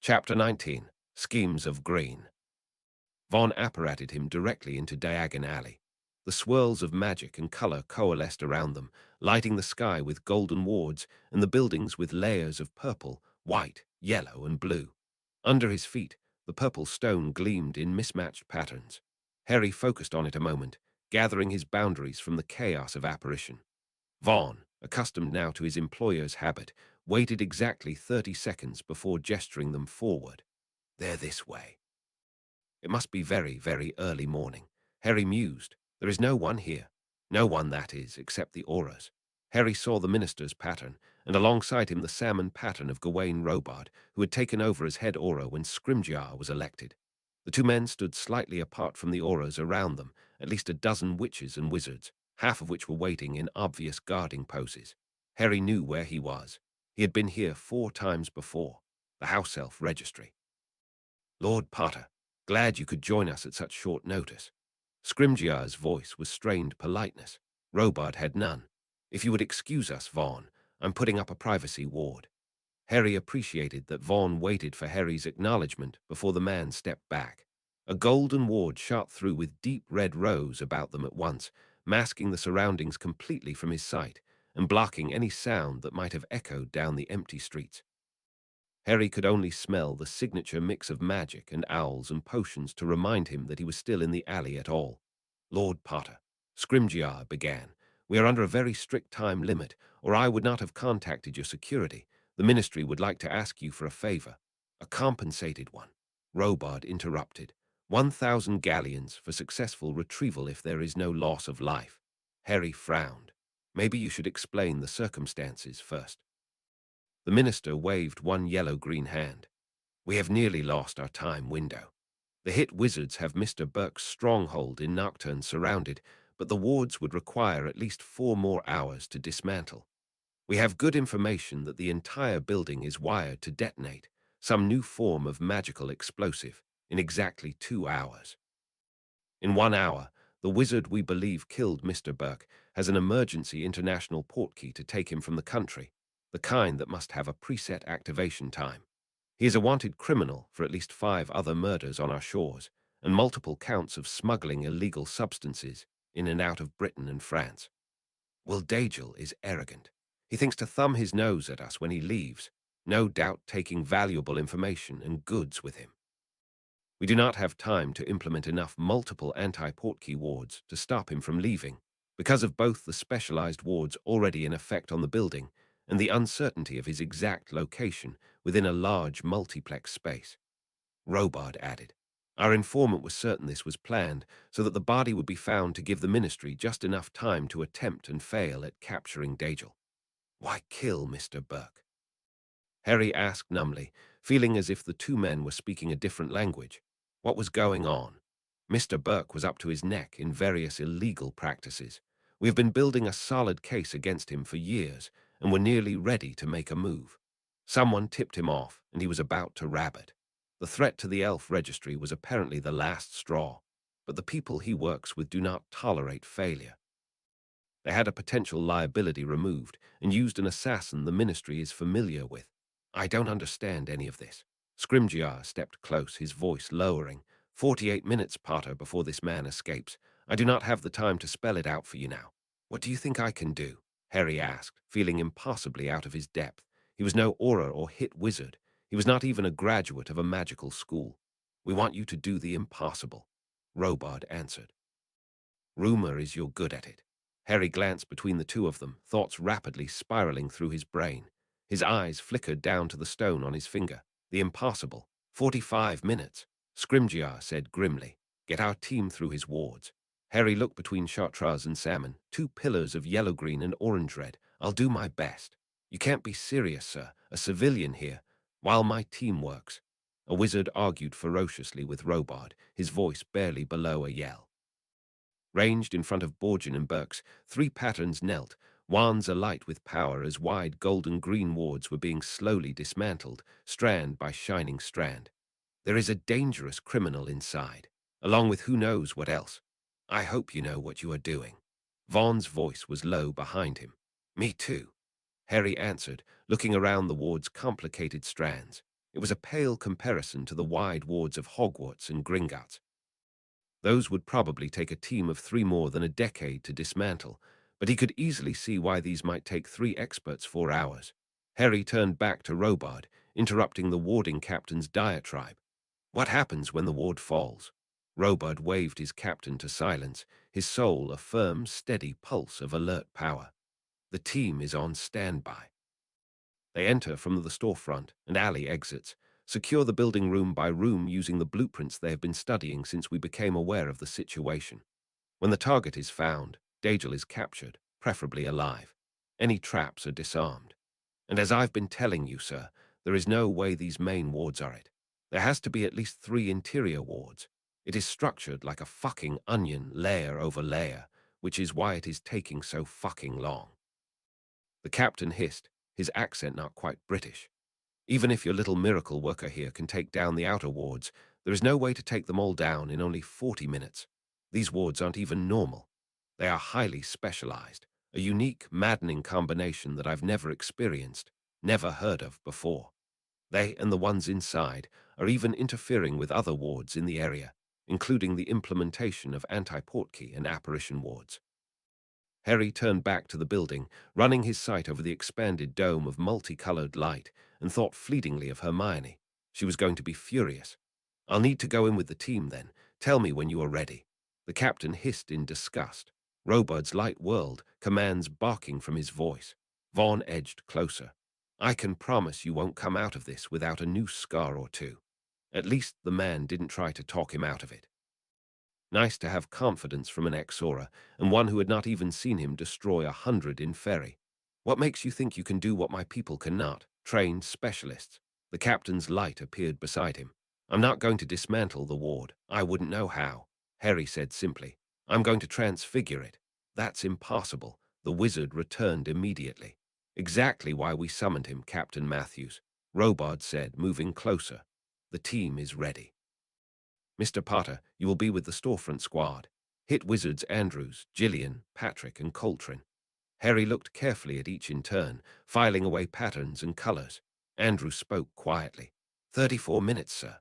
Chapter 19. Schemes of Green. Vaughn apparated him directly into Diagon Alley. The swirls of magic and color coalesced around them, lighting the sky with golden wards and the buildings with layers of purple, white, yellow, and blue. Under his feet, the purple stone gleamed in mismatched patterns. Harry focused on it a moment, gathering his boundaries from the chaos of apparition. Vaughn, accustomed now to his employer's habit, waited exactly 30 seconds before gesturing them forward. They're this way. It must be very, very early morning. Harry mused. There is no one here. No one, that is, except the auras. Harry saw the minister's pattern, and alongside him the salmon pattern of Gawain Robard, who had taken over as head aura when Scrimgeour was elected. The two men stood slightly apart from the auras around them, at least a dozen witches and wizards, half of which were waiting in obvious guarding poses. Harry knew where he was. He had been here 4 times before. The house elf registry. Lord Potter, glad you could join us at such short notice. Scrimgeour's voice was strained politeness. Robard had none. If you would excuse us, Vaughn, I'm putting up a privacy ward. Harry appreciated that Vaughn waited for Harry's acknowledgement before the man stepped back. A golden ward shot through with deep red rows about them at once, masking the surroundings completely from his sight and blocking any sound that might have echoed down the empty streets. Harry could only smell the signature mix of magic and owls and potions to remind him that he was still in the alley at all. Lord Potter, Scrimgeour began, we are under a very strict time limit, or I would not have contacted your security. The ministry would like to ask you for a favor. A compensated one. Robard interrupted. 1,000 galleons for successful retrieval if there is no loss of life. Harry frowned. Maybe you should explain the circumstances first. The minister waved one yellow-green hand. We have nearly lost our time window. The hit wizards have Mr. Burke's stronghold in Nocturne surrounded, but the wards would require at least 4 more hours to dismantle. We have good information that the entire building is wired to detonate, some new form of magical explosive, in exactly 2 hours. In 1 hour, the wizard we believe killed Mr. Burke has an emergency international portkey to take him from the country, the kind that must have a preset activation time. He is a wanted criminal for at least 5 other murders on our shores and multiple counts of smuggling illegal substances in and out of Britain and France. Will Dagel is arrogant. He thinks to thumb his nose at us when he leaves, no doubt taking valuable information and goods with him. We do not have time to implement enough multiple anti-portkey wards to stop him from leaving, because of both the specialized wards already in effect on the building and the uncertainty of his exact location within a large multiplex space. Robard added, our informant was certain this was planned so that the body would be found to give the ministry just enough time to attempt and fail at capturing Dagel. Why kill Mr. Burke? Harry asked numbly, feeling as if the two men were speaking a different language. What was going on? Mr. Burke was up to his neck in various illegal practices. We have been building a solid case against him for years, and were nearly ready to make a move. Someone tipped him off, and he was about to rabbit. The threat to the elf registry was apparently the last straw, but the people he works with do not tolerate failure. They had a potential liability removed and used an assassin the ministry is familiar with. I don't understand any of this. Scrimgeour stepped close, his voice lowering. 48 minutes, Potter, before this man escapes. I do not have the time to spell it out for you now. What do you think I can do? Harry asked, feeling impossibly out of his depth. He was no aura or hit wizard. He was not even a graduate of a magical school. We want you to do the impossible, Robard answered. Rumor is you're good at it. Harry glanced between the two of them, thoughts rapidly spiraling through his brain. His eyes flickered down to the stone on his finger. The impossible. 45 minutes. Scrimgeour said grimly. Get our team through his wards. Harry looked between Chartreuse and Salmon, 2 pillars of yellow-green and orange-red. I'll do my best. You can't be serious, sir. A civilian here. While my team works. A wizard argued ferociously with Robard, his voice barely below a yell. Ranged in front of Borgin and Burke's, 3 patterns knelt, wands alight with power as wide golden-green wards were being slowly dismantled, strand by shining strand. There is a dangerous criminal inside, along with who knows what else. I hope you know what you are doing. Vaughn's voice was low behind him. Me too, Harry answered, looking around the ward's complicated strands. It was a pale comparison to the wide wards of Hogwarts and Gringotts. Those would probably take a team of 3 more than a decade to dismantle, but he could easily see why these might take 3 experts 4 hours. Harry turned back to Robard, interrupting the warding captain's diatribe. What happens when the ward falls? Robard waved his captain to silence, his soul a firm, steady pulse of alert power. The team is on standby. They enter from the storefront and alley exits, secure the building room by room using the blueprints they have been studying since we became aware of the situation. When the target is found, Dagel is captured, preferably alive. Any traps are disarmed. And as I've been telling you, sir, there is no way these main wards are it. There has to be at least 3 interior wards. It is structured like a fucking onion, layer over layer, which is why it is taking so fucking long. The captain hissed, his accent not quite British. Even if your little miracle worker here can take down the outer wards, there is no way to take them all down in only 40 minutes. These wards aren't even normal. They are highly specialized, a unique, maddening combination that I've never experienced, never heard of before. They and the ones inside are even interfering with other wards in the area, including the implementation of anti-portkey and apparition wards. Harry turned back to the building, running his sight over the expanded dome of multicolored light, and thought fleetingly of Hermione. She was going to be furious. I'll need to go in with the team then. Tell me when you are ready. The captain hissed in disgust. Robard's light whirled, commands barking from his voice. Vaughn edged closer. I can promise you won't come out of this without a new scar or 2. At least the man didn't try to talk him out of it. Nice to have confidence from an ex-Aura, and one who had not even seen him destroy 100 in Ferry. What makes you think you can do what my people cannot? Trained specialists. The captain's light appeared beside him. I'm not going to dismantle the ward. I wouldn't know how. Harry said simply. I'm going to transfigure it. That's impossible. The wizard returned immediately. Exactly why we summoned him, Captain Matthews. Robard said, moving closer. The team is ready. Mr. Potter, you will be with the storefront squad. Hit wizards Andrews, Gillian, Patrick, and Coltrane. Harry looked carefully at each in turn, filing away patterns and colors. Andrews spoke quietly. 34 minutes, sir.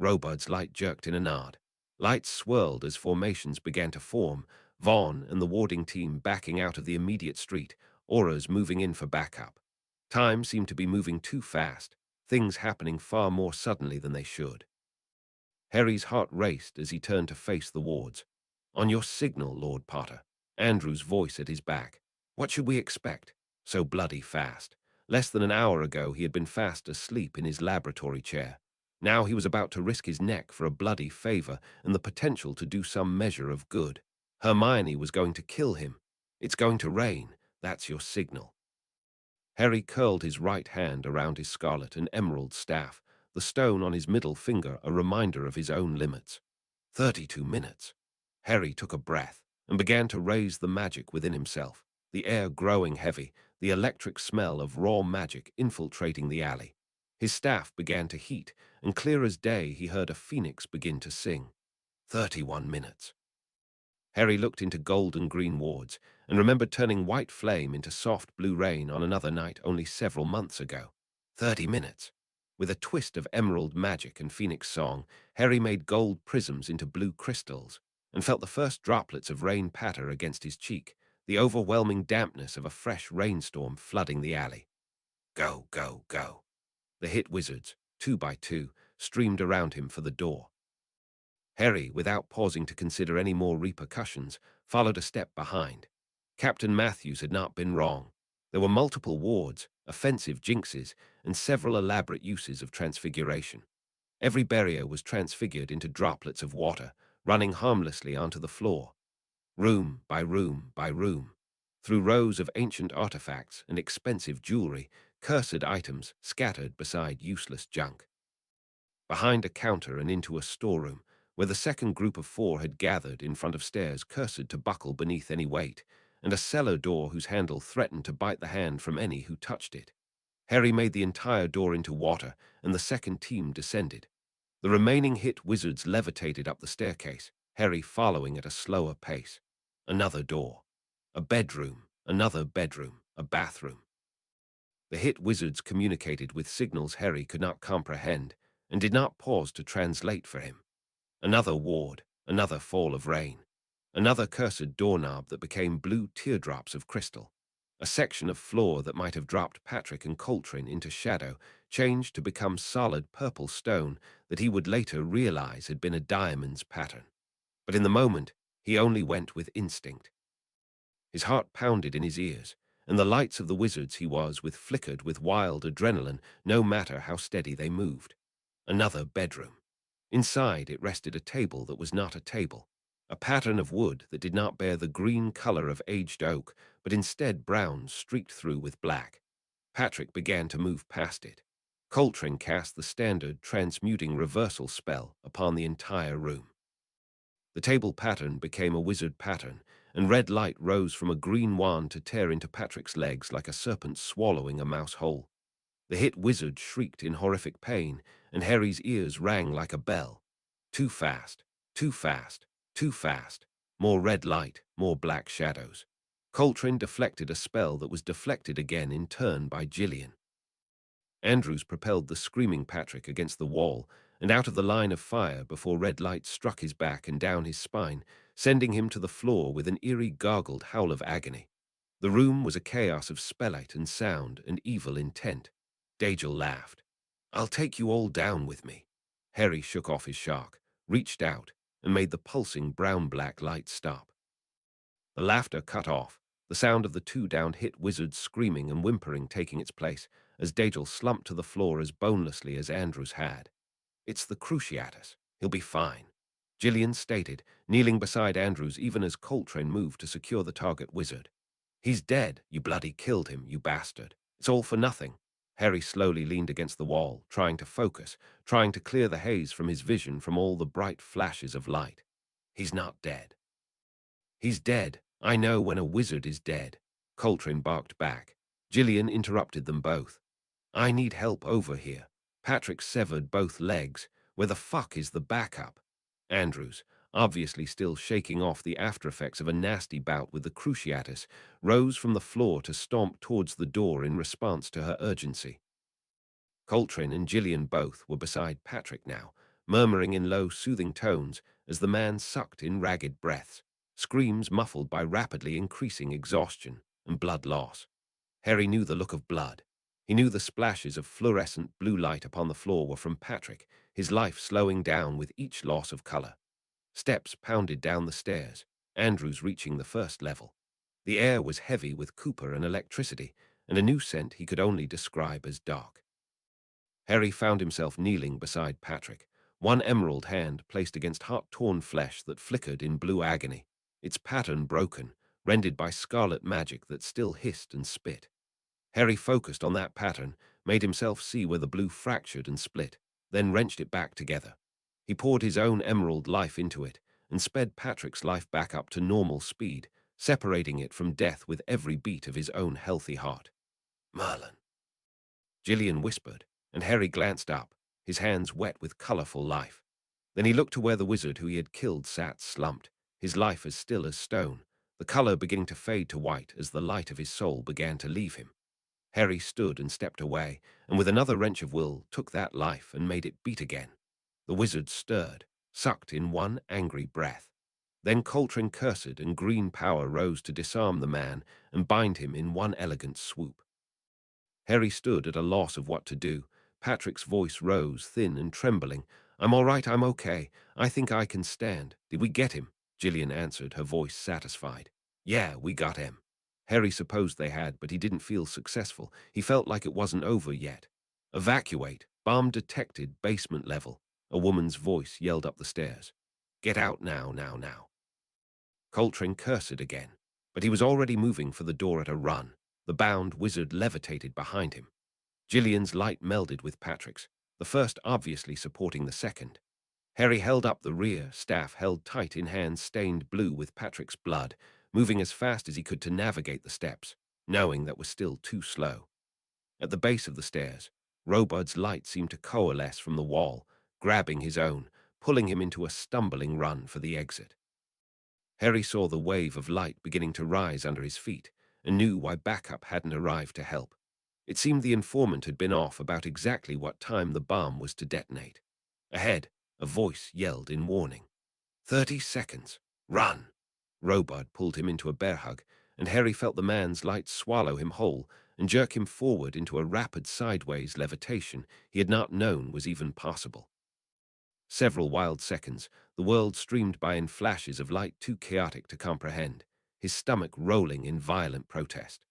Robard's light jerked in a nod. Lights swirled as formations began to form, Vaughn and the warding team backing out of the immediate street, auras moving in for backup. Time seemed to be moving too fast, things happening far more suddenly than they should. Harry's heart raced as he turned to face the wards. On your signal, Lord Potter. Andrew's voice at his back. What should we expect? So bloody fast. Less than an hour ago he had been fast asleep in his laboratory chair. Now he was about to risk his neck for a bloody favor and the potential to do some measure of good. Hermione was going to kill him. It's going to rain. That's your signal. Harry curled his right hand around his scarlet and emerald staff, the stone on his middle finger a reminder of his own limits. 32 minutes. Harry took a breath and began to raise the magic within himself, the air growing heavy, the electric smell of raw magic infiltrating the alley. His staff began to heat, and clear as day he heard a phoenix begin to sing. 31 minutes. Harry looked into gold and green wards and remembered turning white flame into soft blue rain on another night only several months ago. 30 minutes. With a twist of emerald magic and phoenix song, Harry made gold prisms into blue crystals and felt the first droplets of rain patter against his cheek, the overwhelming dampness of a fresh rainstorm flooding the alley. Go, go, go. The hit wizards, 2 by 2, streamed around him for the door. Harry, without pausing to consider any more repercussions, followed a step behind. Captain Matthews had not been wrong. There were multiple wards, offensive jinxes, and several elaborate uses of transfiguration. Every barrier was transfigured into droplets of water, running harmlessly onto the floor. Room by room by room. Through rows of ancient artifacts and expensive jewelry, cursed items scattered beside useless junk. Behind a counter and into a storeroom, where the second group of 4 had gathered in front of stairs cursed to buckle beneath any weight, and a cellar door whose handle threatened to bite the hand from any who touched it. Harry made the entire door into water, and the second team descended. The remaining hit wizards levitated up the staircase, Harry following at a slower pace. Another door. A bedroom, another bedroom, a bathroom. The hit wizards communicated with signals Harry could not comprehend and did not pause to translate for him. Another ward, another fall of rain, another cursed doorknob that became blue teardrops of crystal. A section of floor that might have dropped Patrick and Coltrane into shadow changed to become solid purple stone that he would later realize had been a diamond's pattern. But in the moment, he only went with instinct. His heart pounded in his ears, and the lights of the wizards he was with flickered with wild adrenaline no matter how steady they moved. Another bedroom. Inside it rested a table that was not a table, a pattern of wood that did not bear the green color of aged oak, but instead brown streaked through with black. Patrick began to move past it. Coltrane cast the standard transmuting reversal spell upon the entire room. The table pattern became a wizard pattern, and red light rose from a green wand to tear into Patrick's legs like a serpent swallowing a mouse whole. The hit wizard shrieked in horrific pain, and Harry's ears rang like a bell. Too fast, too fast, too fast. More red light, more black shadows. Coltrane deflected a spell that was deflected again in turn by Gillian. Andrews propelled the screaming Patrick against the wall and out of the line of fire before red light struck his back and down his spine, sending him to the floor with an eerie gargled howl of agony. The room was a chaos of spellite and sound and evil intent. Dagel laughed. "I'll take you all down with me." Harry shook off his shark, reached out, and made the pulsing brown-black light stop. The laughter cut off, the sound of the two downed hit wizards screaming and whimpering taking its place, as Dagel slumped to the floor as bonelessly as Andrews had. "It's the Cruciatus. He'll be fine," Gillian stated, kneeling beside Andrews even as Coltrane moved to secure the target wizard. "He's dead. You bloody killed him, you bastard. It's all for nothing." Harry slowly leaned against the wall, trying to focus, trying to clear the haze from his vision from all the bright flashes of light. "He's not dead." "He's dead. I know when a wizard is dead," Coltrane barked back. Gillian interrupted them both. "I need help over here. Patrick severed both legs. Where the fuck is the backup?" Andrews, obviously still shaking off the aftereffects of a nasty bout with the Cruciatus, rose from the floor to stomp towards the door in response to her urgency. Coltrane and Gillian both were beside Patrick now, murmuring in low, soothing tones as the man sucked in ragged breaths, screams muffled by rapidly increasing exhaustion and blood loss. Harry knew the look of blood. He knew the splashes of fluorescent blue light upon the floor were from Patrick, his life slowing down with each loss of color. Steps pounded down the stairs, Andrews reaching the first level. The air was heavy with Cooper and electricity, and a new scent he could only describe as dark. Harry found himself kneeling beside Patrick, one emerald hand placed against heart-torn flesh that flickered in blue agony, its pattern broken, rendered by scarlet magic that still hissed and spit. Harry focused on that pattern, made himself see where the blue fractured and split, then wrenched it back together. He poured his own emerald life into it and sped Patrick's life back up to normal speed, separating it from death with every beat of his own healthy heart. "Merlin," Gillian whispered, and Harry glanced up, his hands wet with colorful life. Then he looked to where the wizard who he had killed sat slumped, his life as still as stone, the color beginning to fade to white as the light of his soul began to leave him. Harry stood and stepped away, and with another wrench of will took that life and made it beat again. The wizard stirred, sucked in one angry breath. Then Coltrane cursed, and green power rose to disarm the man and bind him in one elegant swoop. Harry stood at a loss of what to do. Patrick's voice rose, thin and trembling. "I'm all right, I'm okay. I think I can stand. Did we get him?" Gillian answered, her voice satisfied. "Yeah, we got him." Harry supposed they had, but he didn't feel successful. He felt like it wasn't over yet. "Evacuate. Bomb detected, basement level," a woman's voice yelled up the stairs. "Get out now, now, now." Coltrane cursed again, but he was already moving for the door at a run. The bound wizard levitated behind him. Gillian's light melded with Patrick's, the first obviously supporting the second. Harry held up the rear, staff held tight in hands stained blue with Patrick's blood, moving as fast as he could to navigate the steps, knowing that was still too slow. At the base of the stairs, Robud's light seemed to coalesce from the wall, grabbing his own, pulling him into a stumbling run for the exit. Harry saw the wave of light beginning to rise under his feet and knew why backup hadn't arrived to help. It seemed the informant had been off about exactly what time the bomb was to detonate. Ahead, a voice yelled in warning. 30 seconds. Run! Robard pulled him into a bear hug, and Harry felt the man's light swallow him whole and jerk him forward into a rapid sideways levitation he had not known was even possible. Several wild seconds, the world streamed by in flashes of light too chaotic to comprehend, his stomach rolling in violent protest.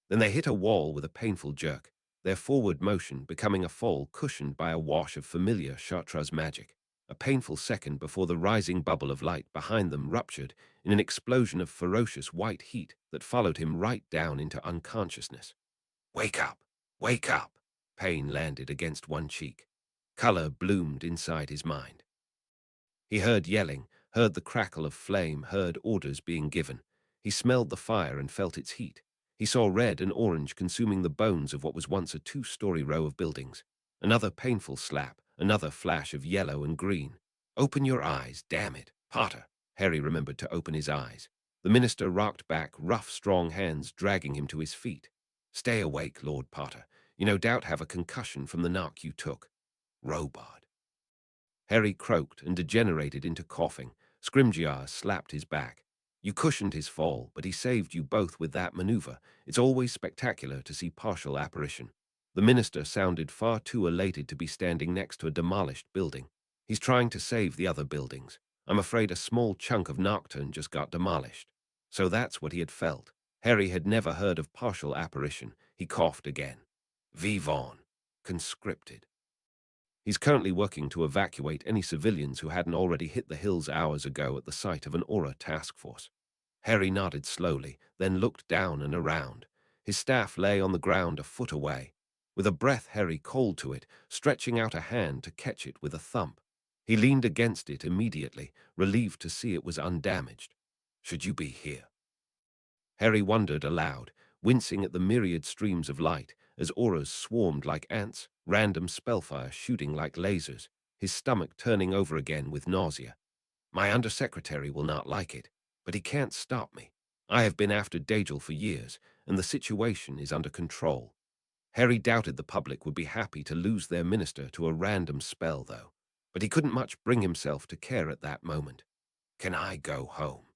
Then they hit a wall with a painful jerk, their forward motion becoming a fall cushioned by a wash of familiar Chartreuse magic. A painful second before the rising bubble of light behind them ruptured in an explosion of ferocious white heat that followed him right down into unconsciousness. Wake up! Wake up! Pain landed against one cheek. Color bloomed inside his mind. He heard yelling, heard the crackle of flame, heard orders being given. He smelled the fire and felt its heat. He saw red and orange consuming the bones of what was once a two-story row of buildings. Another painful slap, another flash of yellow and green. Open your eyes, damn it, Potter. Harry remembered to open his eyes. The minister rocked back, rough, strong hands dragging him to his feet. Stay awake, Lord Potter. You no doubt have a concussion from the knock you took. Robard. Harry croaked and degenerated into coughing. Scrimgeour slapped his back. You cushioned his fall, but he saved you both with that maneuver. It's always spectacular to see partial apparition. The minister sounded far too elated to be standing next to a demolished building. He's trying to save the other buildings. I'm afraid a small chunk of Nocturne just got demolished. So that's what he had felt. Harry had never heard of partial apparition. He coughed again. Vivon. Conscripted. He's currently working to evacuate any civilians who hadn't already hit the hills hours ago at the site of an Aura task force. Harry nodded slowly, then looked down and around. His staff lay on the ground a foot away. With a breath, Harry called to it, stretching out a hand to catch it with a thump. He leaned against it immediately, relieved to see it was undamaged. Should you be here? Harry wondered aloud, wincing at the myriad streams of light, as auras swarmed like ants, random spellfire shooting like lasers, his stomach turning over again with nausea. My undersecretary will not like it, but he can't stop me. I have been after Dagel for years, and the situation is under control. Harry doubted the public would be happy to lose their minister to a random spell, though, but he couldn't much bring himself to care at that moment. Can I go home?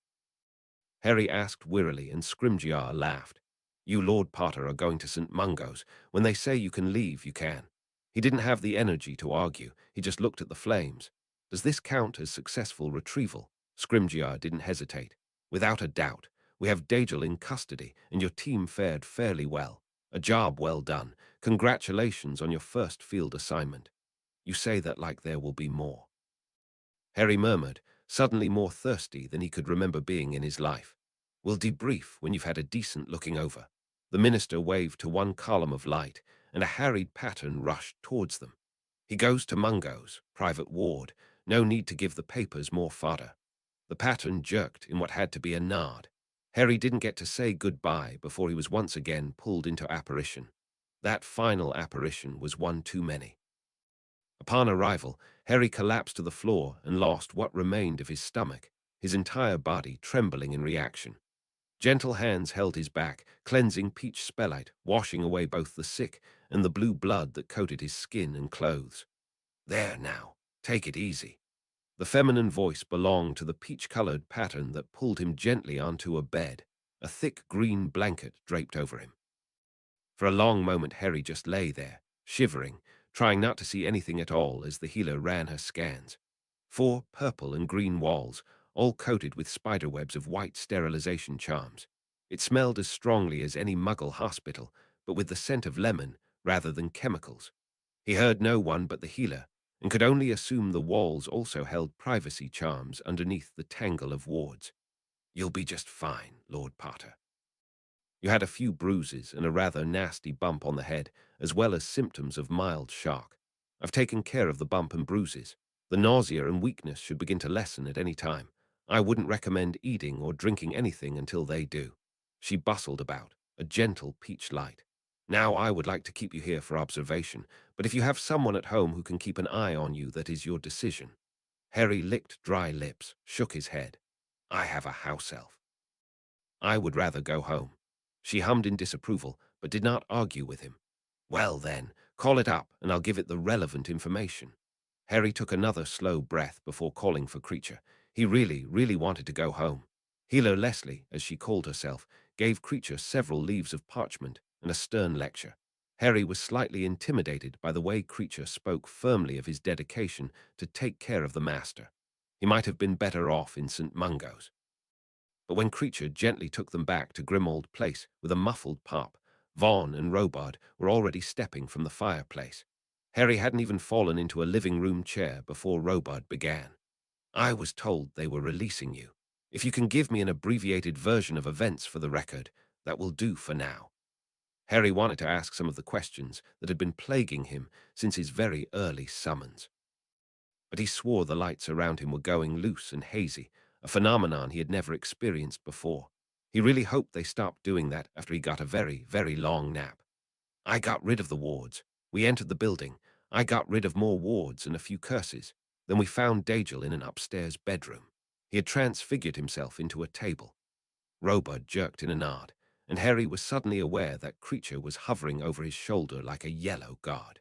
Harry asked wearily, and Scrimgeour laughed. You Lord Potter are going to St. Mungo's. When they say you can leave, you can. He didn't have the energy to argue. He just looked at the flames. Does this count as successful retrieval? Scrimgeour didn't hesitate. Without a doubt. We have Dagel in custody, and your team fared fairly well. A job well done. Congratulations on your first field assignment. You say that like there will be more. Harry murmured, suddenly more thirsty than he could remember being in his life. We'll debrief when you've had a decent looking over. The minister waved to one column of light, and a harried pattern rushed towards them. He goes to Mungo's, private ward. No need to give the papers more fodder. The pattern jerked in what had to be a nod. Harry didn't get to say goodbye before he was once again pulled into apparition. That final apparition was one too many. Upon arrival, Harry collapsed to the floor and lost what remained of his stomach, his entire body trembling in reaction. Gentle hands held his back, cleansing peach spellite, washing away both the sick and the blue blood that coated his skin and clothes. There now, take it easy. The feminine voice belonged to the peach-colored pattern that pulled him gently onto a bed, a thick green blanket draped over him. For a long moment Harry just lay there, shivering, trying not to see anything at all as the healer ran her scans. 4 purple and green walls, all coated with spiderwebs of white sterilization charms. It smelled as strongly as any Muggle hospital, but with the scent of lemon rather than chemicals. He heard no one but the healer, and could only assume the walls also held privacy charms underneath the tangle of wards. You'll be just fine, Lord Potter. You had a few bruises and a rather nasty bump on the head, as well as symptoms of mild shock. I've taken care of the bump and bruises. The nausea and weakness should begin to lessen at any time. I wouldn't recommend eating or drinking anything until they do. She bustled about, a gentle peach light. Now I would like to keep you here for observation, but if you have someone at home who can keep an eye on you, that is your decision. Harry licked dry lips, shook his head. I have a house elf. I would rather go home. She hummed in disapproval, but did not argue with him. Well then, call it up and I'll give it the relevant information. Harry took another slow breath before calling for Creature. He really, really wanted to go home. Healer Leslie, as she called herself, gave Creature several leaves of parchment and a stern lecture. Harry was slightly intimidated by the way Creature spoke firmly of his dedication to take care of the Master. He might have been better off in St. Mungo's. But when Creature gently took them back to Grimmauld Place with a muffled pop, Vaughn and Robard were already stepping from the fireplace. Harry hadn't even fallen into a living room chair before Robard began. I was told they were releasing you. If you can give me an abbreviated version of events for the record, that will do for now. Harry wanted to ask some of the questions that had been plaguing him since his very early summons. But he swore the lights around him were going loose and hazy, a phenomenon he had never experienced before. He really hoped they stopped doing that after he got a very, very long nap. I got rid of the wards. We entered the building. I got rid of more wards and a few curses. Then we found Dagel in an upstairs bedroom. He had transfigured himself into a table. Robard jerked in a nod, and Harry was suddenly aware that Creature was hovering over his shoulder like a yellow guard.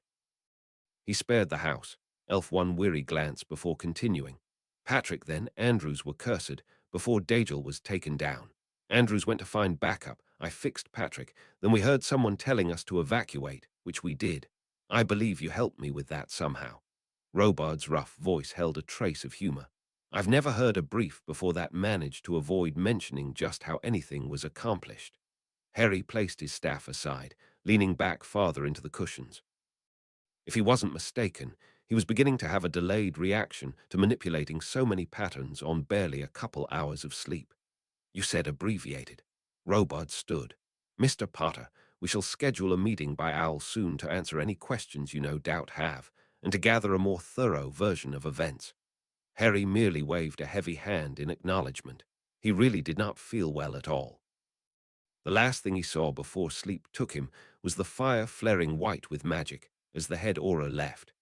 He spared the house, Elf one weary glance before continuing. Patrick then, Andrews were cursed before Dagel was taken down. Andrews went to find backup. I fixed Patrick. Then we heard someone telling us to evacuate, which we did. I believe you helped me with that somehow. Robard's rough voice held a trace of humor. I've never heard a brief before that managed to avoid mentioning just how anything was accomplished. Harry placed his staff aside, leaning back farther into the cushions. If he wasn't mistaken, he was beginning to have a delayed reaction to manipulating so many patterns on barely a couple hours of sleep. You said abbreviated. Robard stood. Mr. Potter, we shall schedule a meeting by owl soon to answer any questions you no doubt have, and to gather a more thorough version of events. Harry merely waved a heavy hand in acknowledgement. He really did not feel well at all. The last thing he saw before sleep took him was the fire flaring white with magic as the head aura left.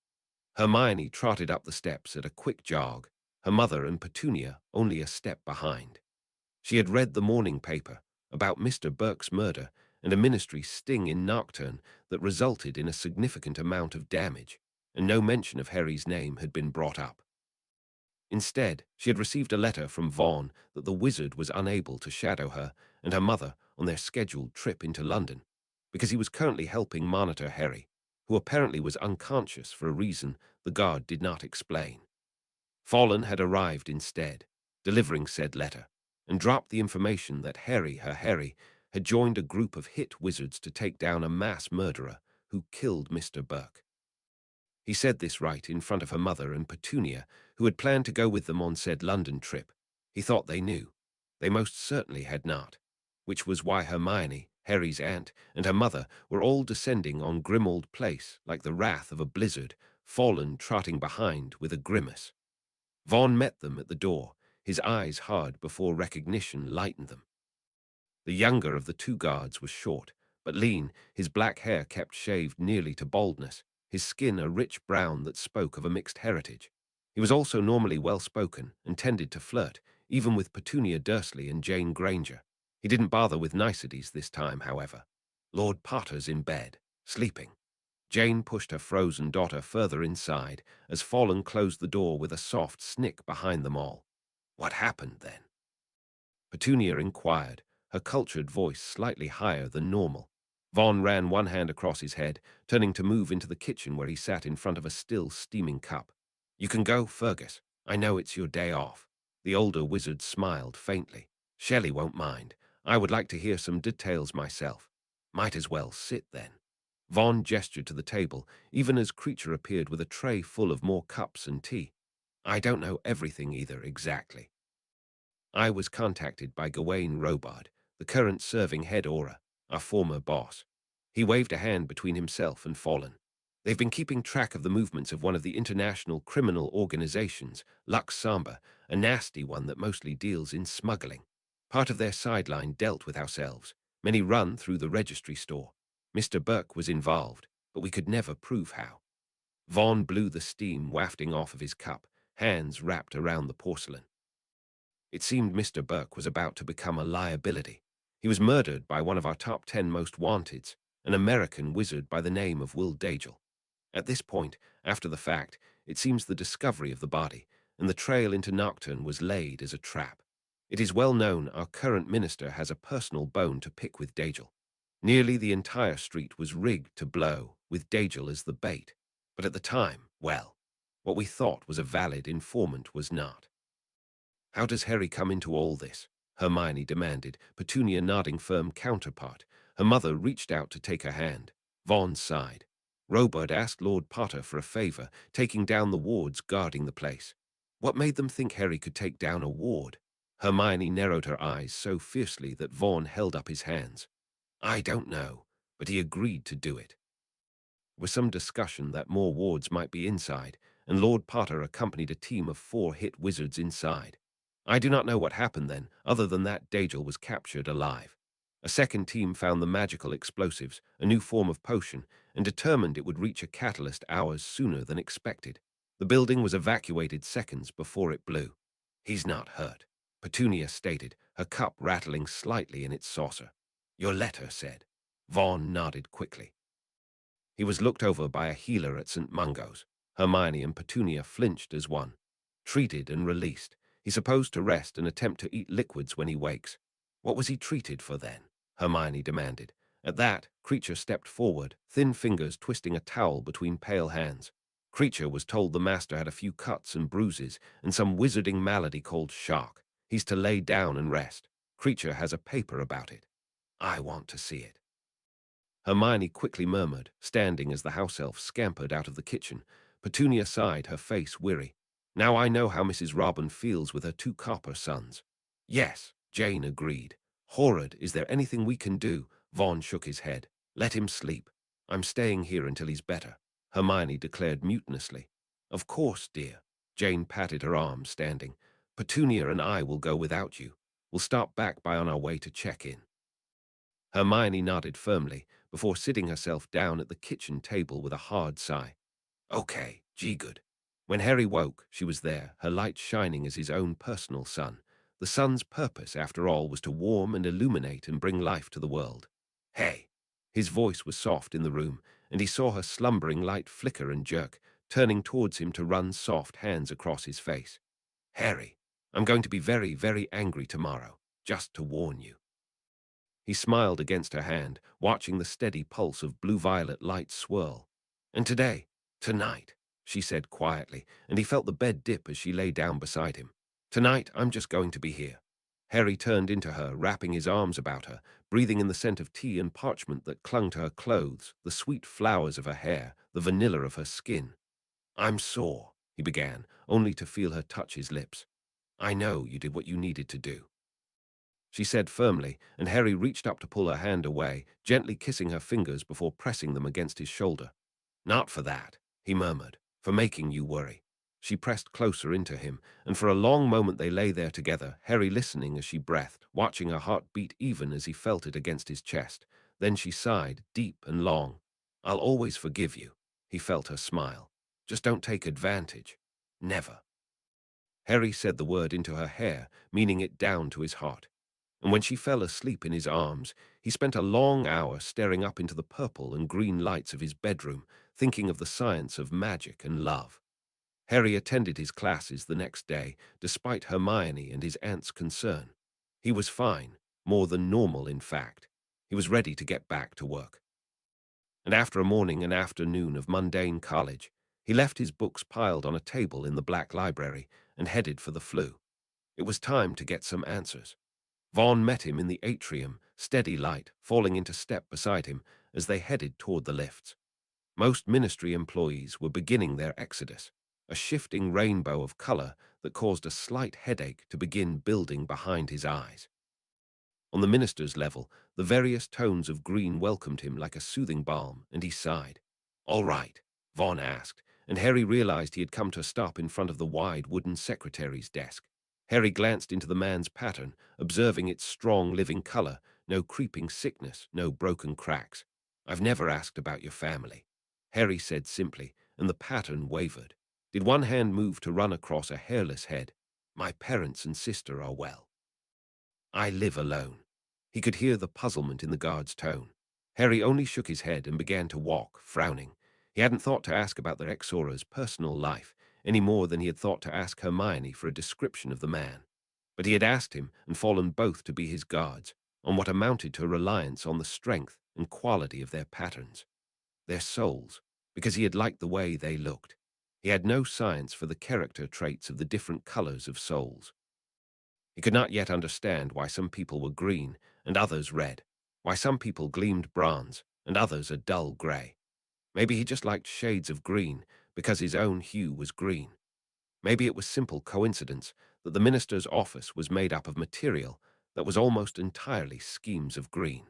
Hermione trotted up the steps at a quick jog, her mother and Petunia only a step behind. She had read the morning paper about Mr. Burke's murder and a ministry sting in Nocturne that resulted in a significant amount of damage, and no mention of Harry's name had been brought up. Instead, she had received a letter from Vaughn that the wizard was unable to shadow her and her mother on their scheduled trip into London, because he was currently helping monitor Harry, who apparently was unconscious for a reason the guard did not explain. Fallen had arrived instead, delivering said letter, and dropped the information that Harry, her Harry, had joined a group of hit wizards to take down a mass murderer who killed Mr. Burke. He said this right in front of her mother and Petunia, who had planned to go with them on said London trip. He thought they knew. They most certainly had not, which was why Hermione, Harry's aunt, and her mother were all descending on Grimmauld Place like the wrath of a blizzard, Fallen trotting behind with a grimace. Vaughn met them at the door, his eyes hard before recognition lightened them. The younger of the two guards was short, but lean, his black hair kept shaved nearly to baldness, his skin a rich brown that spoke of a mixed heritage. He was also normally well-spoken and tended to flirt, even with Petunia Dursley and Jane Granger. He didn't bother with niceties this time, however. Lord Potter's in bed, sleeping. Jane pushed her frozen daughter further inside as Fallen closed the door with a soft snick behind them all. What happened then? Petunia inquired, her cultured voice slightly higher than normal. Vaughn ran one hand across his head, turning to move into the kitchen where he sat in front of a still steaming cup. You can go, Fergus. I know it's your day off. The older wizard smiled faintly. Shelley won't mind. I would like to hear some details myself. Might as well sit then. Vaughn gestured to the table, even as Creature appeared with a tray full of more cups and tea. I don't know everything either, exactly. I was contacted by Gawain Robard, the current serving head aura, our former boss. He waved a hand between himself and Fallen. They've been keeping track of the movements of one of the international criminal organizations, Lux Samba, a nasty one that mostly deals in smuggling. Part of their sideline dealt with ourselves. Many run through the registry store. Mr. Burke was involved, but we could never prove how. Vaughn blew the steam wafting off of his cup, hands wrapped around the porcelain. It seemed Mr. Burke was about to become a liability. He was murdered by one of our top 10 most wanteds. an American wizard by the name of Will Dagel. At this point, after the fact, it seems the discovery of the body and the trail into Nocturne was laid as a trap. It is well known our current minister has a personal bone to pick with Dagel. Nearly the entire street was rigged to blow, with Dagel as the bait. But at the time, well, what we thought was a valid informant was not. How does Harry come into all this? Hermione demanded, Petunia nodding firm counterpart. Her mother reached out to take her hand. Vaughn sighed. Robert asked Lord Potter for a favor, taking down the wards guarding the place. What made them think Harry could take down a ward? Hermione narrowed her eyes so fiercely that Vaughn held up his hands. I don't know, but he agreed to do it. There was some discussion that more wards might be inside, and Lord Potter accompanied a team of 4 hit wizards inside. I do not know what happened then, other than that Dagel was captured alive. A second team found the magical explosives, a new form of potion, and determined it would reach a catalyst hours sooner than expected. The building was evacuated seconds before it blew. He's not hurt, Petunia stated, her cup rattling slightly in its saucer. Your letter said. Vaughn nodded quickly. He was looked over by a healer at St. Mungo's. Hermione and Petunia flinched as one. Treated and released. He's supposed to rest and attempt to eat liquids when he wakes. What was he treated for then? Hermione demanded. At that, Creature stepped forward, thin fingers twisting a towel between pale hands. Creature was told the master had a few cuts and bruises and some wizarding malady called shock. He's to lay down and rest. Creature has a paper about it. I want to see it. Hermione quickly murmured, standing as the house elf scampered out of the kitchen. Petunia sighed, her face weary. Now I know how Mrs. Robin feels with her 2 copper sons. Yes, Jane agreed. Horrid, is there anything we can do? Vaughn shook his head. Let him sleep. I'm staying here until he's better, Hermione declared mutinously. Of course, dear. Jane patted her arm, standing. Petunia and I will go without you. We'll stop back by on our way to check in. Hermione nodded firmly, before sitting herself down at the kitchen table with a hard sigh. Okay, good. When Harry woke, she was there, her light shining as his own personal sun. The sun's purpose, after all, was to warm and illuminate and bring life to the world. Hey! His voice was soft in the room, and he saw her slumbering light flicker and jerk, turning towards him to run soft hands across his face. Harry, I'm going to be very, very angry tomorrow, just to warn you. He smiled against her hand, watching the steady pulse of blue-violet light swirl. And tonight, she said quietly, and he felt the bed dip as she lay down beside him. Tonight, I'm just going to be here. Harry turned into her, wrapping his arms about her, breathing in the scent of tea and parchment that clung to her clothes, the sweet flowers of her hair, the vanilla of her skin. I'm sore, he began, only to feel her touch his lips. I know you did what you needed to do, she said firmly, and Harry reached up to pull her hand away, gently kissing her fingers before pressing them against his shoulder. Not for that, he murmured, for making you worry. She pressed closer into him, and for a long moment they lay there together, Harry listening as she breathed, watching her heart beat even as he felt it against his chest. Then she sighed, deep and long. I'll always forgive you. He felt her smile. Just don't take advantage. Never. Harry said the word into her hair, meaning it down to his heart. And when she fell asleep in his arms, he spent a long hour staring up into the purple and green lights of his bedroom, thinking of the science of magic and love. Harry attended his classes the next day, despite Hermione and his aunt's concern. He was fine, more than normal in fact. He was ready to get back to work. And after a morning and afternoon of mundane college, he left his books piled on a table in the black library and headed for the flue. It was time to get some answers. Vaughn met him in the atrium, steady light falling into step beside him as they headed toward the lifts. Most ministry employees were beginning their exodus, a shifting rainbow of color that caused a slight headache to begin building behind his eyes. On the minister's level, the various tones of green welcomed him like a soothing balm, and he sighed. All right, Vaughn asked, and Harry realized he had come to a stop in front of the wide wooden secretary's desk. Harry glanced into the man's pattern, observing its strong living color, no creeping sickness, no broken cracks. I've never asked about your family, Harry said simply, and the pattern wavered. Did one hand move to run across a hairless head? My parents and sister are well. I live alone. He could hear the puzzlement in the guard's tone. Harry only shook his head and began to walk, frowning. He hadn't thought to ask about their Exora's personal life, any more than he had thought to ask Hermione for a description of the man. But he had asked him and fallen both to be his guards, on what amounted to a reliance on the strength and quality of their patterns, their souls, because he had liked the way they looked. He had no science for the character traits of the different colors of souls. He could not yet understand why some people were green and others red, why some people gleamed bronze and others a dull gray. Maybe he just liked shades of green because his own hue was green. Maybe it was simple coincidence that the minister's office was made up of material that was almost entirely schemes of green.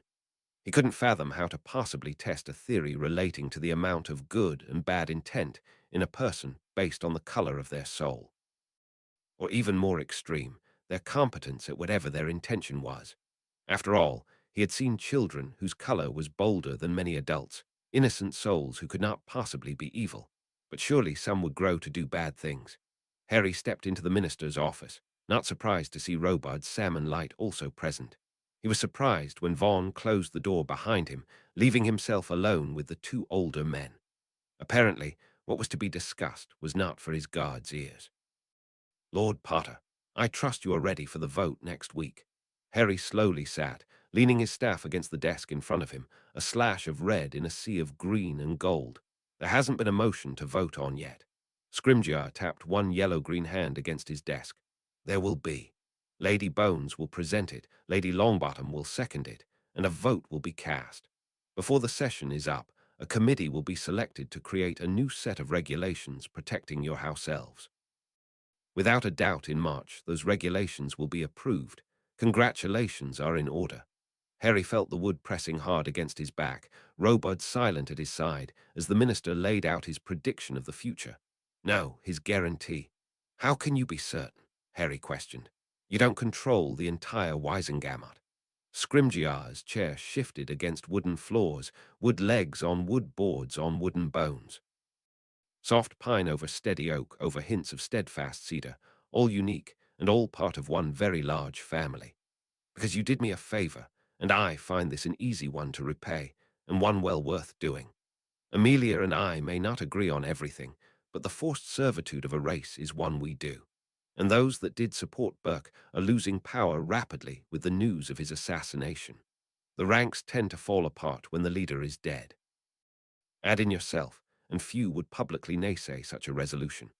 He couldn't fathom how to possibly test a theory relating to the amount of good and bad intent in a person based on the color of their soul. Or even more extreme, their competence at whatever their intention was. After all, he had seen children whose color was bolder than many adults, innocent souls who could not possibly be evil. But surely some would grow to do bad things. Harry stepped into the minister's office, not surprised to see Robard's salmon light also present. He was surprised when Vaughn closed the door behind him, leaving himself alone with the two older men. Apparently, what was to be discussed was not for his guard's ears. Lord Potter, I trust you are ready for the vote next week. Harry slowly sat, leaning his staff against the desk in front of him, a slash of red in a sea of green and gold. There hasn't been a motion to vote on yet. Scrimgeour tapped one yellow-green hand against his desk. There will be. Lady Bones will present it, Lady Longbottom will second it, and a vote will be cast. Before the session is up, a committee will be selected to create a new set of regulations protecting your house elves. Without a doubt in March, those regulations will be approved. Congratulations are in order. Harry felt the wood pressing hard against his back, Robard silent at his side, as the minister laid out his prediction of the future. No, his guarantee. How can you be certain? Harry questioned. You don't control the entire Wisengamot. Scrimgeour's chair shifted against wooden floors, wood legs on wood boards on wooden bones. Soft pine over steady oak over hints of steadfast cedar, all unique and all part of one very large family. Because you did me a favor, and I find this an easy one to repay, and one well worth doing. Amelia and I may not agree on everything, but the forced servitude of a race is one we do. And those that did support Burke are losing power rapidly with the news of his assassination. The ranks tend to fall apart when the leader is dead. Add in yourself, and few would publicly naysay such a resolution.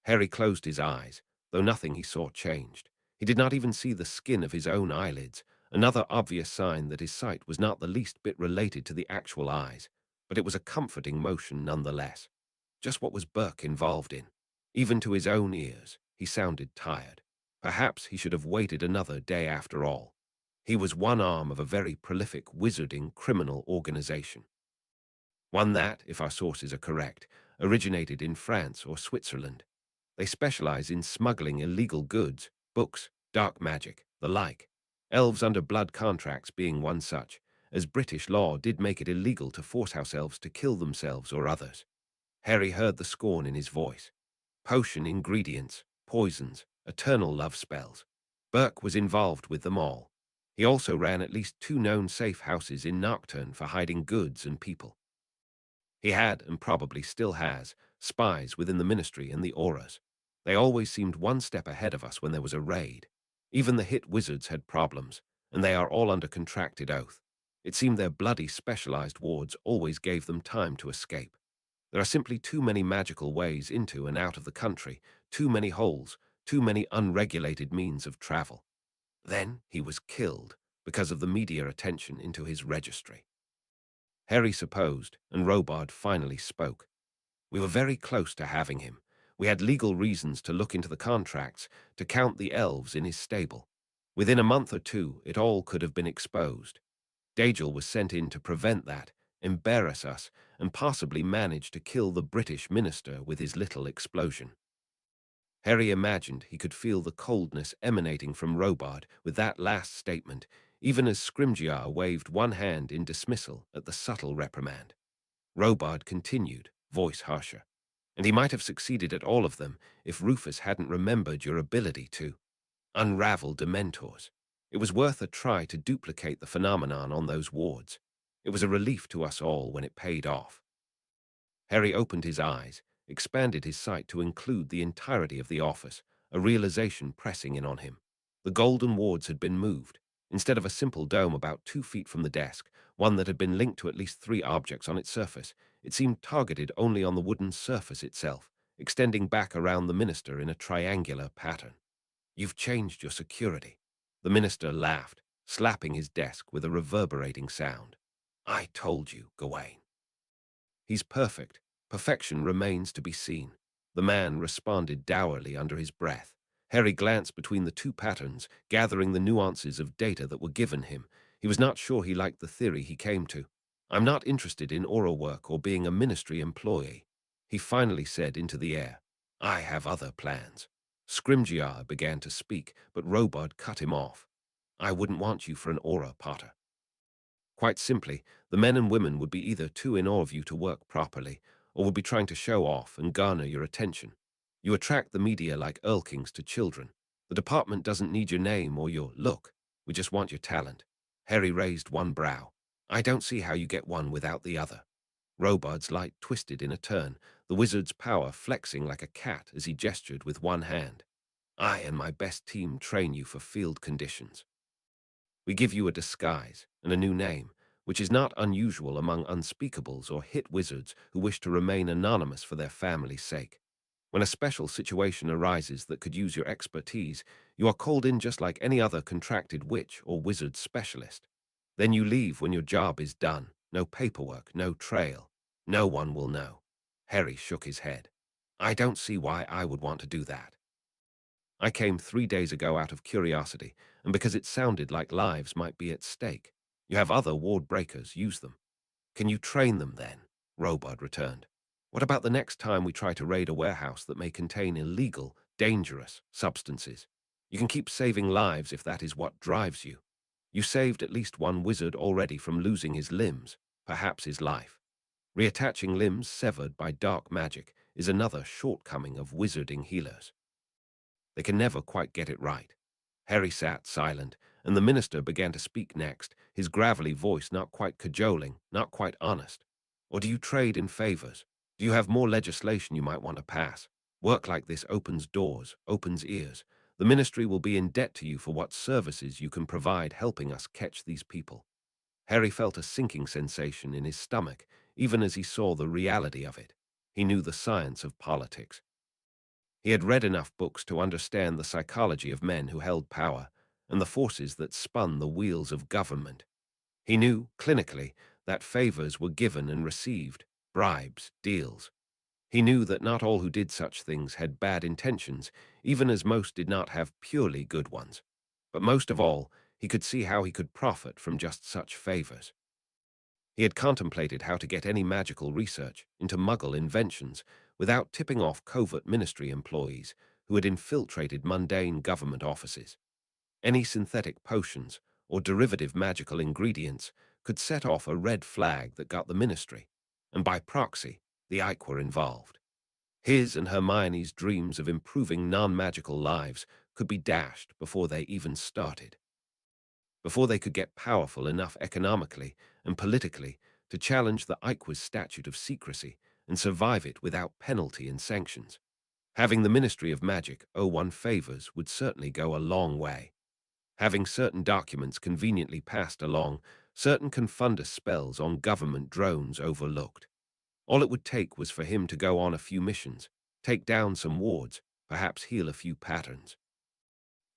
Harry closed his eyes, though nothing he saw changed. He did not even see the skin of his own eyelids, another obvious sign that his sight was not the least bit related to the actual eyes, but it was a comforting motion nonetheless. Just what was Burke involved in? Even to his own ears, he sounded tired. Perhaps he should have waited another day after all. He was one arm of a very prolific wizarding criminal organization. One that, if our sources are correct, originated in France or Switzerland. They specialize in smuggling illegal goods, books, dark magic, the like. Elves under blood contracts being one such, as British law did make it illegal to force house elves to kill themselves or others. Harry heard the scorn in his voice. Potion ingredients, poisons, eternal love spells. Burke was involved with them all. He also ran at least 2 known safe houses in Nocturne for hiding goods and people. He had, and probably still has, spies within the Ministry and the Auras. They always seemed one step ahead of us when there was a raid. Even the hit wizards had problems, and they are all under contracted oath. It seemed their bloody specialized wards always gave them time to escape. There are simply too many magical ways into and out of the country, too many holes, too many unregulated means of travel. Then he was killed because of the media attention into his registry. Harry supposed, and Robard finally spoke. We were very close to having him. We had legal reasons to look into the contracts, to count the elves in his stable. Within a month or two, it all could have been exposed. Dagel was sent in to prevent that, embarrass us, and possibly manage to kill the British minister with his little explosion. Harry imagined he could feel the coldness emanating from Robard with that last statement, even as Scrimgeour waved one hand in dismissal at the subtle reprimand. Robard continued, voice harsher. And he might have succeeded at all of them if Rufus hadn't remembered your ability to unravel Dementors. It was worth a try to duplicate the phenomenon on those wards. It was a relief to us all when it paid off. Harry opened his eyes, expanded his sight to include the entirety of the office, a realization pressing in on him. The golden wards had been moved. Instead of a simple dome about 2 feet from the desk, one that had been linked to at least 3 objects on its surface, it seemed targeted only on the wooden surface itself, extending back around the minister in a triangular pattern. "You've changed your security." The minister laughed, slapping his desk with a reverberating sound. "I told you, Gawain." "He's perfect. Perfection remains to be seen." The man responded dourly under his breath. Harry glanced between the two patterns, gathering the nuances of data that were given him. He was not sure he liked the theory he came to. "I'm not interested in oral work or being a ministry employee," he finally said into the air. "I have other plans." Scrimgeour began to speak, but Robard cut him off. "I wouldn't want you for an aura, Potter." Quite simply, the men and women would be either too in awe of you to work properly, or would be trying to show off and garner your attention. You attract the media like Erlkings to children. The department doesn't need your name or your look. We just want your talent. Harry raised one brow. "I don't see how you get one without the other." Robard's light twisted in a turn, the wizard's power flexing like a cat as he gestured with one hand. "I and my best team train you for field conditions. We give you a disguise and a new name, which is not unusual among unspeakables or hit wizards who wish to remain anonymous for their family's sake. When a special situation arises that could use your expertise, you are called in just like any other contracted witch or wizard specialist. Then you leave when your job is done. No paperwork, no trail. No one will know." Harry shook his head. "I don't see why I would want to do that. I came 3 days ago out of curiosity, and because it sounded like lives might be at stake. You have other ward breakers, use them." "Can you train them then?" Robard returned. "What about the next time we try to raid a warehouse that may contain illegal, dangerous substances? You can keep saving lives if that is what drives you. You saved at least one wizard already from losing his limbs, perhaps his life. Reattaching limbs severed by dark magic is another shortcoming of wizarding healers. They can never quite get it right." Harry sat silent, and the minister began to speak next, his gravelly voice not quite cajoling, not quite honest. "Or do you trade in favors? Do you have more legislation you might want to pass? Work like this opens doors, opens ears. The ministry will be in debt to you for what services you can provide helping us catch these people." Harry felt a sinking sensation in his stomach, even as he saw the reality of it. He knew the science of politics. He had read enough books to understand the psychology of men who held power and the forces that spun the wheels of government. He knew, clinically, that favors were given and received, bribes, deals. He knew that not all who did such things had bad intentions, even as most did not have purely good ones. But most of all, he could see how he could profit from just such favors. He had contemplated how to get any magical research into Muggle inventions without tipping off covert ministry employees who had infiltrated mundane government offices. Any synthetic potions or derivative magical ingredients could set off a red flag that got the ministry, and by proxy, the Ike involved. His and Hermione's dreams of improving non-magical lives could be dashed before they even started. Before they could get powerful enough economically and politically to challenge the Iqua's statute of secrecy and survive it without penalty and sanctions. Having the Ministry of Magic owe one favors would certainly go a long way. Having certain documents conveniently passed along, certain confundus spells on government drones overlooked. All it would take was for him to go on a few missions, take down some wards, perhaps heal a few patterns.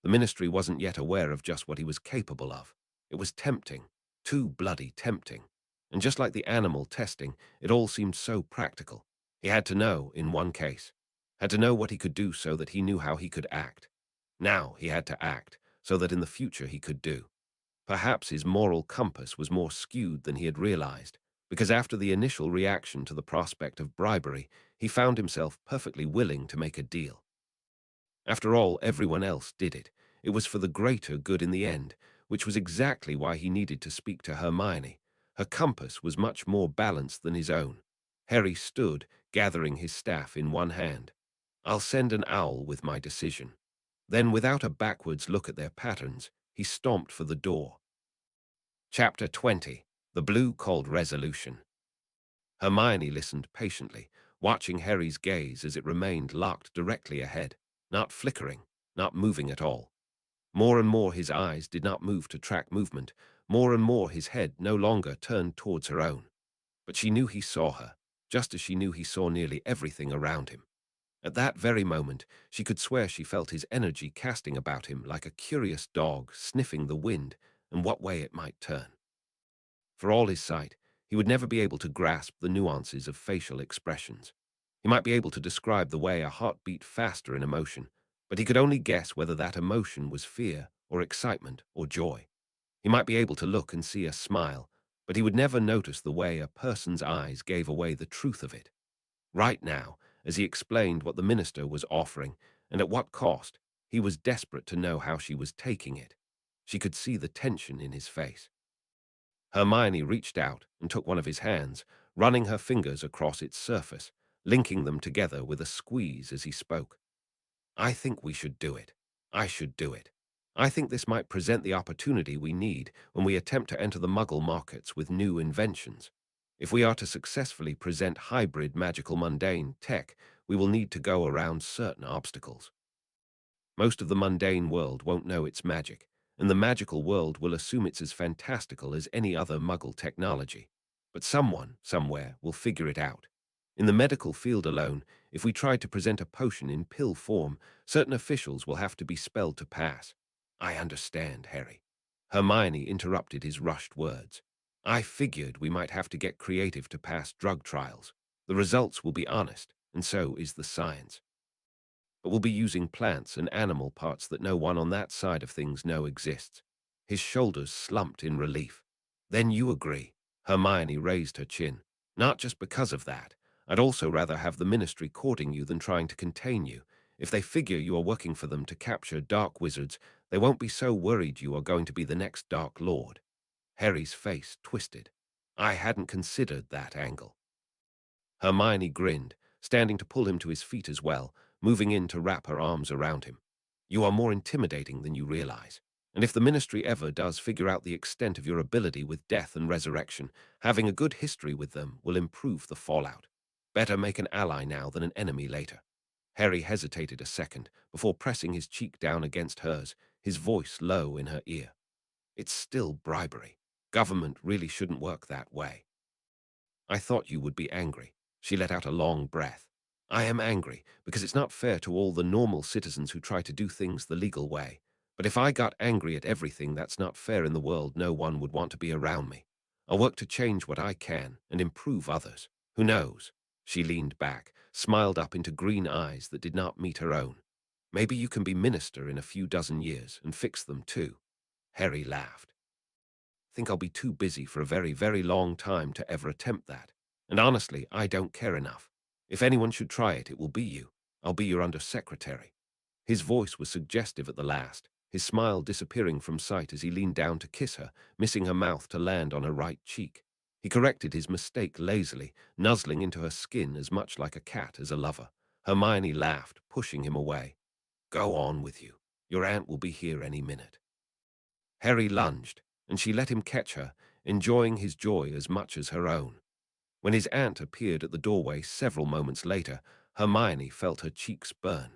The ministry wasn't yet aware of just what he was capable of. It was tempting, too bloody tempting. And just like the animal testing, it all seemed so practical. He had to know, in one case, had to know what he could do so that he knew how he could act. Now he had to act, so that in the future he could do. Perhaps his moral compass was more skewed than he had realized, because after the initial reaction to the prospect of bribery, he found himself perfectly willing to make a deal. After all, everyone else did it. It was for the greater good in the end, which was exactly why he needed to speak to Hermione. Her compass was much more balanced than his own. Harry stood, gathering his staff in one hand. "I'll send an owl with my decision." Then, without a backwards look at their patterns, he stomped for the door. Chapter 20. The blue called resolution. Hermione listened patiently, watching Harry's gaze as it remained locked directly ahead, not flickering, not moving at all. More and more his eyes did not move to track movement, more and more his head no longer turned towards her own. But she knew he saw her, just as she knew he saw nearly everything around him. At that very moment, she could swear she felt his energy casting about him like a curious dog sniffing the wind and what way it might turn. For all his sight, he would never be able to grasp the nuances of facial expressions. He might be able to describe the way a heart beat faster in emotion, but he could only guess whether that emotion was fear or excitement or joy. He might be able to look and see a smile, but he would never notice the way a person's eyes gave away the truth of it. Right now, as he explained what the minister was offering and at what cost, he was desperate to know how she was taking it. She could see the tension in his face. Hermione reached out and took one of his hands, running her fingers across its surface, linking them together with a squeeze as he spoke. I think we should do it. I should do it. I think this might present the opportunity we need when we attempt to enter the Muggle markets with new inventions. If we are to successfully present hybrid magical mundane tech, we will need to go around certain obstacles. Most of the mundane world won't know it's magic, and the magical world will assume it's as fantastical as any other Muggle technology. But someone, somewhere, will figure it out. In the medical field alone, if we tried to present a potion in pill form, certain officials will have to be spelled to pass. I understand, Harry. Hermione interrupted his rushed words. I figured we might have to get creative to pass drug trials. The results will be honest, and so is the science. But we'll be using plants and animal parts that no one on that side of things know exists. His shoulders slumped in relief. Then you agree. Hermione raised her chin. Not just because of that. I'd also rather have the Ministry courting you than trying to contain you. If they figure you are working for them to capture dark wizards, they won't be so worried you are going to be the next Dark Lord. Harry's face twisted. I hadn't considered that angle. Hermione grinned, standing to pull him to his feet as well, moving in to wrap her arms around him. You are more intimidating than you realize. And if the Ministry ever does figure out the extent of your ability with death and resurrection, having a good history with them will improve the fallout. Better make an ally now than an enemy later. Harry hesitated a second before pressing his cheek down against hers, his voice low in her ear. It's still bribery. Government really shouldn't work that way. I thought you would be angry. She let out a long breath. I am angry because it's not fair to all the normal citizens who try to do things the legal way. But if I got angry at everything that's not fair in the world, no one would want to be around me. I'll work to change what I can and improve others. Who knows? She leaned back, smiled up into green eyes that did not meet her own. Maybe you can be minister in a few dozen years and fix them too. Harry laughed. Think I'll be too busy for a very, very long time to ever attempt that. And honestly, I don't care enough. If anyone should try it, it will be you. I'll be your undersecretary. His voice was suggestive at the last, his smile disappearing from sight as he leaned down to kiss her, missing her mouth to land on her right cheek. He corrected his mistake lazily, nuzzling into her skin as much like a cat as a lover. Hermione laughed, pushing him away. Go on with you. Your aunt will be here any minute. Harry lunged, and she let him catch her, enjoying his joy as much as her own. When his aunt appeared at the doorway several moments later, Hermione felt her cheeks burn.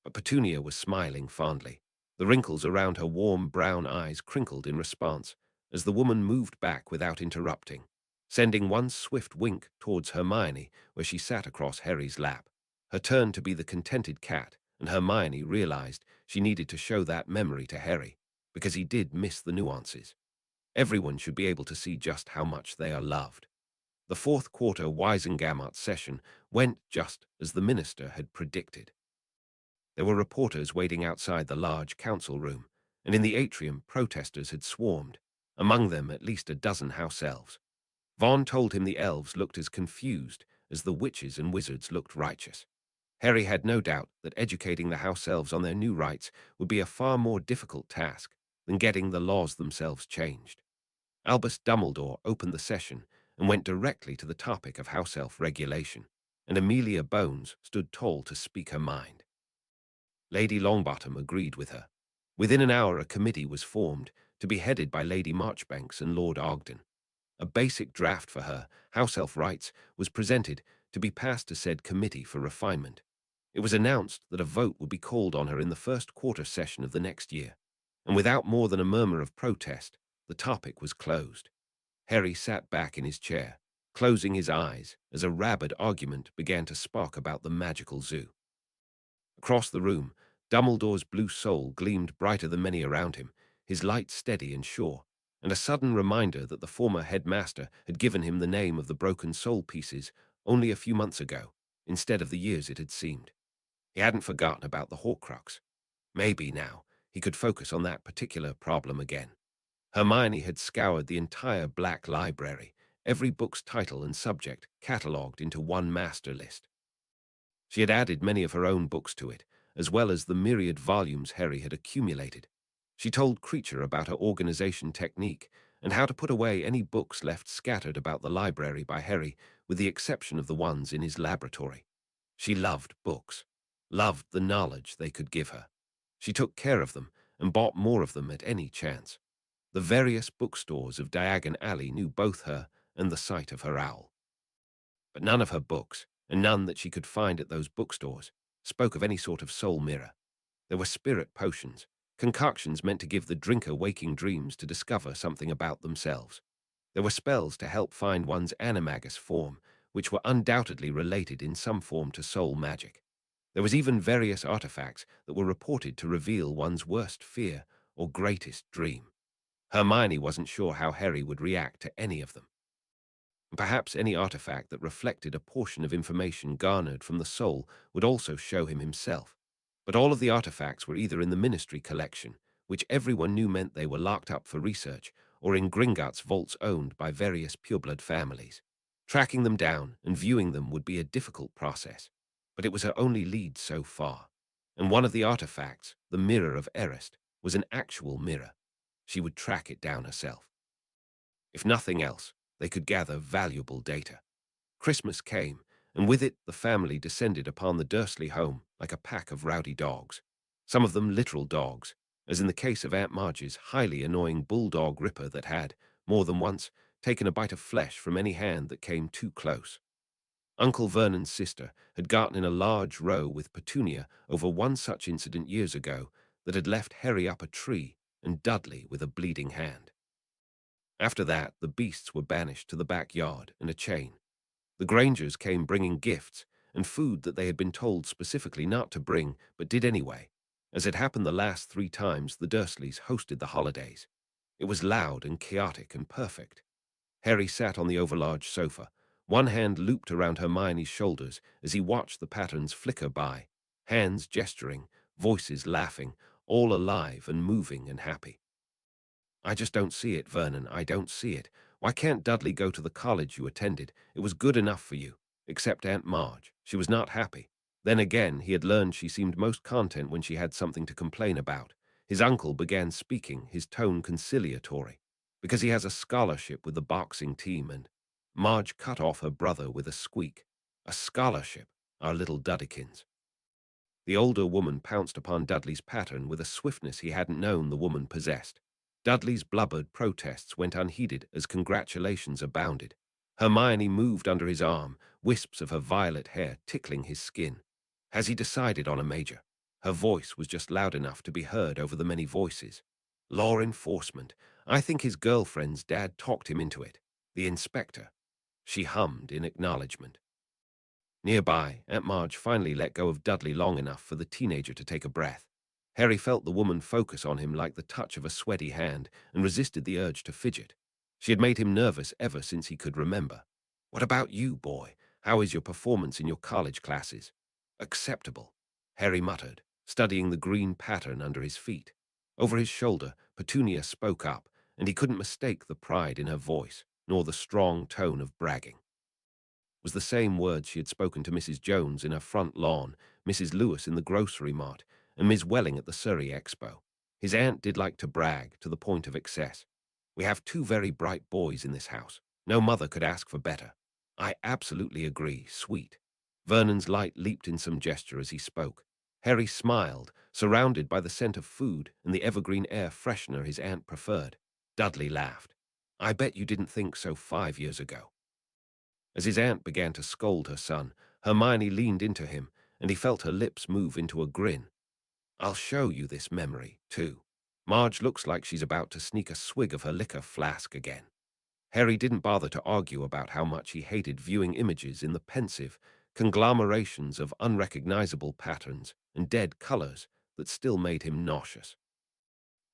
But Petunia was smiling fondly. The wrinkles around her warm brown eyes crinkled in response, as the woman moved back without interrupting, sending one swift wink towards Hermione, where she sat across Harry's lap. Her turn to be the contented cat, and Hermione realized she needed to show that memory to Harry, because he did miss the nuances. Everyone should be able to see just how much they are loved. The fourth quarter Wisengamot session went just as the minister had predicted. There were reporters waiting outside the large council room, and in the atrium protesters had swarmed, among them at least a dozen house elves. Vaughn told him the elves looked as confused as the witches and wizards looked righteous. Harry had no doubt that educating the house elves on their new rights would be a far more difficult task than getting the laws themselves changed. Albus Dumbledore opened the session and went directly to the topic of house elf regulation, and Amelia Bones stood tall to speak her mind. Lady Longbottom agreed with her. Within an hour a committee was formed, to be headed by Lady Marchbanks and Lord Ogden. A basic draft for her, House Elf Rights, was presented to be passed to said committee for refinement. It was announced that a vote would be called on her in the first quarter session of the next year, and without more than a murmur of protest, the topic was closed. Harry sat back in his chair, closing his eyes as a rabid argument began to spark about the magical zoo. Across the room, Dumbledore's blue soul gleamed brighter than many around him, his light steady and sure, and a sudden reminder that the former headmaster had given him the name of the broken soul pieces only a few months ago, instead of the years it had seemed. He hadn't forgotten about the Horcrux. Maybe now he could focus on that particular problem again. Hermione had scoured the entire Black Library, every book's title and subject catalogued into one master list. She had added many of her own books to it, as well as the myriad volumes Harry had accumulated. She told Creature about her organization technique and how to put away any books left scattered about the library by Harry, with the exception of the ones in his laboratory. She loved books, loved the knowledge they could give her. She took care of them and bought more of them at any chance. The various bookstores of Diagon Alley knew both her and the sight of her owl. But none of her books, and none that she could find at those bookstores, spoke of any sort of soul mirror. There were spirit potions, concoctions meant to give the drinker waking dreams to discover something about themselves. There were spells to help find one's animagus form, which were undoubtedly related in some form to soul magic. There was even various artifacts that were reported to reveal one's worst fear or greatest dream. Hermione wasn't sure how Harry would react to any of them. Perhaps any artifact that reflected a portion of information garnered from the soul would also show him himself. But all of the artifacts were either in the Ministry collection, which everyone knew meant they were locked up for research, or in Gringotts vaults owned by various pureblood families. Tracking them down and viewing them would be a difficult process, but it was her only lead so far. And one of the artifacts, the Mirror of Erist, was an actual mirror. She would track it down herself. If nothing else, they could gather valuable data. Christmas came, and with it the family descended upon the Dursley home like a pack of rowdy dogs. Some of them literal dogs, as in the case of Aunt Marge's highly annoying bulldog Ripper that had, more than once, taken a bite of flesh from any hand that came too close. Uncle Vernon's sister had gotten in a large row with Petunia over one such incident years ago that had left Harry up a tree and Dudley with a bleeding hand. After that, the beasts were banished to the backyard in a chain. The Grangers came bringing gifts and food that they had been told specifically not to bring, but did anyway, as had happened the last 3 times the Dursleys hosted the holidays. It was loud and chaotic and perfect. Harry sat on the overlarge sofa, one hand looped around Hermione's shoulders as he watched the patterns flicker by, hands gesturing, voices laughing, all alive and moving and happy. I just don't see it, Vernon, I don't see it. Why can't Dudley go to the college you attended? It was good enough for you. Except Aunt Marge. She was not happy. Then again, he had learned she seemed most content when she had something to complain about. His uncle began speaking, his tone conciliatory. Because he has a scholarship with the boxing team and... Marge cut off her brother with a squeak. A scholarship, our little Duddekins. The older woman pounced upon Dudley's pattern with a swiftness he hadn't known the woman possessed. Dudley's blubbered protests went unheeded as congratulations abounded. Hermione moved under his arm, wisps of her violet hair tickling his skin. Has he decided on a major? Her voice was just loud enough to be heard over the many voices. Law enforcement. I think his girlfriend's dad talked him into it. The inspector. She hummed in acknowledgement. Nearby, Aunt Marge finally let go of Dudley long enough for the teenager to take a breath. Harry felt the woman focus on him like the touch of a sweaty hand and resisted the urge to fidget. She had made him nervous ever since he could remember. What about you, boy? How is your performance in your college classes? Acceptable, Harry muttered, studying the green pattern under his feet. Over his shoulder, Petunia spoke up, and he couldn't mistake the pride in her voice, nor the strong tone of bragging. It was the same words she had spoken to Mrs. Jones in her front lawn, Mrs. Lewis in the grocery mart, and Miss Welling at the Surrey Expo. His aunt did like to brag, to the point of excess. We have 2 very bright boys in this house. No mother could ask for better. I absolutely agree, sweet. Vernon's light leaped in some gesture as he spoke. Harry smiled, surrounded by the scent of food and the evergreen air freshener his aunt preferred. Dudley laughed. I bet you didn't think so 5 years ago. As his aunt began to scold her son, Hermione leaned into him, and he felt her lips move into a grin. I'll show you this memory, too. Marge looks like she's about to sneak a swig of her liquor flask again. Harry didn't bother to argue about how much he hated viewing images in the pensive conglomerations of unrecognizable patterns and dead colors that still made him nauseous.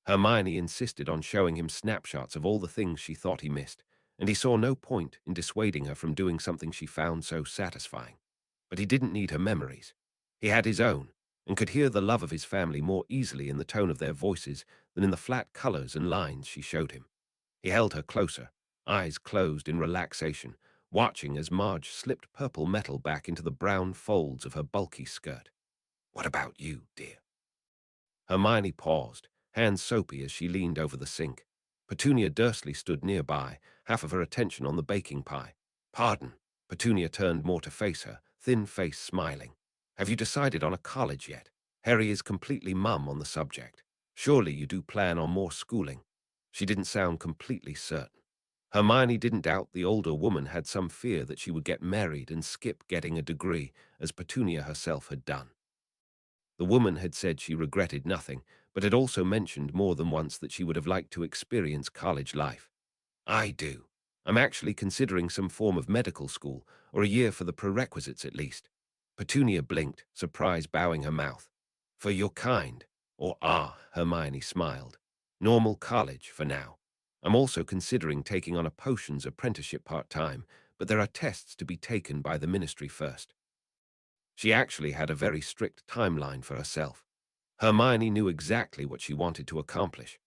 Hermione insisted on showing him snapshots of all the things she thought he missed, and he saw no point in dissuading her from doing something she found so satisfying. But he didn't need her memories. He had his own, and could hear the love of his family more easily in the tone of their voices than in the flat colors and lines she showed him. He held her closer, eyes closed in relaxation, watching as Marge slipped purple metal back into the brown folds of her bulky skirt. What about you, dear? Hermione paused, hands soapy as she leaned over the sink. Petunia Dursley stood nearby, half of her attention on the baking pie. Pardon. Petunia turned more to face her, thin face smiling. Have you decided on a college yet? Harry is completely mum on the subject. Surely you do plan on more schooling. She didn't sound completely certain. Hermione didn't doubt the older woman had some fear that she would get married and skip getting a degree, as Petunia herself had done. The woman had said she regretted nothing, but had also mentioned more than once that she would have liked to experience college life. I do. I'm actually considering some form of medical school, or a year for the prerequisites at least. Petunia blinked, surprise bowing her mouth. For your kind, or Hermione smiled. Normal college for now. I'm also considering taking on a potions apprenticeship part-time, but there are tests to be taken by the ministry first. She actually had a very strict timeline for herself. Hermione knew exactly what she wanted to accomplish,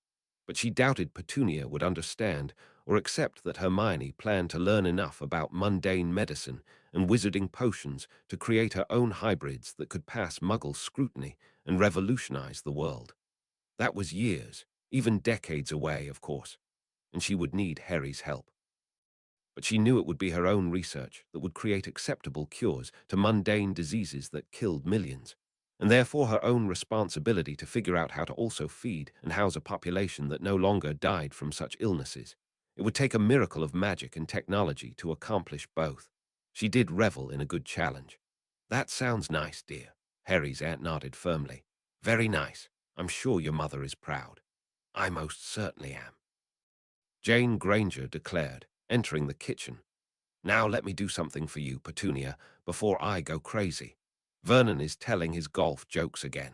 but she doubted Petunia would understand or accept that Hermione planned to learn enough about mundane medicine and wizarding potions to create her own hybrids that could pass Muggle scrutiny and revolutionize the world. That was years, even decades away, of course, and she would need Harry's help. But she knew it would be her own research that would create acceptable cures to mundane diseases that killed millions, and therefore her own responsibility to figure out how to also feed and house a population that no longer died from such illnesses. It would take a miracle of magic and technology to accomplish both. She did revel in a good challenge. That sounds nice, dear. Harry's aunt nodded firmly. Very nice. I'm sure your mother is proud. I most certainly am. Jane Granger declared, entering the kitchen. Now let me do something for you, Petunia, before I go crazy. Vernon is telling his golf jokes again.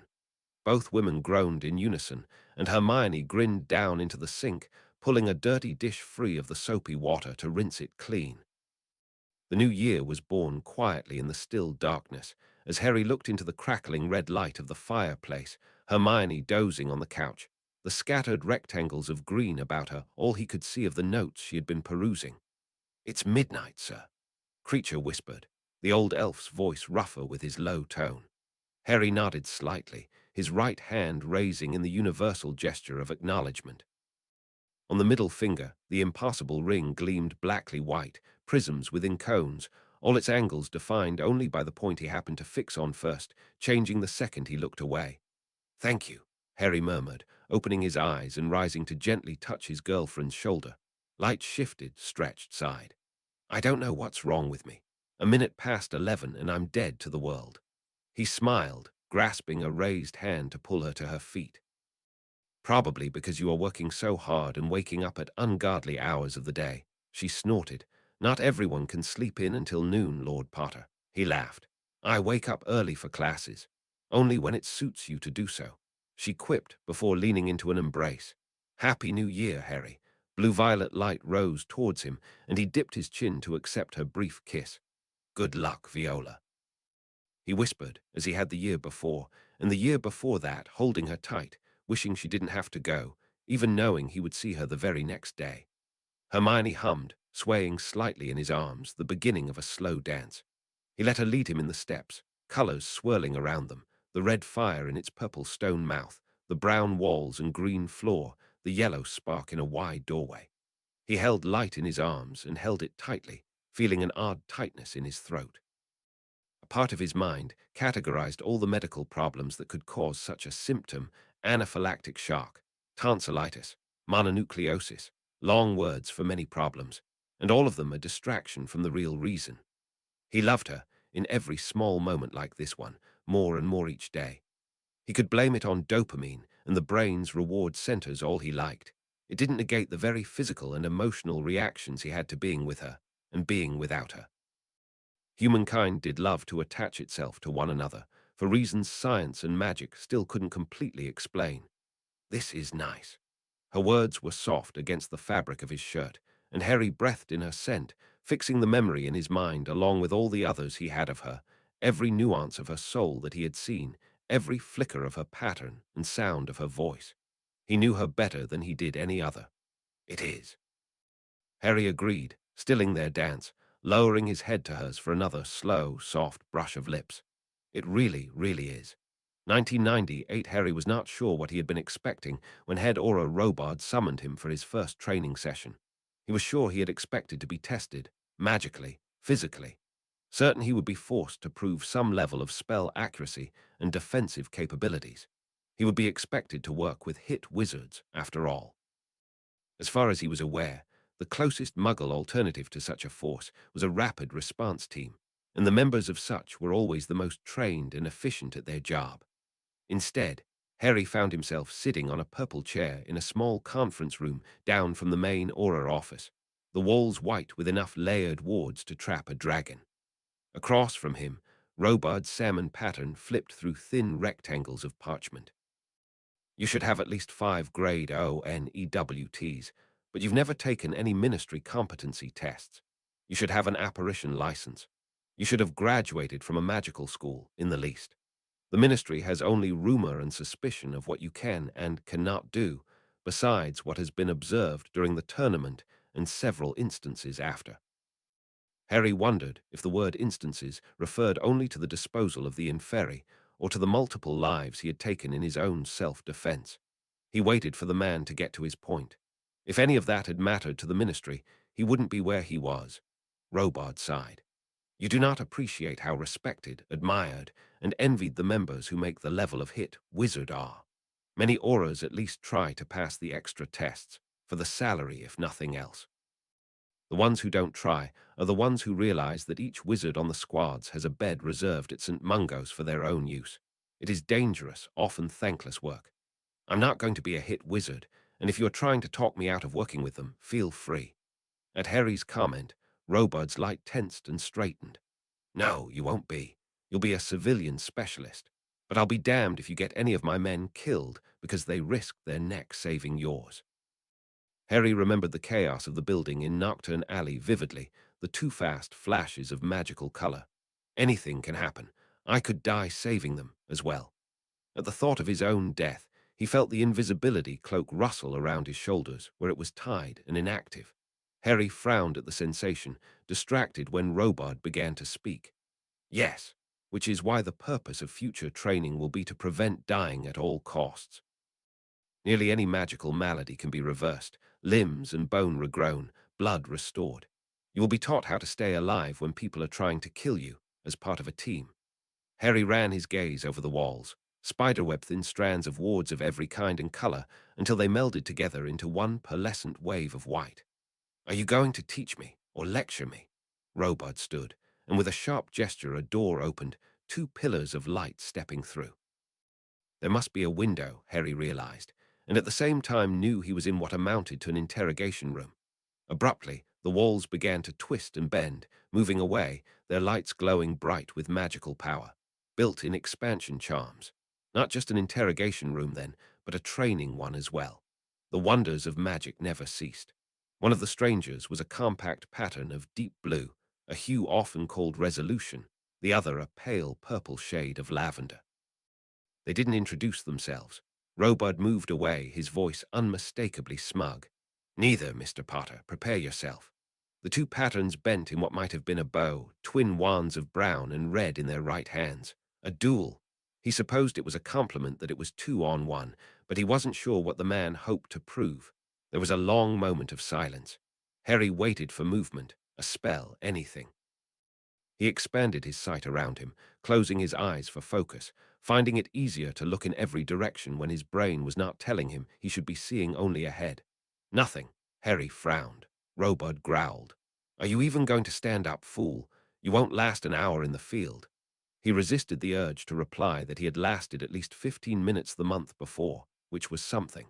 Both women groaned in unison, and Hermione grinned down into the sink, pulling a dirty dish free of the soapy water to rinse it clean. The new year was born quietly in the still darkness, as Harry looked into the crackling red light of the fireplace, Hermione dozing on the couch, the scattered rectangles of green about her all he could see of the notes she had been perusing. It's midnight, sir, Creature whispered, the old elf's voice rougher with his low tone. Harry nodded slightly, his right hand raising in the universal gesture of acknowledgement. On the middle finger, the impossible ring gleamed blackly white, prisms within cones, all its angles defined only by the point he happened to fix on first, changing the second he looked away. Thank you, Harry murmured, opening his eyes and rising to gently touch his girlfriend's shoulder. Light shifted, stretched, sighed. I don't know what's wrong with me. A minute past 11 and I'm dead to the world. He smiled, grasping a raised hand to pull her to her feet. Probably because you are working so hard and waking up at ungodly hours of the day, she snorted. Not everyone can sleep in until noon, Lord Potter. He laughed. I wake up early for classes, only when it suits you to do so, she quipped before leaning into an embrace. Happy New Year, Harry. Blue-violet light rose towards him, and he dipped his chin to accept her brief kiss. Good luck, Viola, he whispered, as he had the year before, and the year before that, holding her tight, wishing she didn't have to go, even knowing he would see her the very next day. Hermione hummed, swaying slightly in his arms, the beginning of a slow dance. He let her lead him in the steps, colors swirling around them, the red fire in its purple stone mouth, the brown walls and green floor, the yellow spark in a wide doorway. He held light in his arms and held it tightly, feeling an odd tightness in his throat. A part of his mind categorized all the medical problems that could cause such a symptom: anaphylactic shock, tonsillitis, mononucleosis, long words for many problems, and all of them a distraction from the real reason. He loved her, in every small moment like this one, more and more each day. He could blame it on dopamine and the brain's reward centers all he liked. It didn't negate the very physical and emotional reactions he had to being with her and being without her. Humankind did love to attach itself to one another, for reasons science and magic still couldn't completely explain. This is nice. Her words were soft against the fabric of his shirt, and Harry breathed in her scent, fixing the memory in his mind along with all the others he had of her, every nuance of her soul that he had seen, every flicker of her pattern and sound of her voice. He knew her better than he did any other. It is. Harry agreed, stilling their dance, lowering his head to hers for another slow, soft brush of lips. It really, really is. 1998, Harry was not sure what he had been expecting when Head Aura Robard summoned him for his first training session. He was sure he had expected to be tested, magically, physically. Certain he would be forced to prove some level of spell accuracy and defensive capabilities. He would be expected to work with hit wizards, after all. As far as he was aware, the closest Muggle alternative to such a force was a rapid response team, and the members of such were always the most trained and efficient at their job. Instead, Harry found himself sitting on a purple chair in a small conference room down from the main Aura office, the walls white with enough layered wards to trap a dragon. Across from him, Robard's salmon pattern flipped through thin rectangles of parchment. You should have at least 5 grade ONEWTs, but you've never taken any ministry competency tests. You should have an apparition license. You should have graduated from a magical school, in the least. The ministry has only rumor and suspicion of what you can and cannot do, besides what has been observed during the tournament and several instances after. Harry wondered if the word instances referred only to the disposal of the inferi or to the multiple lives he had taken in his own self-defense. He waited for the man to get to his point. If any of that had mattered to the ministry, he wouldn't be where he was. Robard sighed. You do not appreciate how respected, admired, and envied the members who make the level of hit wizard are. Many auras at least try to pass the extra tests, for the salary if nothing else. The ones who don't try are the ones who realize that each wizard on the squads has a bed reserved at St. Mungo's for their own use. It is dangerous, often thankless work. I'm not going to be a hit wizard, and if you are trying to talk me out of working with them, feel free. At Harry's comment, Robard's light tensed and straightened. No, you won't be. You'll be a civilian specialist. But I'll be damned if you get any of my men killed because they risked their necks saving yours. Harry remembered the chaos of the building in Nocturne Alley vividly, the too fast flashes of magical color. Anything can happen. I could die saving them as well. At the thought of his own death, he felt the invisibility cloak rustle around his shoulders where it was tied and inactive. Harry frowned at the sensation, distracted when Robard began to speak. Yes, which is why the purpose of future training will be to prevent dying at all costs. Nearly any magical malady can be reversed, limbs and bone regrown, blood restored. You will be taught how to stay alive when people are trying to kill you, as part of a team. Harry ran his gaze over the walls, spiderweb thin strands of wards of every kind and color, until they melded together into one pearlescent wave of white. Are you going to teach me, or lecture me? Robard stood, and with a sharp gesture a door opened, 2 pillars of light stepping through. There must be a window, Harry realized, and at the same time knew he was in what amounted to an interrogation room. Abruptly, the walls began to twist and bend, moving away, their lights glowing bright with magical power, built-in expansion charms. Not just an interrogation room then, but a training one as well. The wonders of magic never ceased. One of the strangers was a compact pattern of deep blue, a hue often called resolution, the other a pale purple shade of lavender. They didn't introduce themselves. Robard moved away, his voice unmistakably smug. Neither, Mr. Potter, prepare yourself. The 2 patterns bent in what might have been a bow, twin wands of brown and red in their right hands. A duel. He supposed it was a compliment that it was 2 on 1, but he wasn't sure what the man hoped to prove. There was a long moment of silence. Harry waited for movement, a spell, anything. He expanded his sight around him, closing his eyes for focus, finding it easier to look in every direction when his brain was not telling him he should be seeing only ahead. Nothing. Harry frowned. Robard growled. Are you even going to stand up, fool? You won't last an hour in the field. He resisted the urge to reply that he had lasted at least 15 minutes the month before, which was something.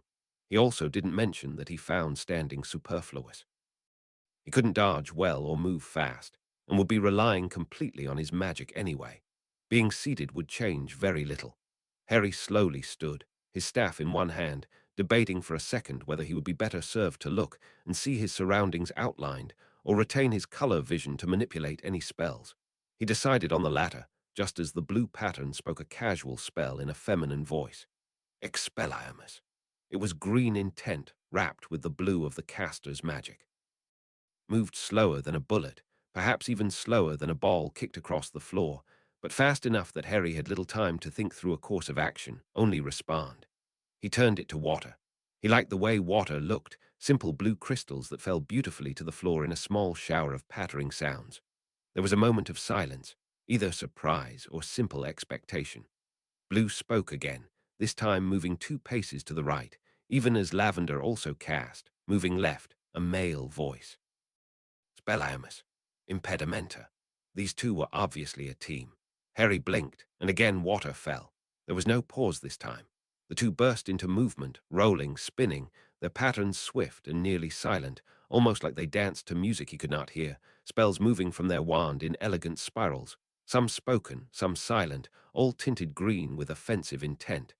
He also didn't mention that he found standing superfluous. He couldn't dodge well or move fast, and would be relying completely on his magic anyway. Being seated would change very little. Harry slowly stood, his staff in one hand, debating for a second whether he would be better served to look and see his surroundings outlined, or retain his color vision to manipulate any spells. He decided on the latter, just as the blue pattern spoke a casual spell in a feminine voice. Expelliarmus. It was green intent, wrapped with the blue of the caster's magic. Moved slower than a bullet, perhaps even slower than a ball kicked across the floor, but fast enough that Harry had little time to think through a course of action, only respond. He turned it to water. He liked the way water looked, simple blue crystals that fell beautifully to the floor in a small shower of pattering sounds. There was a moment of silence, either surprise or simple expectation. Blue spoke again, this time moving 2 paces to the right, even as Lavender also cast, moving left, a male voice. Spelliarmus, Impedimenta. These two were obviously a team. Harry blinked, and again water fell. There was no pause this time. The two burst into movement, rolling, spinning, their patterns swift and nearly silent, almost like they danced to music he could not hear, spells moving from their wand in elegant spirals, some spoken, some silent, all tinted green with offensive intent.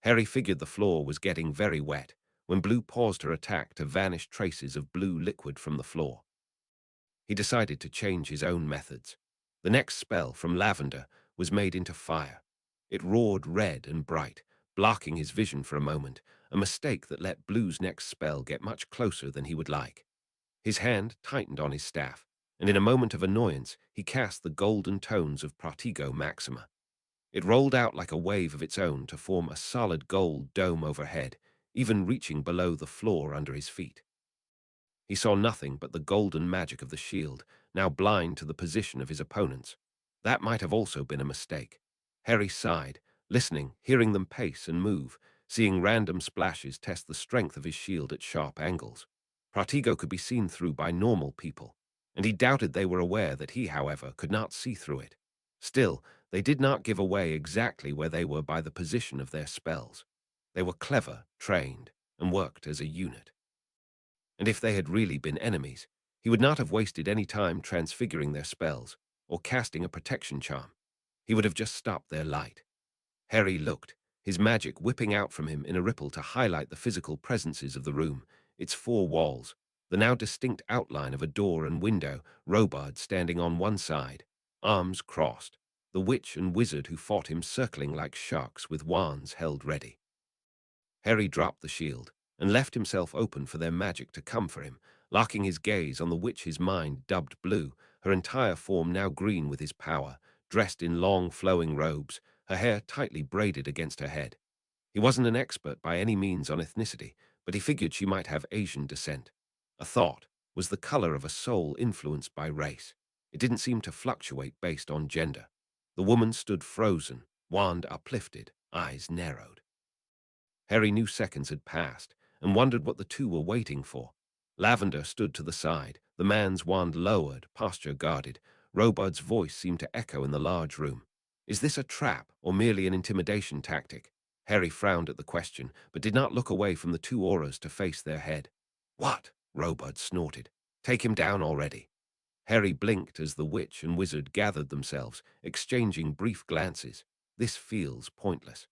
Harry figured the floor was getting very wet, when Blue paused her attack to vanish traces of blue liquid from the floor. He decided to change his own methods. The next spell from Lavender was made into fire. It roared red and bright, blocking his vision for a moment, a mistake that let Blue's next spell get much closer than he would like. His hand tightened on his staff, and in a moment of annoyance he cast the golden tones of Protego Maxima. It rolled out like a wave of its own to form a solid gold dome overhead, even reaching below the floor under his feet. He saw nothing but the golden magic of the shield, now blind to the position of his opponents. That might have also been a mistake. Harry sighed, listening, hearing them pace and move, seeing random splashes test the strength of his shield at sharp angles. Protego could be seen through by normal people, and he doubted they were aware that he, however, could not see through it. Still, they did not give away exactly where they were by the position of their spells. They were clever, trained, and worked as a unit. And if they had really been enemies, he would not have wasted any time transfiguring their spells or casting a protection charm. He would have just stopped their light. Harry looked, his magic whipping out from him in a ripple to highlight the physical presences of the room, its 4 walls, the now distinct outline of a door and window, Robard standing on one side, arms crossed, the witch and wizard who fought him circling like sharks with wands held ready. Harry dropped the shield and left himself open for their magic to come for him, locking his gaze on the witch his mind dubbed Blue, her entire form now green with his power, dressed in long flowing robes, her hair tightly braided against her head. He wasn't an expert by any means on ethnicity, but he figured she might have Asian descent. A thought was the color of a soul influenced by race. It didn't seem to fluctuate based on gender. The woman stood frozen, wand uplifted, eyes narrowed. Harry knew seconds had passed, and wondered what the two were waiting for. Lavender stood to the side, the man's wand lowered, posture guarded. Robard's voice seemed to echo in the large room. Is this a trap, or merely an intimidation tactic? Harry frowned at the question, but did not look away from the two auras to face their head. What? Robard snorted. Take him down already. Harry blinked as the witch and wizard gathered themselves, exchanging brief glances. This feels pointless.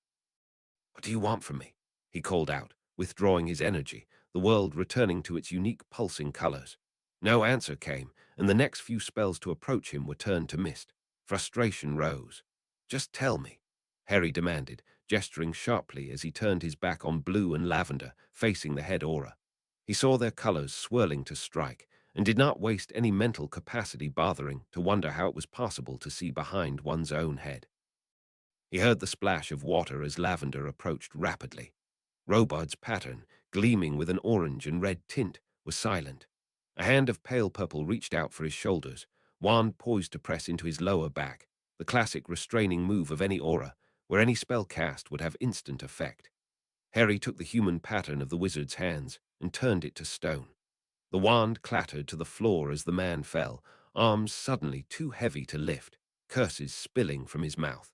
What do you want from me? He called out, withdrawing his energy, the world returning to its unique pulsing colors. No answer came, and the next few spells to approach him were turned to mist. Frustration rose. Just tell me, Harry demanded, gesturing sharply as he turned his back on Blue and Lavender, facing the head aura. He saw their colors swirling to strike, and did not waste any mental capacity bothering to wonder how it was possible to see behind one's own head. He heard the splash of water as Lavender approached rapidly. Robard's pattern, gleaming with an orange and red tint, was silent. A hand of pale purple reached out for his shoulders, wand poised to press into his lower back, the classic restraining move of any aura, where any spell cast would have instant effect. Harry took the human pattern of the wizard's hands and turned it to stone. The wand clattered to the floor as the man fell, arms suddenly too heavy to lift, curses spilling from his mouth.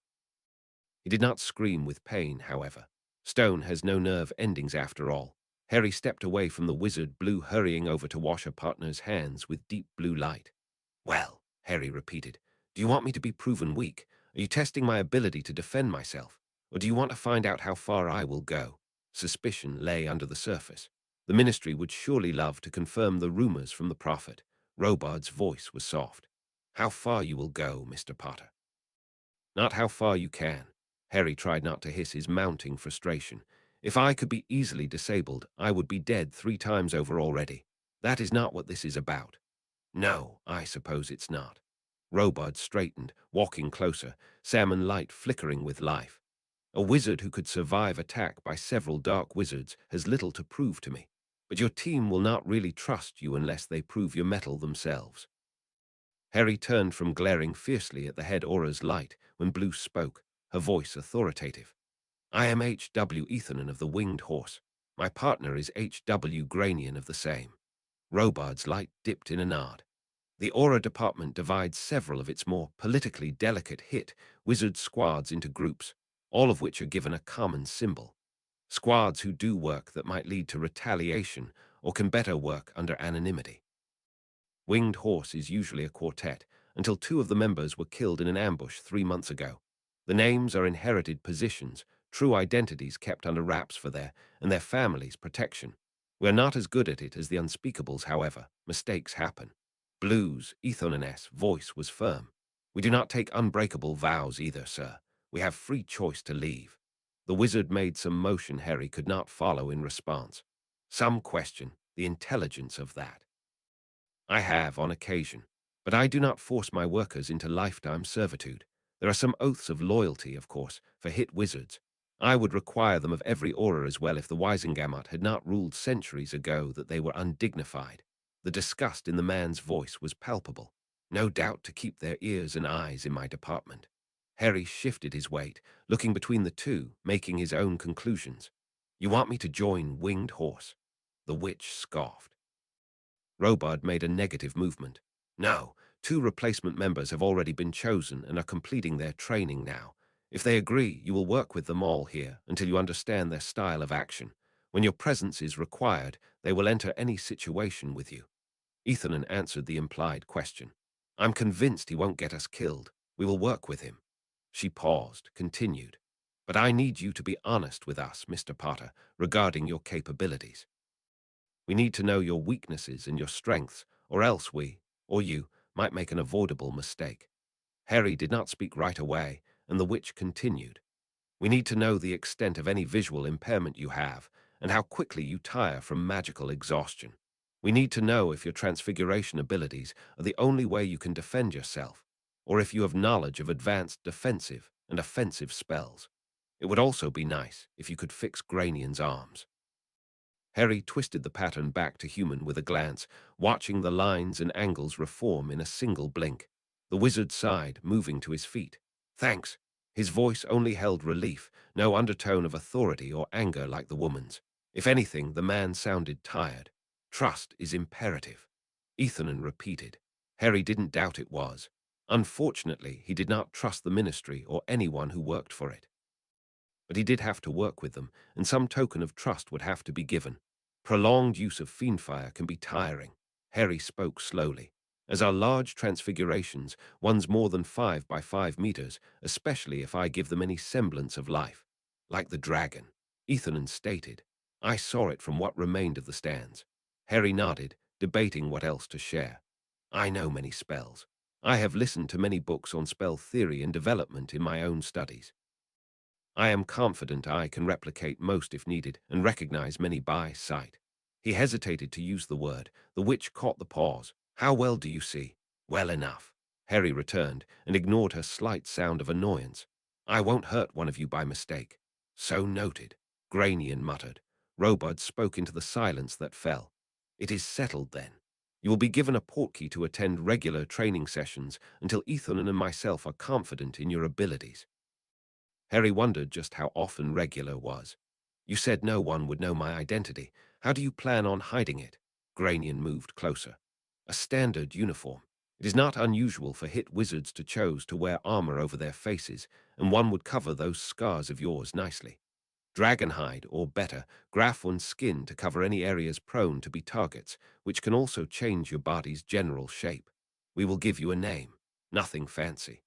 He did not scream with pain, however. Stone has no nerve endings after all. Harry stepped away from the wizard, blue hurrying over to wash her partner's hands with deep blue light. Well, Harry repeated, do you want me to be proven weak? Are you testing my ability to defend myself? Or do you want to find out how far I will go? Suspicion lay under the surface. The ministry would surely love to confirm the rumors from the prophet. Robards' voice was soft. How far you will go, Mr. Potter. Not how far you can. Harry tried not to hiss his mounting frustration. If I could be easily disabled, I would be dead 3 times over already. That is not what this is about. No, I suppose it's not. Robard straightened, walking closer, salmon light flickering with life. A wizard who could survive attack by several dark wizards has little to prove to me. But your team will not really trust you unless they prove your mettle themselves. Harry turned from glaring fiercely at the head aura's light when Blue spoke, her voice authoritative. I am H.W. Ethanen of the Winged Horse. My partner is H.W. Granian of the same. Robard's light dipped in a nod. The Aura Department divides several of its more politically delicate hit wizard squads into groups, all of which are given a common symbol. Squads who do work that might lead to retaliation or can better work under anonymity. Winged Horse is usually a quartet, until 2 of the members were killed in an ambush 3 months ago. The names are inherited positions, true identities kept under wraps for their families' protection. We're not as good at it as the Unspeakables, however. Mistakes happen. Blue's, Ethonen's voice was firm. We do not take unbreakable vows either, sir. We have free choice to leave. The wizard made some motion Harry could not follow in response. Some question the intelligence of that. I have on occasion, but I do not force my workers into lifetime servitude. There are some oaths of loyalty, of course, for hit wizards. I would require them of every aura as well if the Wisengamot had not ruled centuries ago that they were undignified. The disgust in the man's voice was palpable. No doubt to keep their ears and eyes in my department. Harry shifted his weight, looking between the two, making his own conclusions. You want me to join Winged Horse? The witch scoffed. Robard made a negative movement. No, 2 replacement members have already been chosen and are completing their training now. If they agree, you will work with them all here until you understand their style of action. When your presence is required, they will enter any situation with you. Ethanen answered the implied question. I'm convinced he won't get us killed. We will work with him. She paused, continued. But I need you to be honest with us, Mr. Potter, regarding your capabilities. We need to know your weaknesses and your strengths, or else we, or you, might make an avoidable mistake. Harry did not speak right away, and the witch continued. We need to know the extent of any visual impairment you have, and how quickly you tire from magical exhaustion. We need to know if your transfiguration abilities are the only way you can defend yourself, or if you have knowledge of advanced defensive and offensive spells. It would also be nice if you could fix Granian's arms. Harry twisted the pattern back to human with a glance, watching the lines and angles reform in a single blink. The wizard sighed, moving to his feet. Thanks. His voice only held relief, no undertone of authority or anger like the woman's. If anything, the man sounded tired. Trust is imperative. Ethanen repeated. Harry didn't doubt it was. Unfortunately, he did not trust the ministry or anyone who worked for it. But he did have to work with them, and some token of trust would have to be given. Prolonged use of fiendfire can be tiring. Harry spoke slowly. As are large transfigurations, one's more than 5 by 5 meters, especially if I give them any semblance of life. Like the dragon, Ethanen stated. I saw it from what remained of the stands. Harry nodded, debating what else to share. I know many spells. I have listened to many books on spell theory and development in my own studies. I am confident I can replicate most if needed and recognize many by sight. He hesitated to use the word. The witch caught the pause. How well do you see? Well enough. Harry returned and ignored her slight sound of annoyance. I won't hurt one of you by mistake. So noted. Granian muttered. Robard spoke into the silence that fell. It is settled then. You will be given a portkey to attend regular training sessions until Ethanen and myself are confident in your abilities. Harry wondered just how often regular was. You said no one would know my identity. How do you plan on hiding it? Granian moved closer. A standard uniform. It is not unusual for hit wizards to choose to wear armor over their faces, and one would cover those scars of yours nicely. Dragonhide, or better, Grafwun skin to cover any areas prone to be targets, which can also change your body's general shape. We will give you a name. Nothing fancy.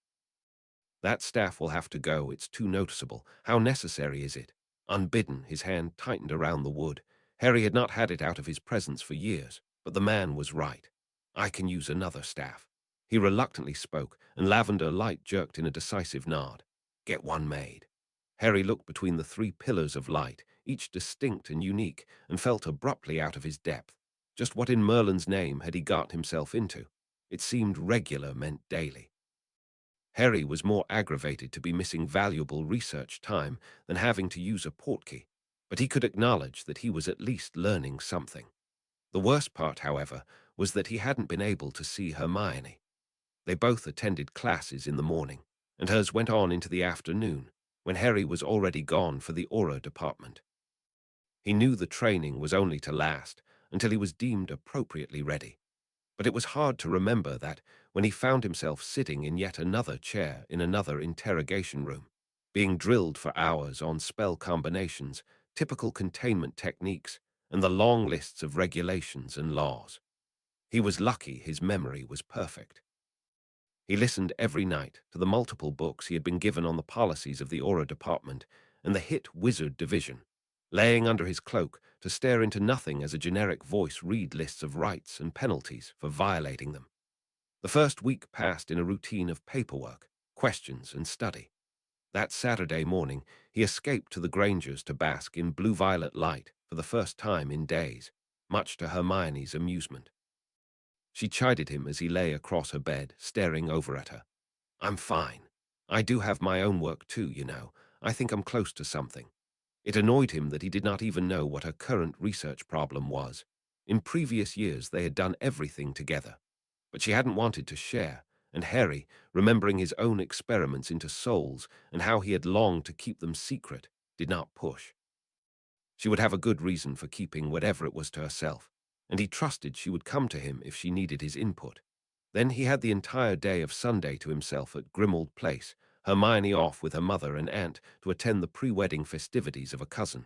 That staff will have to go. It's too noticeable. How necessary is it? Unbidden, his hand tightened around the wood. Harry had not had it out of his presence for years, but the man was right. I can use another staff. He reluctantly spoke, and Lavender Light jerked in a decisive nod. Get one made. Harry looked between the three pillars of light, each distinct and unique, and felt abruptly out of his depth. Just what in Merlin's name had he got himself into? It seemed regular meant daily. Harry was more aggravated to be missing valuable research time than having to use a portkey, but he could acknowledge that he was at least learning something. The worst part, however, was that he hadn't been able to see Hermione. They both attended classes in the morning, and hers went on into the afternoon, when Harry was already gone for the Aura department. He knew the training was only to last until he was deemed appropriately ready. But it was hard to remember that when he found himself sitting in yet another chair in another interrogation room, being drilled for hours on spell combinations, typical containment techniques, and the long lists of regulations and laws. He was lucky his memory was perfect. He listened every night to the multiple books he had been given on the policies of the Aura Department and the Hit Wizard Division, laying under his cloak to stare into nothing as a generic voice read lists of rights and penalties for violating them. The first week passed in a routine of paperwork, questions, and study. That Saturday morning, he escaped to the Grangers to bask in blue-violet light for the first time in days, much to Hermione's amusement. She chided him as he lay across her bed, staring over at her. I'm fine. I do have my own work too, you know. I think I'm close to something. It annoyed him that he did not even know what her current research problem was. In previous years, they had done everything together. But she hadn't wanted to share, and Harry, remembering his own experiments into souls and how he had longed to keep them secret, did not push. She would have a good reason for keeping whatever it was to herself, and he trusted she would come to him if she needed his input. Then he had the entire day of Sunday to himself at Grimmauld Place, Hermione off with her mother and aunt to attend the pre-wedding festivities of a cousin.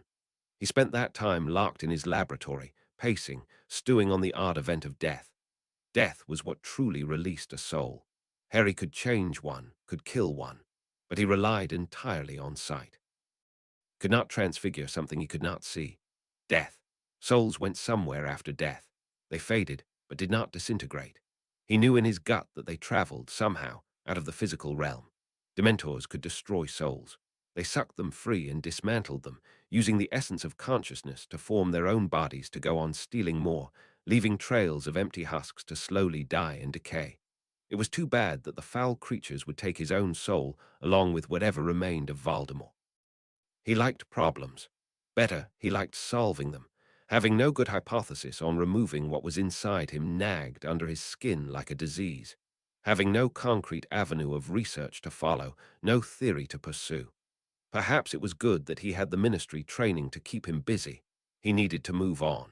He spent that time locked in his laboratory, pacing, stewing on the odd event of death. Death was what truly released a soul. Harry could change one, could kill one, but he relied entirely on sight. Could not transfigure something he could not see. Death. Souls went somewhere after death. They faded, but did not disintegrate. He knew in his gut that they traveled, somehow, out of the physical realm. Dementors could destroy souls. They sucked them free and dismantled them, using the essence of consciousness to form their own bodies to go on stealing more, leaving trails of empty husks to slowly die and decay. It was too bad that the foul creatures would take his own soul along with whatever remained of Voldemort. He liked problems. Better, he liked solving them. Having no good hypothesis on removing what was inside him nagged under his skin like a disease. Having no concrete avenue of research to follow, no theory to pursue. Perhaps it was good that he had the ministry training to keep him busy. He needed to move on.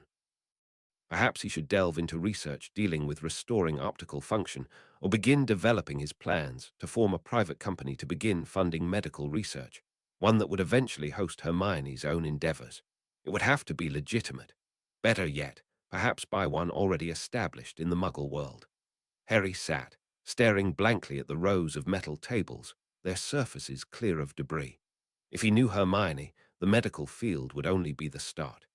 Perhaps he should delve into research dealing with restoring optical function, or begin developing his plans to form a private company to begin funding medical research, one that would eventually host Hermione's own endeavors. It would have to be legitimate. Better yet, perhaps by one already established in the Muggle world. Harry sat, staring blankly at the rows of metal tables, their surfaces clear of debris. If he knew Hermione, the medical field would only be the start.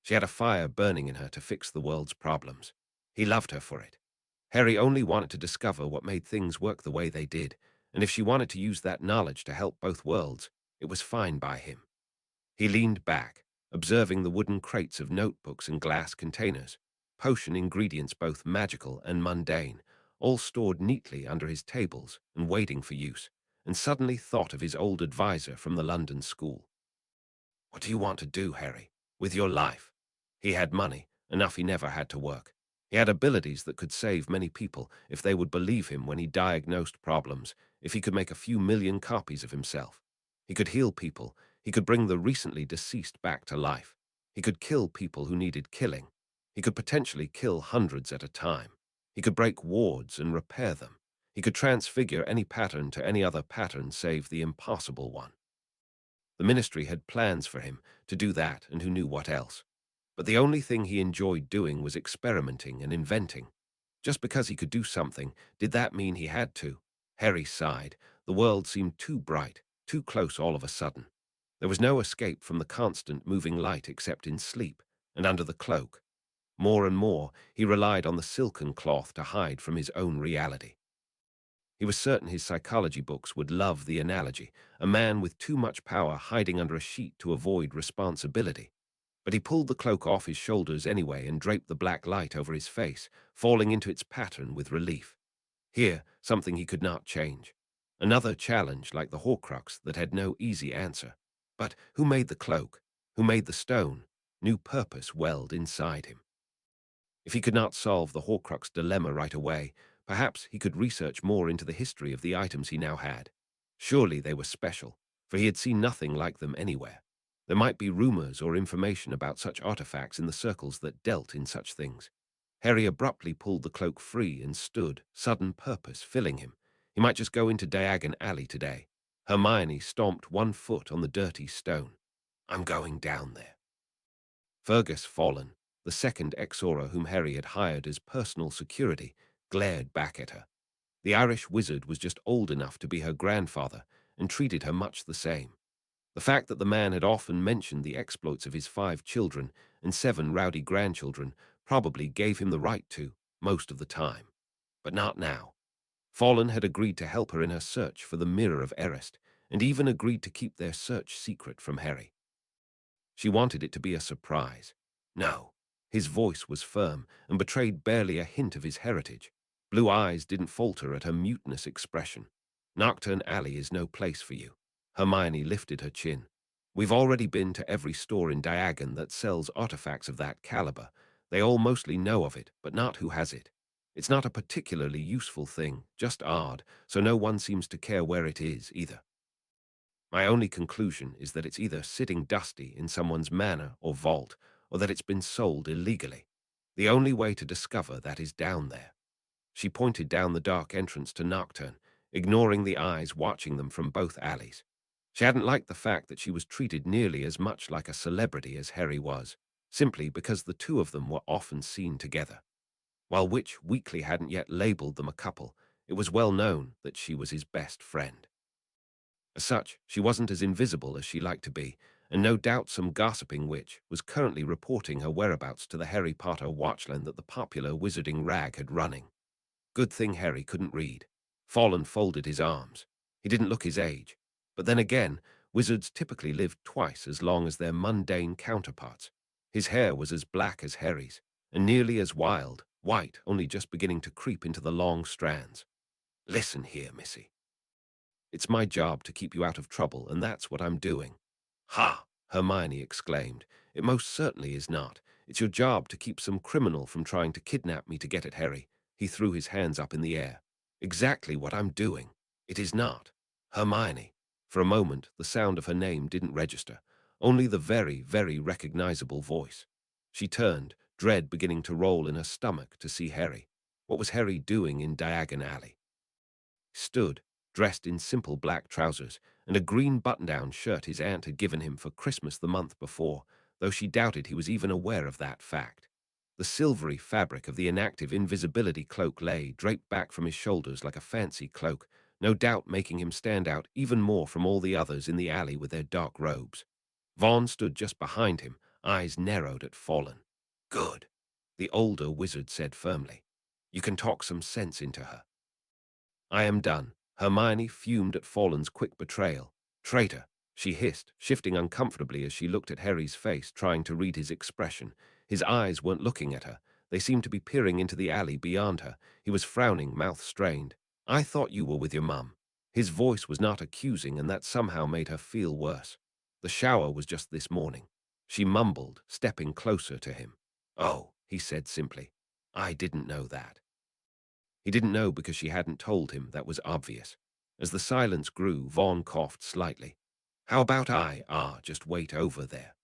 She had a fire burning in her to fix the world's problems. He loved her for it. Harry only wanted to discover what made things work the way they did, and if she wanted to use that knowledge to help both worlds, it was fine by him. He leaned back, observing the wooden crates of notebooks and glass containers, potion ingredients both magical and mundane, all stored neatly under his tables and waiting for use, and suddenly thought of his old advisor from the London school. What do you want to do, Harry, with your life? He had money, enough he never had to work. He had abilities that could save many people if they would believe him when he diagnosed problems, if he could make a few million copies of himself. He could heal people. He could bring the recently deceased back to life. He could kill people who needed killing. He could potentially kill hundreds at a time. He could break wards and repair them. He could transfigure any pattern to any other pattern save the impossible one. The ministry had plans for him to do that, and who knew what else. But the only thing he enjoyed doing was experimenting and inventing. Just because he could do something, did that mean he had to? Harry sighed. The world seemed too bright, too close all of a sudden. There was no escape from the constant moving light except in sleep, and under the cloak. More and more, he relied on the silken cloth to hide from his own reality. He was certain his psychology books would love the analogy, a man with too much power hiding under a sheet to avoid responsibility. But he pulled the cloak off his shoulders anyway and draped the black light over his face, falling into its pattern with relief. Here, something he could not change. Another challenge like the Horcrux that had no easy answer. But who made the cloak? Who made the stone? New purpose welled inside him. If he could not solve the Horcrux dilemma right away, perhaps he could research more into the history of the items he now had. Surely they were special, for he had seen nothing like them anywhere. There might be rumors or information about such artifacts in the circles that dealt in such things. Harry abruptly pulled the cloak free and stood, sudden purpose filling him. He might just go into Diagon Alley today. Hermione stomped one foot on the dirty stone. I'm going down there. Fergus Fallen, the second Exora whom Harry had hired as personal security, glared back at her. The Irish wizard was just old enough to be her grandfather and treated her much the same. The fact that the man had often mentioned the exploits of his 5 children and 7 rowdy grandchildren probably gave him the right to, most of the time. But not now. Fallen had agreed to help her in her search for the Mirror of Erist, and even agreed to keep their search secret from Harry. She wanted it to be a surprise. No. His voice was firm and betrayed barely a hint of his heritage. Blue eyes didn't falter at her mutinous expression. Nocturne Alley is no place for you. Hermione lifted her chin. We've already been to every store in Diagon that sells artifacts of that caliber. They all mostly know of it, but not who has it. It's not a particularly useful thing, just odd, so no one seems to care where it is, either. My only conclusion is that it's either sitting dusty in someone's manor or vault, or that it's been sold illegally. The only way to discover that is down there. She pointed down the dark entrance to Nocturne, ignoring the eyes watching them from both alleys. She hadn't liked the fact that she was treated nearly as much like a celebrity as Harry was, simply because the two of them were often seen together. While Witch Weekly hadn't yet labeled them a couple, it was well known that she was his best friend. As such, she wasn't as invisible as she liked to be, and no doubt some gossiping witch was currently reporting her whereabouts to the Harry Potter watchland that the popular wizarding rag had running. Good thing Harry couldn't read. Fallen folded his arms. He didn't look his age. But then again, wizards typically lived twice as long as their mundane counterparts. His hair was as black as Harry's, and nearly as wild, white only just beginning to creep into the long strands. Listen here, Missy. It's my job to keep you out of trouble, and that's what I'm doing. Ha! Hermione exclaimed. It most certainly is not. It's your job to keep some criminal from trying to kidnap me to get at Harry. He threw his hands up in the air. Exactly what I'm doing. It is not. Hermione. For a moment, the sound of her name didn't register, only the very, very recognizable voice. She turned, dread beginning to roll in her stomach to see Harry. What was Harry doing in Diagon Alley? Stood, dressed in simple black trousers and a green button-down shirt his aunt had given him for Christmas the month before, though she doubted he was even aware of that fact. The silvery fabric of the inactive invisibility cloak lay draped back from his shoulders like a fancy cloak, no doubt making him stand out even more from all the others in the alley with their dark robes. Vaughn stood just behind him, eyes narrowed at Fallen. Good, the older wizard said firmly. You can talk some sense into her. I am done. Hermione fumed at Fallen's quick betrayal. Traitor, she hissed, shifting uncomfortably as she looked at Harry's face, trying to read his expression. His eyes weren't looking at her. They seemed to be peering into the alley beyond her. He was frowning, mouth strained. I thought you were with your mum. His voice was not accusing, and that somehow made her feel worse. The shower was just this morning. She mumbled, stepping closer to him. Oh, he said simply. I didn't know that. He didn't know because she hadn't told him. That was obvious. As the silence grew, Vaughn coughed slightly. How about just wait over there?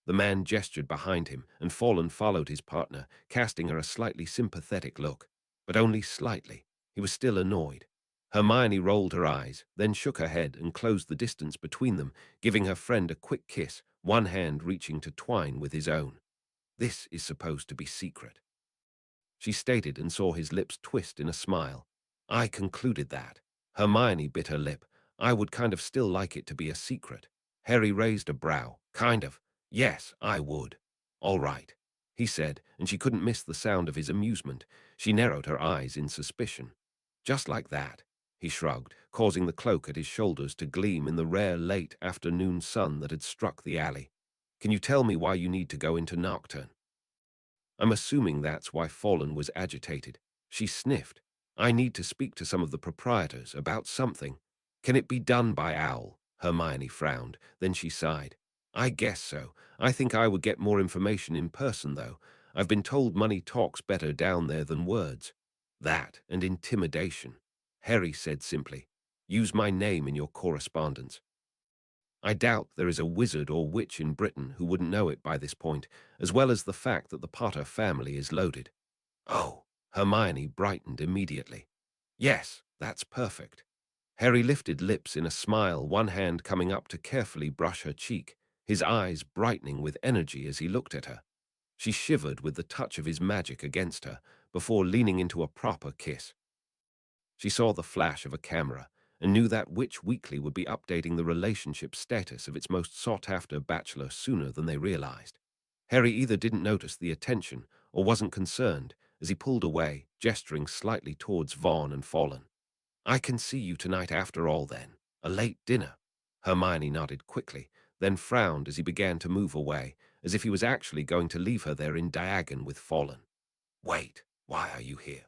The man gestured behind him, and Fallen followed his partner, casting her a slightly sympathetic look. But only slightly. He was still annoyed. Hermione rolled her eyes, then shook her head and closed the distance between them, giving her friend a quick kiss, one hand reaching to twine with his own. "This is supposed to be secret," she stated, and saw his lips twist in a smile. "I concluded that." Hermione bit her lip. "I would kind of still like it to be a secret." Harry raised a brow. "Kind of. Yes, I would." "All right," he said, and she couldn't miss the sound of his amusement. She narrowed her eyes in suspicion. "Just like that," he shrugged, causing the cloak at his shoulders to gleam in the rare late afternoon sun that had struck the alley. "Can you tell me why you need to go into Nocturne?" "I'm assuming that's why Fallen was agitated." She sniffed. "I need to speak to some of the proprietors about something." "Can it be done by Owl?" Hermione frowned. Then she sighed. "I guess so. I think I would get more information in person, though. I've been told money talks better down there than words." "That and intimidation," Harry said simply. "Use my name in your correspondence." I doubt there is a wizard or witch in Britain who wouldn't know it by this point, as well as the fact that the Potter family is loaded. "Oh," Hermione brightened immediately. "Yes, that's perfect." Harry lifted lips in a smile, one hand coming up to carefully brush her cheek, his eyes brightening with energy as he looked at her. She shivered with the touch of his magic against her, before leaning into a proper kiss. She saw the flash of a camera and knew that Witch Weekly would be updating the relationship status of its most sought-after bachelor sooner than they realized. Harry either didn't notice the attention or wasn't concerned as he pulled away, gesturing slightly towards Vaughn and Fallen. "I can see you tonight after all then. A late dinner." Hermione nodded quickly, then frowned as he began to move away, as if he was actually going to leave her there in Diagon with Fallen. "Wait, why are you here?"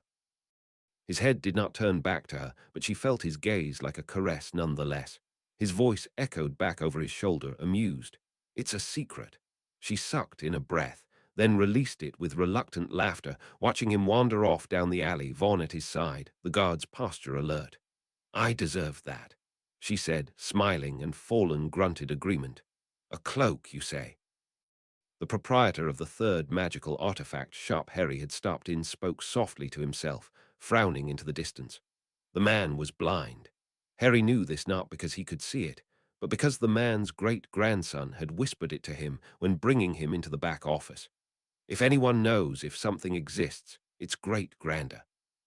His head did not turn back to her, but she felt his gaze like a caress nonetheless. His voice echoed back over his shoulder, amused. "It's a secret." She sucked in a breath, then released it with reluctant laughter, watching him wander off down the alley, Vaughn at his side, the guard's posture alert. "I deserve that," she said, smiling, and Fallen grunted agreement. "A cloak, you say?" The proprietor of the third magical artifact shop Harry had stopped in spoke softly to himself, frowning into the distance. The man was blind. Harry knew this not because he could see it, but because the man's great-grandson had whispered it to him when bringing him into the back office. If anyone knows if something exists, it's great-granda.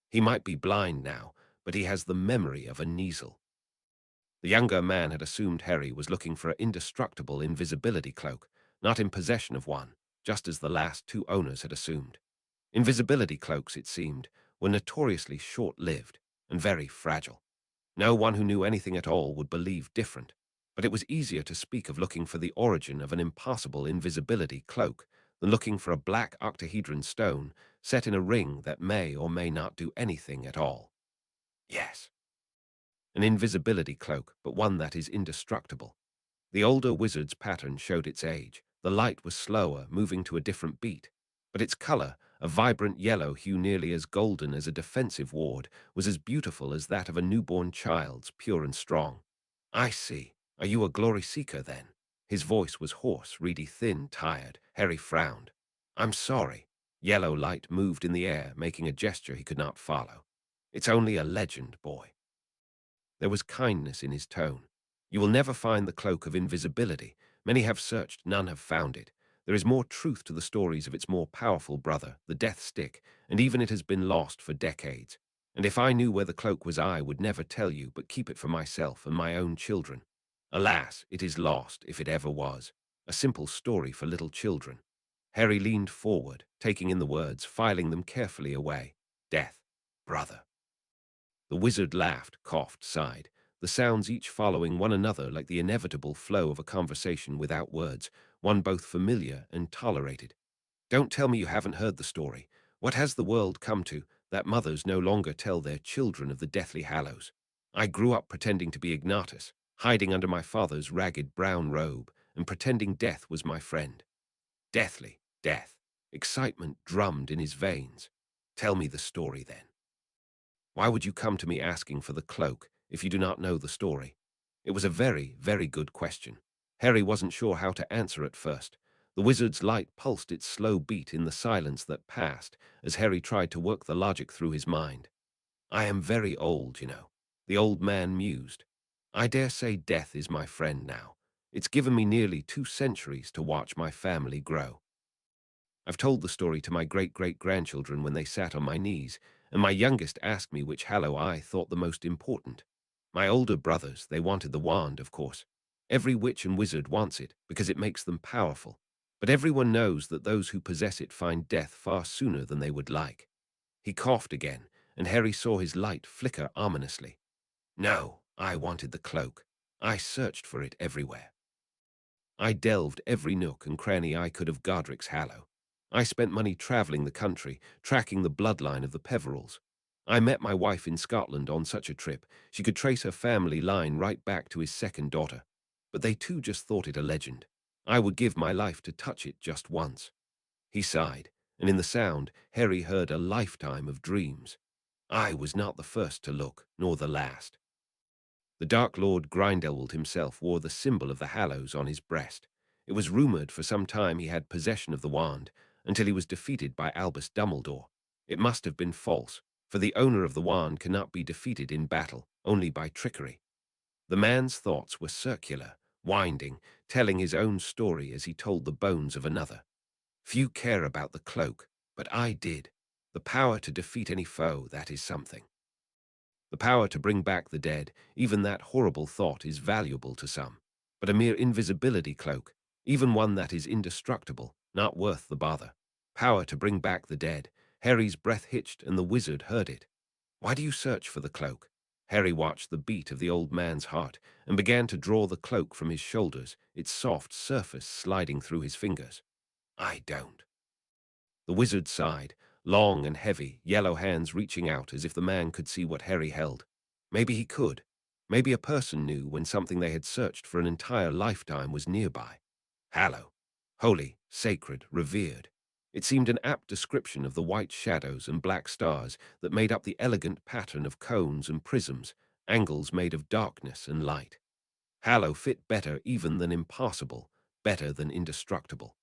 He might be blind now, but he has the memory of a Kneazle. The younger man had assumed Harry was looking for an indestructible invisibility cloak, not in possession of one, just as the last two owners had assumed. Invisibility cloaks, it seemed, were notoriously short-lived and very fragile. No one who knew anything at all would believe different, but it was easier to speak of looking for the origin of an impossible invisibility cloak than looking for a black octahedron stone set in a ring that may or may not do anything at all. Yes, an invisibility cloak, but one that is indestructible. The older wizard's pattern showed its age. The light was slower, moving to a different beat. But its color, a vibrant yellow hue nearly as golden as a defensive ward, was as beautiful as that of a newborn child's, pure and strong. "I see. Are you a glory seeker, then?" His voice was hoarse, reedy, thin, tired. Harry frowned. "I'm sorry." Yellow light moved in the air, making a gesture he could not follow. "It's only a legend, boy." There was kindness in his tone. "You will never find the cloak of invisibility. Many have searched, none have found it. There is more truth to the stories of its more powerful brother, the Death Stick, and even it has been lost for decades. And if I knew where the cloak was, I would never tell you, but keep it for myself and my own children. Alas, it is lost, if it ever was. A simple story for little children." Harry leaned forward, taking in the words, filing them carefully away. "Death, brother." The wizard laughed, coughed, sighed, the sounds each following one another like the inevitable flow of a conversation without words, one both familiar and tolerated. "Don't tell me you haven't heard the story. What has the world come to, that mothers no longer tell their children of the Deathly Hallows? I grew up pretending to be Ignatus, hiding under my father's ragged brown robe, and pretending death was my friend. Deathly, death. Excitement drummed in his veins. Tell me the story, then. Why would you come to me asking for the cloak if you do not know the story?" It was a very, very good question. Harry wasn't sure how to answer at first. The wizard's light pulsed its slow beat in the silence that passed as Harry tried to work the logic through his mind. I am very old, you know, the old man mused. I dare say death is my friend now. It's given me nearly 2 centuries to watch my family grow. I've told the story to my great-great-grandchildren when they sat on my knees, and my youngest asked me which hallow I thought the most important. My older brothers, they wanted the wand, of course. Every witch and wizard wants it because it makes them powerful. But everyone knows that those who possess it find death far sooner than they would like. He coughed again, and Harry saw his light flicker ominously. No, I wanted the cloak. I searched for it everywhere. I delved every nook and cranny I could of Godric's Hallow. I spent money travelling the country, tracking the bloodline of the Peverills. I met my wife in Scotland on such a trip. She could trace her family line right back to his second daughter. But they too just thought it a legend. I would give my life to touch it just once. He sighed, and in the sound, Harry heard a lifetime of dreams. I was not the first to look, nor the last. The Dark Lord Grindelwald himself wore the symbol of the Hallows on his breast. It was rumoured for some time he had possession of the wand, until he was defeated by Albus Dumbledore. It must have been false, for the owner of the wand cannot be defeated in battle, only by trickery. The man's thoughts were circular, winding, telling his own story as he told the bones of another. Few care about the cloak, but I did. The power to defeat any foe, that is something. The power to bring back the dead, even that horrible thought is valuable to some. But a mere invisibility cloak, even one that is indestructible, not worth the bother. Power to bring back the dead. Harry's breath hitched and the wizard heard it. Why do you search for the cloak? Harry watched the beat of the old man's heart and began to draw the cloak from his shoulders, its soft surface sliding through his fingers. I don't. The wizard sighed, long and heavy, yellow hands reaching out as if the man could see what Harry held. Maybe he could. Maybe a person knew when something they had searched for an entire lifetime was nearby. Hallow. Holy, sacred, revered. It seemed an apt description of the white shadows and black stars that made up the elegant pattern of cones and prisms, angles made of darkness and light. Hallow fit better even than impossible, better than indestructible.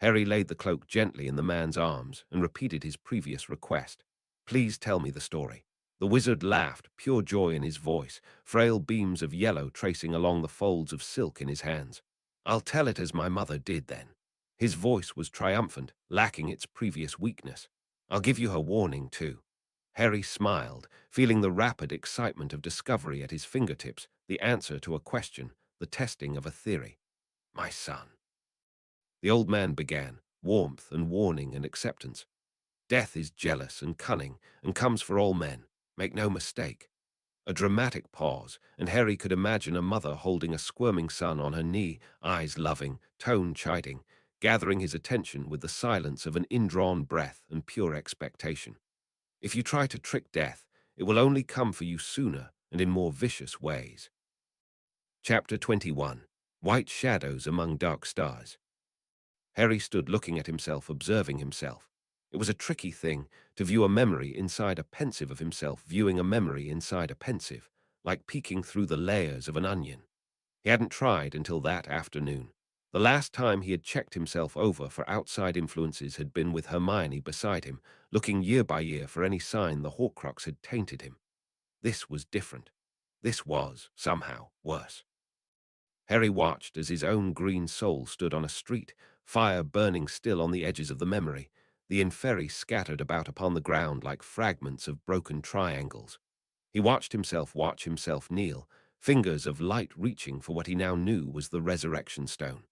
Harry laid the cloak gently in the man's arms and repeated his previous request. Please tell me the story. The wizard laughed, pure joy in his voice, frail beams of yellow tracing along the folds of silk in his hands. I'll tell it as my mother did then. His voice was triumphant, lacking its previous weakness. I'll give you her warning, too. Harry smiled, feeling the rapid excitement of discovery at his fingertips, the answer to a question, the testing of a theory. My son. The old man began, warmth and warning and acceptance. Death is jealous and cunning and comes for all men. Make no mistake. A dramatic pause, and Harry could imagine a mother holding a squirming son on her knee, eyes loving, tone chiding, gathering his attention with the silence of an indrawn breath and pure expectation. If you try to trick death, it will only come for you sooner and in more vicious ways. Chapter 21. White Shadows Among Dark Stars. Harry stood looking at himself, observing himself. It was a tricky thing to view a memory inside a pensieve of himself viewing a memory inside a pensieve, like peeking through the layers of an onion. He hadn't tried until that afternoon. The last time he had checked himself over for outside influences had been with Hermione beside him, looking year by year for any sign the Horcrux had tainted him. This was different. This was, somehow, worse. Harry watched as his own green soul stood on a street, fire burning still on the edges of the memory, the inferi scattered about upon the ground like fragments of broken triangles. He watched himself watch himself kneel, fingers of light reaching for what he now knew was the resurrection stone.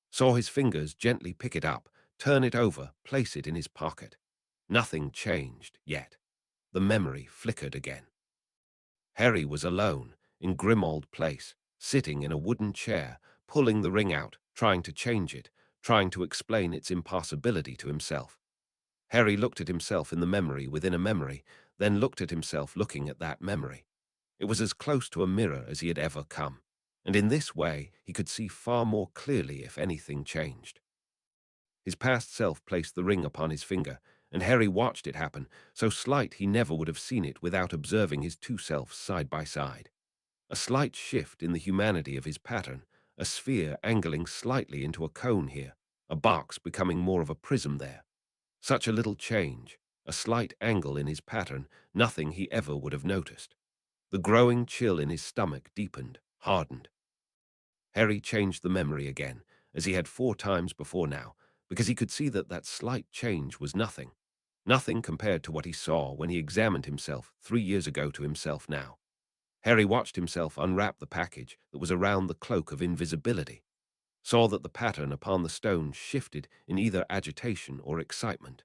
Saw his fingers gently pick it up, turn it over, place it in his pocket. Nothing changed yet. The memory flickered again. Harry was alone, in Grimmauld Place, sitting in a wooden chair, pulling the ring out, trying to change it, trying to explain its impossibility to himself. Harry looked at himself in the memory within a memory, then looked at himself looking at that memory. It was as close to a mirror as he had ever come, and in this way he could see far more clearly if anything changed. His past self placed the ring upon his finger, and Harry watched it happen, so slight he never would have seen it without observing his two selves side by side. A slight shift in the humanity of his pattern, a sphere angling slightly into a cone here, a box becoming more of a prism there. Such a little change, a slight angle in his pattern, nothing he ever would have noticed. The growing chill in his stomach deepened, hardened. Harry changed the memory again, as he had 4 times before now, because he could see that that slight change was nothing. Nothing compared to what he saw when he examined himself 3 years ago to himself now. Harry watched himself unwrap the package that was around the cloak of invisibility, saw that the pattern upon the stone shifted in either agitation or excitement,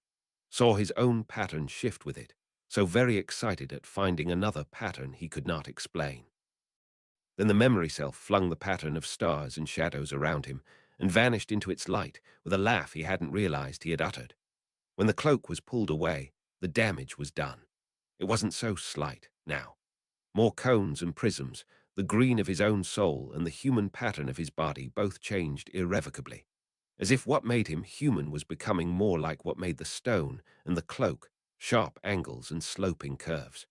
saw his own pattern shift with it, so very excited at finding another pattern he could not explain. Then the memory self flung the pattern of stars and shadows around him and vanished into its light with a laugh he hadn't realized he had uttered. When the cloak was pulled away, the damage was done. It wasn't so slight now. More cones and prisms, the green of his own soul and the human pattern of his body both changed irrevocably, as if what made him human was becoming more like what made the stone and the cloak, sharp angles and sloping curves.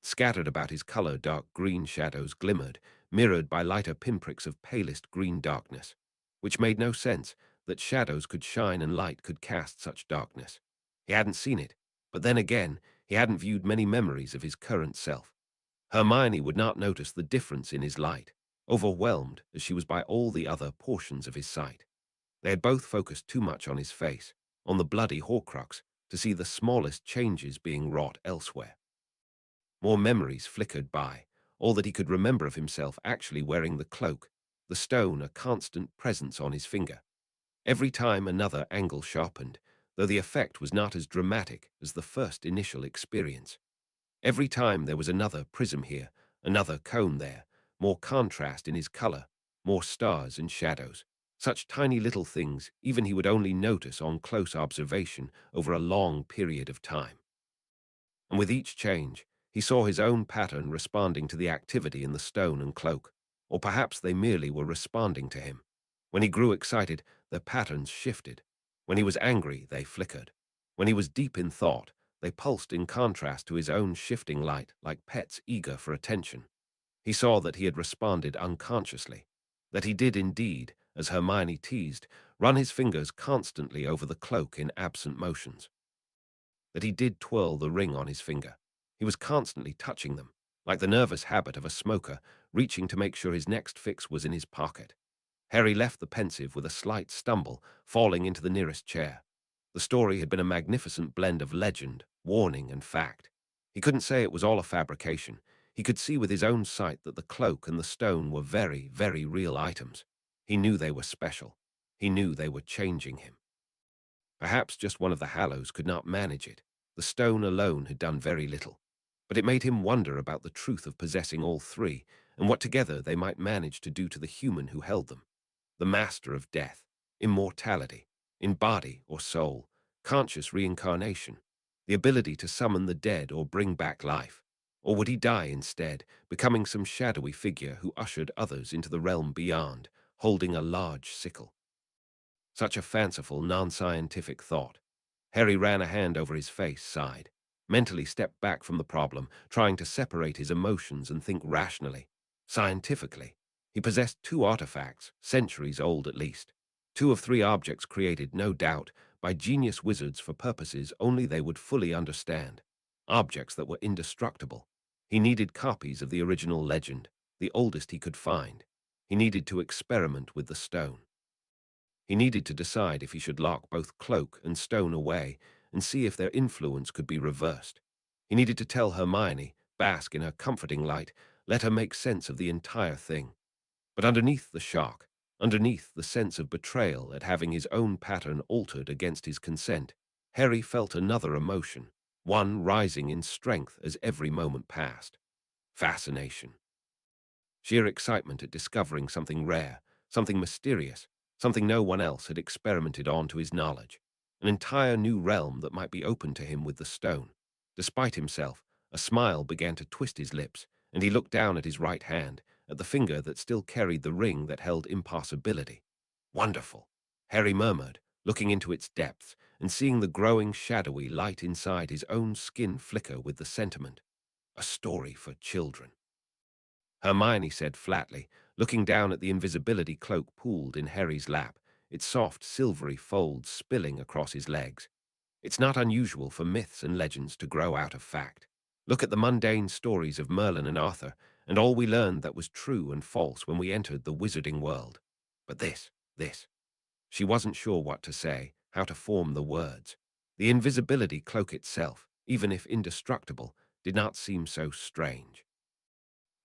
Scattered about his color, dark green shadows glimmered, mirrored by lighter pinpricks of palest green darkness, which made no sense that shadows could shine and light could cast such darkness. He hadn't seen it, but then again, he hadn't viewed many memories of his current self. Hermione would not notice the difference in his light, overwhelmed as she was by all the other portions of his sight. They had both focused too much on his face, on the bloody Horcrux, to see the smallest changes being wrought elsewhere. More memories flickered by, all that he could remember of himself actually wearing the cloak, the stone a constant presence on his finger. Every time another angle sharpened, though the effect was not as dramatic as the first initial experience. Every time there was another prism here, another cone there, more contrast in his color, more stars and shadows. Such tiny little things even he would only notice on close observation over a long period of time. And with each change, he saw his own pattern responding to the activity in the stone and cloak, or perhaps they merely were responding to him. When he grew excited, their patterns shifted. When he was angry, they flickered. When he was deep in thought, they pulsed in contrast to his own shifting light like pets eager for attention. He saw that he had responded unconsciously, that he did indeed, as Hermione teased, run his fingers constantly over the cloak in absent motions, that he did twirl the ring on his finger. He was constantly touching them, like the nervous habit of a smoker, reaching to make sure his next fix was in his pocket. Harry left the pensive with a slight stumble, falling into the nearest chair. The story had been a magnificent blend of legend, warning, and fact. He couldn't say it was all a fabrication. He could see with his own sight that the cloak and the stone were very, very real items. He knew they were special. He knew they were changing him. Perhaps just one of the Hallows could not manage it. The stone alone had done very little. But it made him wonder about the truth of possessing all three, and what together they might manage to do to the human who held them. The master of death, immortality, in body or soul, conscious reincarnation, the ability to summon the dead or bring back life. Or would he die instead, becoming some shadowy figure who ushered others into the realm beyond, holding a large sickle? Such a fanciful, non-scientific thought. Harry ran a hand over his face, sighed, mentally stepped back from the problem, trying to separate his emotions and think rationally, scientifically. He possessed 2 artifacts, centuries old at least. 2 of 3 objects created, no doubt, by genius wizards for purposes only they would fully understand. Objects that were indestructible. He needed copies of the original legend, the oldest he could find. He needed to experiment with the stone. He needed to decide if he should lock both cloak and stone away and see if their influence could be reversed. He needed to tell Hermione, bask in her comforting light, let her make sense of the entire thing. But underneath the shock, underneath the sense of betrayal at having his own pattern altered against his consent, Harry felt another emotion, one rising in strength as every moment passed. Fascination. Sheer excitement at discovering something rare, something mysterious, something no one else had experimented on to his knowledge. An entire new realm that might be open to him with the stone. Despite himself, a smile began to twist his lips, and he looked down at his right hand, at the finger that still carried the ring that held impossibility. Wonderful, Harry murmured, looking into its depths and seeing the growing shadowy light inside his own skin flicker with the sentiment. A story for children. Hermione said flatly, looking down at the invisibility cloak pooled in Harry's lap. its soft, silvery folds spilling across his legs. It's not unusual for myths and legends to grow out of fact. Look at the mundane stories of Merlin and Arthur, and all we learned that was true and false when we entered the wizarding world. But this. She wasn't sure what to say, how to form the words. The invisibility cloak itself, even if indestructible, did not seem so strange.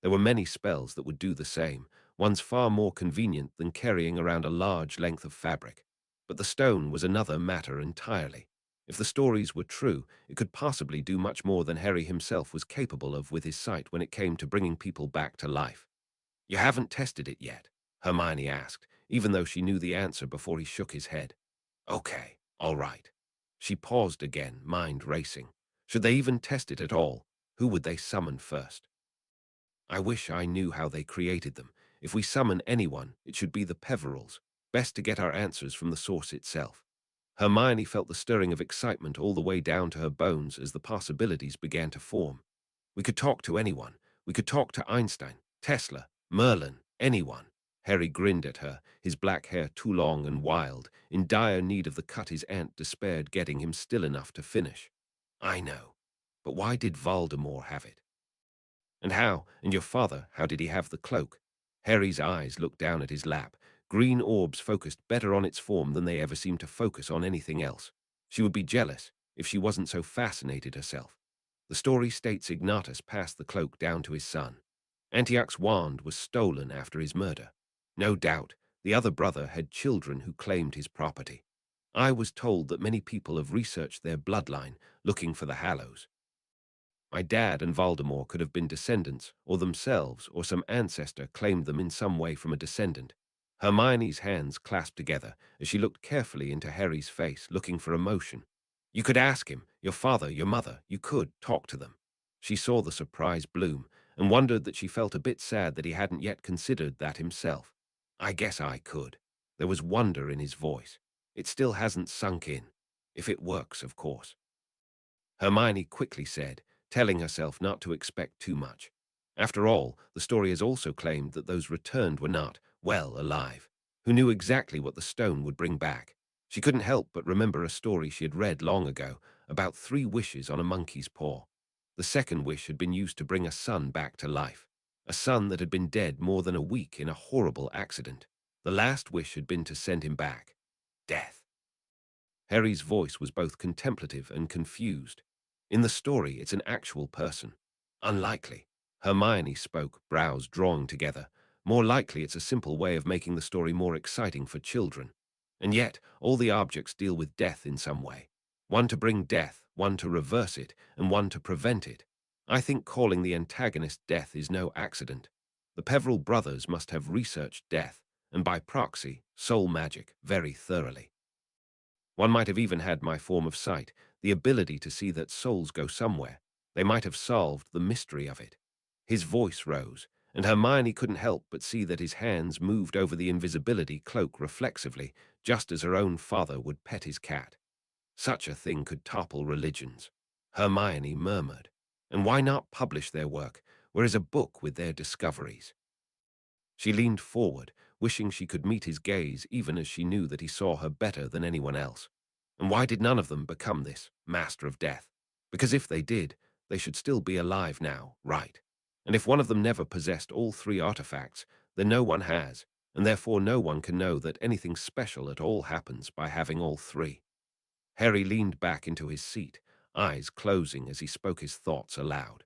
There were many spells that would do the same, ones far more convenient than carrying around a large length of fabric. But the stone was another matter entirely. If the stories were true, it could possibly do much more than Harry himself was capable of with his sight when it came to bringing people back to life. "You haven't tested it yet?" Hermione asked, even though she knew the answer before he shook his head. "Okay, all right." She paused again, mind racing. Should they even test it at all? Who would they summon first? "I wish I knew how they created them. If we summon anyone, it should be the Peverils. Best to get our answers from the source itself." Hermione felt the stirring of excitement all the way down to her bones as the possibilities began to form. "We could talk to anyone. We could talk to Einstein, Tesla, Merlin, anyone." Harry grinned at her, his black hair too long and wild, in dire need of the cut his aunt despaired getting him still enough to finish. "I know. But why did Voldemort have it? And and your father, how did he have the cloak?" Harry's eyes looked down at his lap. Green orbs focused better on its form than they ever seemed to focus on anything else. She would be jealous if she wasn't so fascinated herself. The story states Ignatus passed the cloak down to his son. Antioch's wand was stolen after his murder. No doubt, the other brother had children who claimed his property. I was told that many people have researched their bloodline, looking for the Hallows. My dad and Voldemort could have been descendants, or themselves, or some ancestor claimed them in some way from a descendant. Hermione's hands clasped together as she looked carefully into Harry's face, looking for emotion. "You could ask him, your father, your mother, you could talk to them." She saw the surprise bloom, and wondered that she felt a bit sad that he hadn't yet considered that himself. "I guess I could." There was wonder in his voice. "It still hasn't sunk in. If it works, of course." Hermione quickly said, telling herself not to expect too much. After all, the story has also claimed that those returned were not, well, alive, who knew exactly what the stone would bring back. She couldn't help but remember a story she had read long ago about 3 wishes on a monkey's paw. The second wish had been used to bring a son back to life, a son that had been dead more than a week in a horrible accident. The last wish had been to send him back. Death. Harry's voice was both contemplative and confused. In the story, it's an actual person. Unlikely. Hermione spoke, brows drawing together. More likely it's a simple way of making the story more exciting for children. And yet, all the objects deal with death in some way. One to bring death, one to reverse it, and one to prevent it. I think calling the antagonist Death is no accident. The Peveril brothers must have researched death, and by proxy, soul magic, very thoroughly. One might have even had my form of sight, the ability to see that souls go somewhere. They might have solved the mystery of it. His voice rose, and Hermione couldn't help but see that his hands moved over the invisibility cloak reflexively, just as her own father would pet his cat. Such a thing could topple religions. Hermione murmured. And why not publish their work, whereas a book with their discoveries? She leaned forward, wishing she could meet his gaze even as she knew that he saw her better than anyone else. And why did none of them become this master of death? Because if they did, they should still be alive now, right? And if one of them never possessed all 3 artifacts, then no one has, and therefore no one can know that anything special at all happens by having all 3. Harry leaned back into his seat, eyes closing as he spoke his thoughts aloud.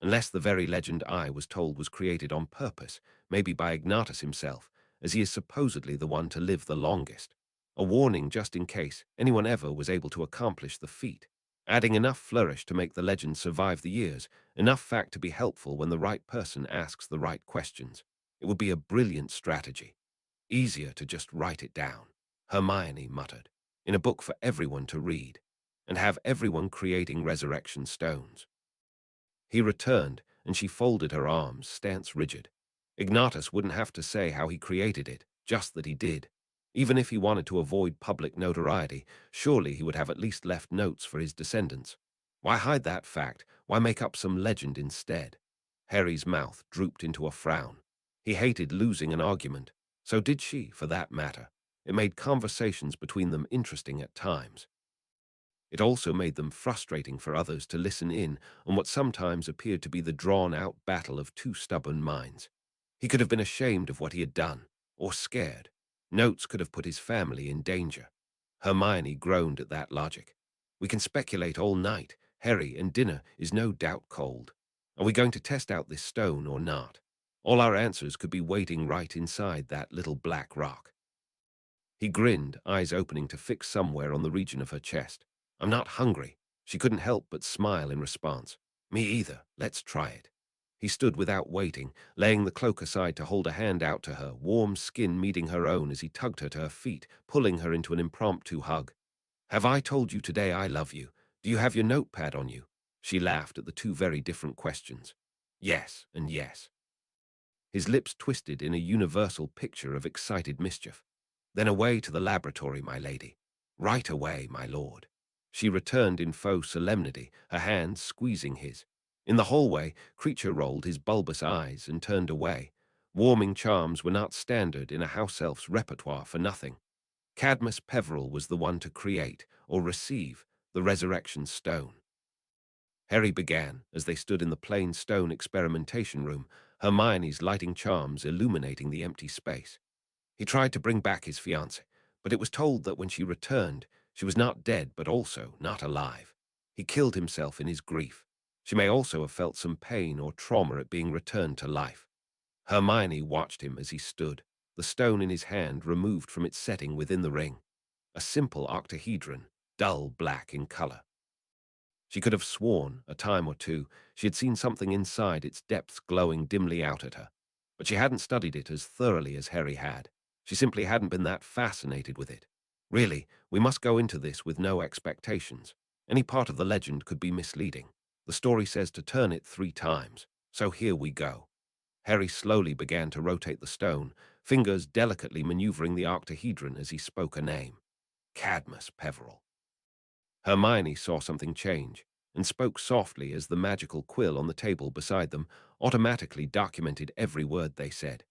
Unless the very legend I was told was created on purpose, maybe by Ignatus himself, as he is supposedly the one to live the longest. A warning just in case anyone ever was able to accomplish the feat, adding enough flourish to make the legend survive the years, enough fact to be helpful when the right person asks the right questions. It would be a brilliant strategy. Easier to just write it down, Hermione muttered, in a book for everyone to read, and have everyone creating resurrection stones. He returned, and she folded her arms, stance rigid. Ignatus wouldn't have to say how he created it, just that he did. Even if he wanted to avoid public notoriety, surely he would have at least left notes for his descendants. Why hide that fact? Why make up some legend instead? Harry's mouth drooped into a frown. He hated losing an argument. So did she, for that matter. It made conversations between them interesting at times. It also made them frustrating for others to listen in on what sometimes appeared to be the drawn-out battle of two stubborn minds. He could have been ashamed of what he had done, or scared. Notes could have put his family in danger. Hermione groaned at that logic. We can speculate all night, Harry, and dinner is no doubt cold. Are we going to test out this stone or not? All our answers could be waiting right inside that little black rock. He grinned, eyes opening to fix somewhere on the region of her chest. I'm not hungry. She couldn't help but smile in response. Me either. Let's try it. He stood without waiting, laying the cloak aside to hold a hand out to her, warm skin meeting her own as he tugged her to her feet, pulling her into an impromptu hug. Have I told you today I love you? Do you have your notepad on you? She laughed at the two very different questions. Yes, and yes. His lips twisted in a universal picture of excited mischief. Then away to the laboratory, my lady. Right away, my lord. She returned in faux solemnity, her hands squeezing his. In the hallway, Creature rolled his bulbous eyes and turned away. Warming charms were not standard in a house elf's repertoire for nothing. Cadmus Peveril was the one to create, or receive, the resurrection stone. Harry began, as they stood in the plain stone experimentation room, Hermione's lighting charms illuminating the empty space. He tried to bring back his fiancée, but it was told that when she returned, she was not dead but also not alive. He killed himself in his grief. She may also have felt some pain or trauma at being returned to life. Hermione watched him as he stood, the stone in his hand removed from its setting within the ring. A simple octahedron, dull black in color. She could have sworn, a time or two, she had seen something inside its depths glowing dimly out at her, but she hadn't studied it as thoroughly as Harry had. She simply hadn't been that fascinated with it. Really, we must go into this with no expectations. Any part of the legend could be misleading. The story says to turn it 3 times, so here we go. Harry slowly began to rotate the stone, fingers delicately maneuvering the octahedron as he spoke a name. Cadmus Peveril. Hermione saw something change and spoke softly as the magical quill on the table beside them automatically documented every word they said.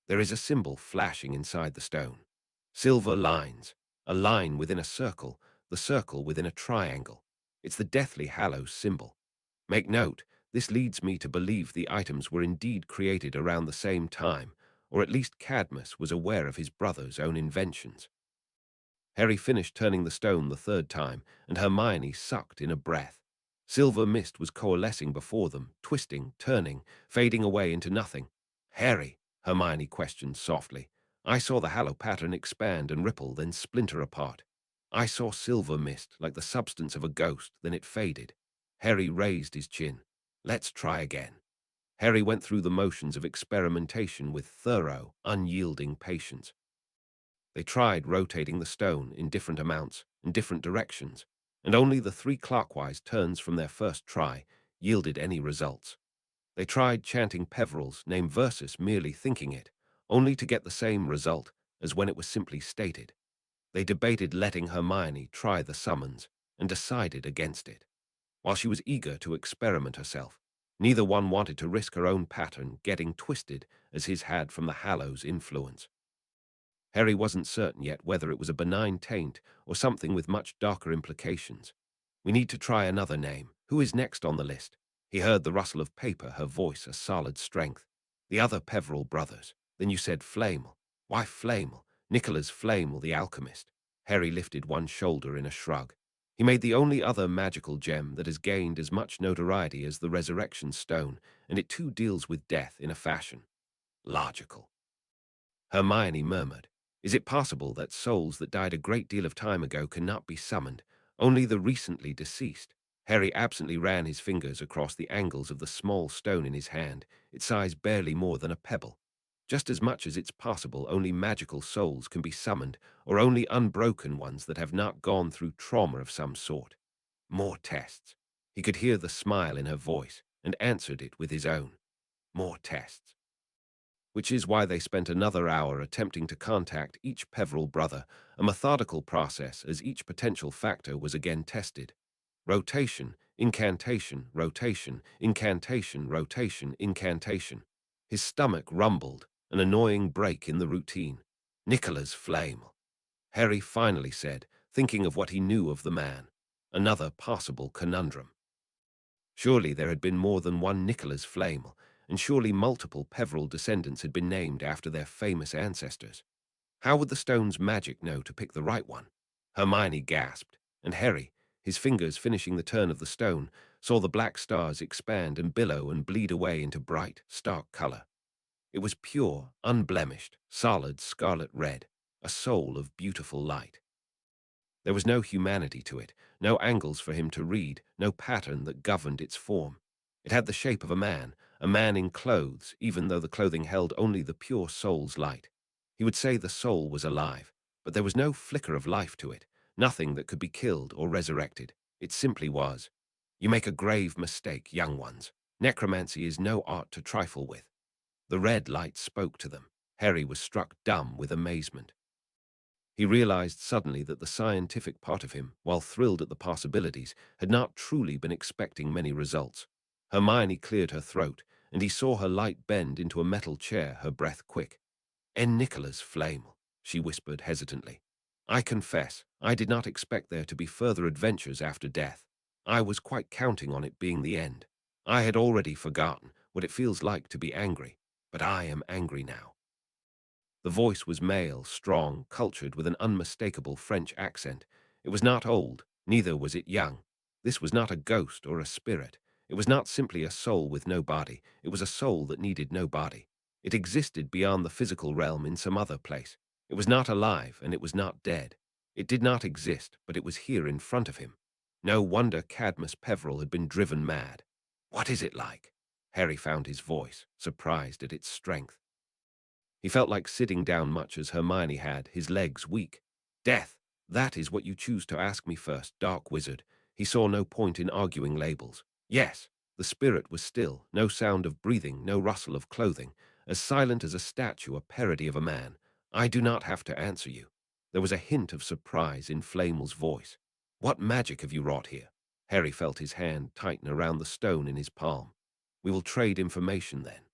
There is a symbol flashing inside the stone. Silver lines, a line within a circle, the circle within a triangle. It's the Deathly Hallows symbol. Make note, this leads me to believe the items were indeed created around the same time, or at least Cadmus was aware of his brother's own inventions. Harry finished turning the stone the 3rd time, and Hermione sucked in a breath. Silver mist was coalescing before them, twisting, turning, fading away into nothing. Harry, Hermione questioned softly. I saw the hallow pattern expand and ripple, then splinter apart. I saw silver mist, like the substance of a ghost, then it faded. Harry raised his chin. Let's try again. Harry went through the motions of experimentation with thorough, unyielding patience. They tried rotating the stone in different amounts, in different directions, and only the 3 clockwise turns from their first try yielded any results. They tried chanting Peveril's name versus merely thinking it, only to get the same result as when it was simply stated. They debated letting Hermione try the summons and decided against it. While she was eager to experiment herself, neither one wanted to risk her own pattern getting twisted as his had from the Hallows' influence. Harry wasn't certain yet whether it was a benign taint or something with much darker implications. We need to try another name. Who is next on the list? He heard the rustle of paper, her voice a solid strength. The other Peveril brothers. Then you said Flamel. Why Flamel? Nicholas Flamel, the alchemist. Harry lifted one shoulder in a shrug. He made the only other magical gem that has gained as much notoriety as the Resurrection Stone, and it too deals with death in a fashion. Logical. Hermione murmured. Is it possible that souls that died a great deal of time ago cannot be summoned, only the recently deceased? Harry absently ran his fingers across the angles of the small stone in his hand, its size barely more than a pebble. Just as much as it's possible only magical souls can be summoned, or only unbroken ones that have not gone through trauma of some sort. More tests. He could hear the smile in her voice, and answered it with his own. More tests. Which is why they spent another hour attempting to contact each Peveril brother, a methodical process as each potential factor was again tested. Rotation, incantation, rotation, incantation, rotation, incantation. His stomach rumbled, an annoying break in the routine. Nicola's flame. Harry finally said, thinking of what he knew of the man. Another possible conundrum. Surely there had been more than one Nicholas Flamel, and surely multiple Peveril descendants had been named after their famous ancestors. How would the stone's magic know to pick the right one? Hermione gasped, and Harry, his fingers finishing the turn of the stone, saw the black stars expand and billow and bleed away into bright, stark color. It was pure, unblemished, solid scarlet red, a soul of beautiful light. There was no humanity to it, no angles for him to read, no pattern that governed its form. It had the shape of a man in clothes, even though the clothing held only the pure soul's light. He would say the soul was alive, but there was no flicker of life to it, nothing that could be killed or resurrected. It simply was. You make a grave mistake, young ones. Necromancy is no art to trifle with. The red light spoke to them. Harry was struck dumb with amazement. He realized suddenly that the scientific part of him, while thrilled at the possibilities, had not truly been expecting many results. Hermione cleared her throat, and he saw her light bend into a metal chair, her breath quick. "En Nicholas Flamel," she whispered hesitantly. "I confess, I did not expect there to be further adventures after death. I was quite counting on it being the end. I had already forgotten what it feels like to be angry, but I am angry now." The voice was male, strong, cultured, with an unmistakable French accent. It was not old, neither was it young. This was not a ghost or a spirit. It was not simply a soul with no body. It was a soul that needed no body. It existed beyond the physical realm in some other place. It was not alive, and it was not dead. It did not exist, but it was here in front of him. No wonder Cadmus Peveril had been driven mad. "What is it like?" Harry found his voice, surprised at its strength. He felt like sitting down much as Hermione had, his legs weak. "Death, that is what you choose to ask me first, dark wizard." He saw no point in arguing labels. Yes, the spirit was still, no sound of breathing, no rustle of clothing, as silent as a statue, a parody of a man. "I do not have to answer you." There was a hint of surprise in Flamel's voice. "What magic have you wrought here?" Harry felt his hand tighten around the stone in his palm. "We will trade information then.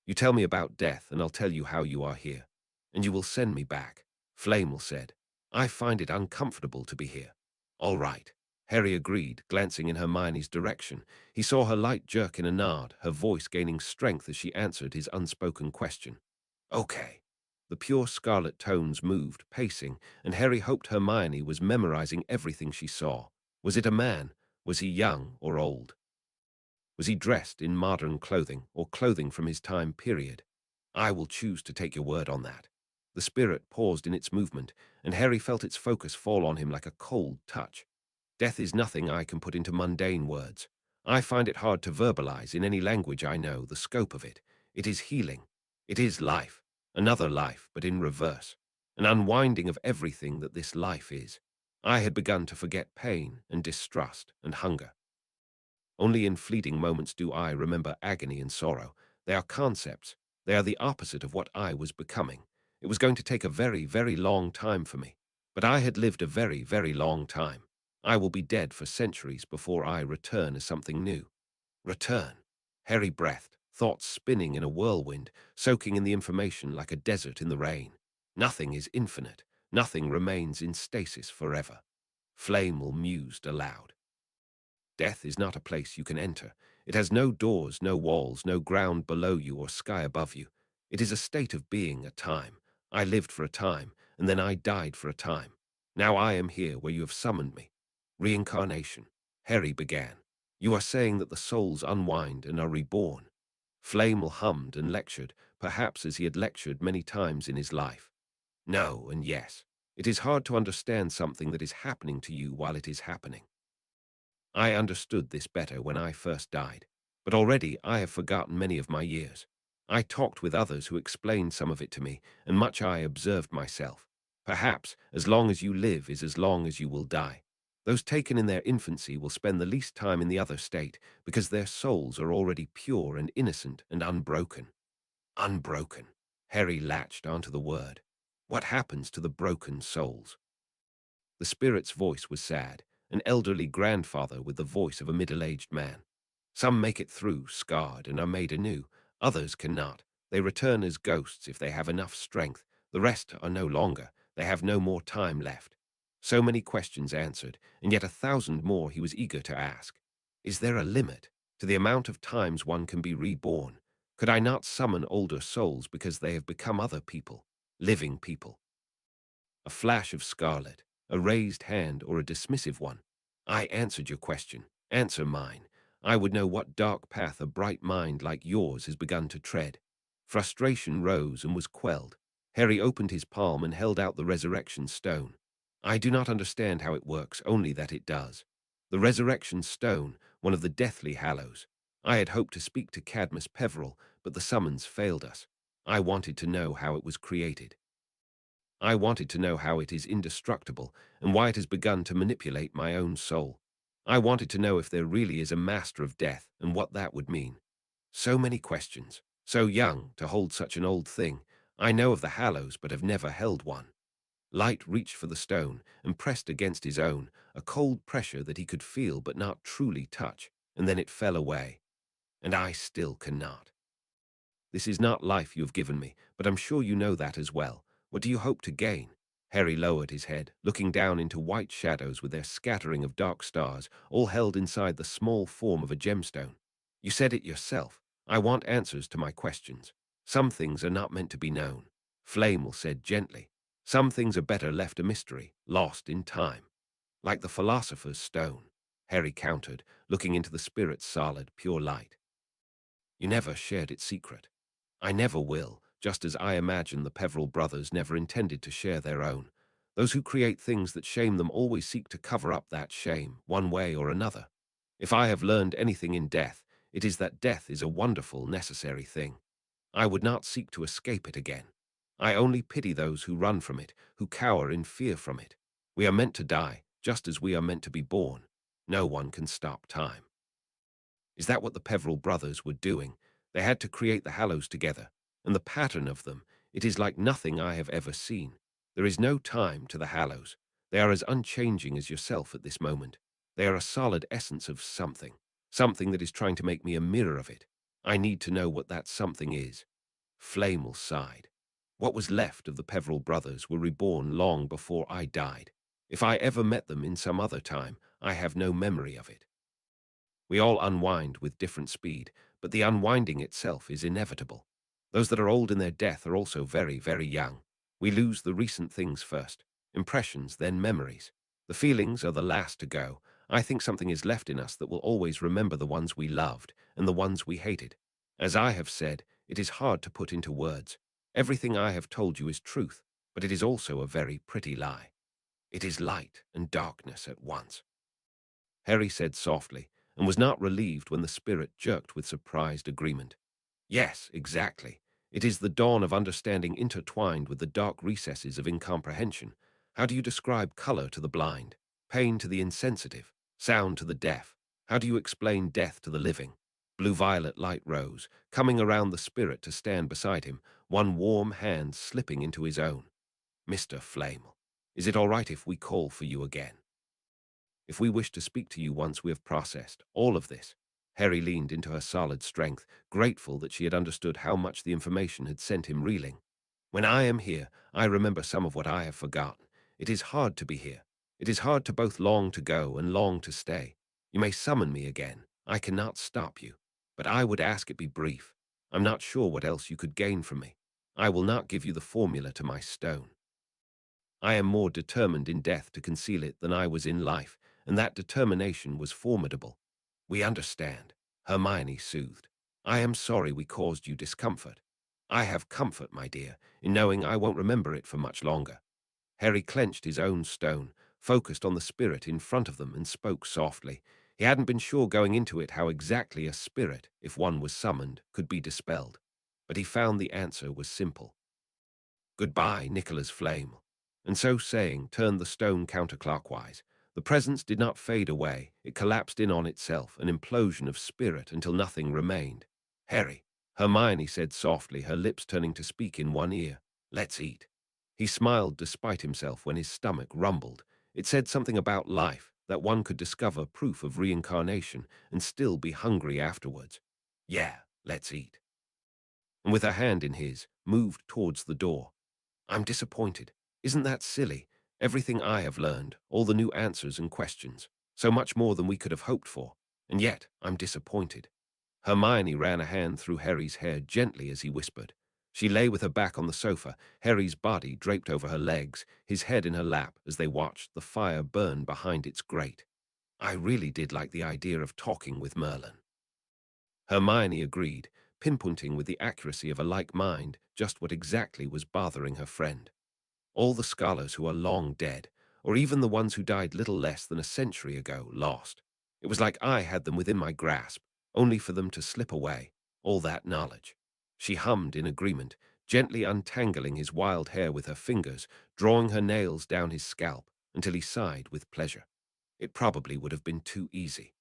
You tell me about death, and I'll tell you how you are here. And you will send me back," Flamel said. "I find it uncomfortable to be here." "All right," Harry agreed, glancing in Hermione's direction. He saw her light jerk in a nod, her voice gaining strength as she answered his unspoken question. "Okay." The pure scarlet tones moved, pacing, and Harry hoped Hermione was memorizing everything she saw. Was it a man? Was he young or old? Was he dressed in modern clothing or clothing from his time period? "I will choose to take your word on that." The spirit paused in its movement, and Harry felt its focus fall on him like a cold touch. "Death is nothing I can put into mundane words. I find it hard to verbalize in any language I know the scope of it. It is healing. It is life. Another life, but in reverse. An unwinding of everything that this life is. I had begun to forget pain and distrust and hunger. Only in fleeting moments do I remember agony and sorrow. They are concepts. They are the opposite of what I was becoming. It was going to take a very, very long time for me. But I had lived a very, very long time. I will be dead for centuries before I return as something new. Return. Harry breathed, thoughts spinning in a whirlwind, soaking in the information like a desert in the rain. Nothing is infinite. Nothing remains in stasis forever. Flamel mused aloud. Death is not a place you can enter. It has no doors, no walls, no ground below you or sky above you. It is a state of being, a time. I lived for a time, and then I died for a time. Now I am here where you have summoned me. Reincarnation. Harry began. You are saying that the souls unwind and are reborn. Flamel hummed and lectured, perhaps as he had lectured many times in his life. No and yes. It is hard to understand something that is happening to you while it is happening. I understood this better when I first died, but already I have forgotten many of my years. I talked with others who explained some of it to me, and much I observed myself. Perhaps as long as you live is as long as you will die. Those taken in their infancy will spend the least time in the other state because their souls are already pure and innocent and unbroken. Unbroken. Harry latched onto the word. What happens to the broken souls? The spirit's voice was sad, an elderly grandfather with the voice of a middle-aged man. Some make it through, scarred, and are made anew. Others cannot. They return as ghosts if they have enough strength. The rest are no longer. They have no more time left. So many questions answered, and yet 1,000 more he was eager to ask. Is there a limit to the amount of times one can be reborn? Could I not summon older souls because they have become other people, living people? A flash of scarlet, a raised hand, or a dismissive one? I answered your question. Answer mine. I would know what dark path a bright mind like yours has begun to tread. Frustration rose and was quelled. Harry opened his palm and held out the resurrection stone. I do not understand how it works, only that it does. The resurrection stone, one of the deathly hallows. I had hoped to speak to Cadmus Peveril, but the summons failed us. I wanted to know how it was created. I wanted to know how it is indestructible and why it has begun to manipulate my own soul. I wanted to know if there really is a master of death and what that would mean. So many questions. So young to hold such an old thing. I know of the hallows but have never held one. Light reached for the stone and pressed against his own, a cold pressure that he could feel but not truly touch, and then it fell away. And I still cannot. This is not life you have given me, but I'm sure you know that as well. What do you hope to gain? Harry lowered his head, looking down into white shadows with their scattering of dark stars, all held inside the small form of a gemstone. You said it yourself. I want answers to my questions. Some things are not meant to be known. Flamel said gently. Some things are better left a mystery, lost in time. Like the philosopher's stone, Harry countered, looking into the spirit's solid, pure light. You never shared its secret. I never will, just as I imagine the Peveril brothers never intended to share their own. Those who create things that shame them always seek to cover up that shame, one way or another. If I have learned anything in death, it is that death is a wonderful, necessary thing. I would not seek to escape it again. I only pity those who run from it, who cower in fear from it. We are meant to die, just as we are meant to be born. No one can stop time. Is that what the Peveril brothers were doing? They had to create the Hallows together, and the pattern of them, it is like nothing I have ever seen. There is no time to the Hallows. They are as unchanging as yourself at this moment. They are a solid essence of something, something that is trying to make me a mirror of it. I need to know what that something is. Flamel sighed. What was left of the Peveril brothers were reborn long before I died. If I ever met them in some other time, I have no memory of it. We all unwind with different speed, but the unwinding itself is inevitable. Those that are old in their death are also very, very young. We lose the recent things first, impressions, then memories. The feelings are the last to go. I think something is left in us that will always remember the ones we loved and the ones we hated. As I have said, it is hard to put into words. Everything I have told you is truth, but it is also a very pretty lie. It is light and darkness at once. Harry said softly, and was not relieved when the spirit jerked with surprised agreement. Yes, exactly. It is the dawn of understanding intertwined with the dark recesses of incomprehension. How do you describe color to the blind, pain to the insensitive, sound to the deaf? How do you explain death to the living? Blue-violet light rose, coming around the spirit to stand beside him, one warm hand slipping into his own. Mr. Flamel, is it all right if we call for you again? If we wish to speak to you once we have processed all of this. Harry leaned into her solid strength, grateful that she had understood how much the information had sent him reeling. When I am here, I remember some of what I have forgotten. It is hard to be here. It is hard to both long to go and long to stay. You may summon me again. I cannot stop you. But I would ask it be brief. I'm not sure what else you could gain from me. I will not give you the formula to my stone. I am more determined in death to conceal it than I was in life, and that determination was formidable. We understand, Hermione soothed. I am sorry we caused you discomfort. I have comfort, my dear, in knowing I won't remember it for much longer. Harry clenched his own stone, focused on the spirit in front of them, and spoke softly. He hadn't been sure going into it how exactly a spirit, if one was summoned, could be dispelled. But he found the answer was simple. Goodbye, Nicola's flame. And so saying, turned the stone counterclockwise. The presence did not fade away. It collapsed in on itself, an implosion of spirit until nothing remained. Harry, Hermione said softly, her lips turning to speak in one ear. Let's eat. He smiled despite himself when his stomach rumbled. It said something about life, that one could discover proof of reincarnation and still be hungry afterwards. Yeah, let's eat. And with her hand in his, moved towards the door. I'm disappointed. Isn't that silly? Everything I have learned, all the new answers and questions, so much more than we could have hoped for, and yet I'm disappointed. Hermione ran a hand through Harry's hair gently as he whispered. She lay with her back on the sofa, Harry's body draped over her legs, his head in her lap as they watched the fire burn behind its grate. I really did like the idea of talking with Merlin. Hermione agreed, pinpointing with the accuracy of a like mind just what exactly was bothering her friend. All the scholars who are long dead, or even the ones who died little less than a century ago, lost. It was like I had them within my grasp, only for them to slip away, all that knowledge. She hummed in agreement, gently untangling his wild hair with her fingers, drawing her nails down his scalp until he sighed with pleasure. It probably would have been too easy.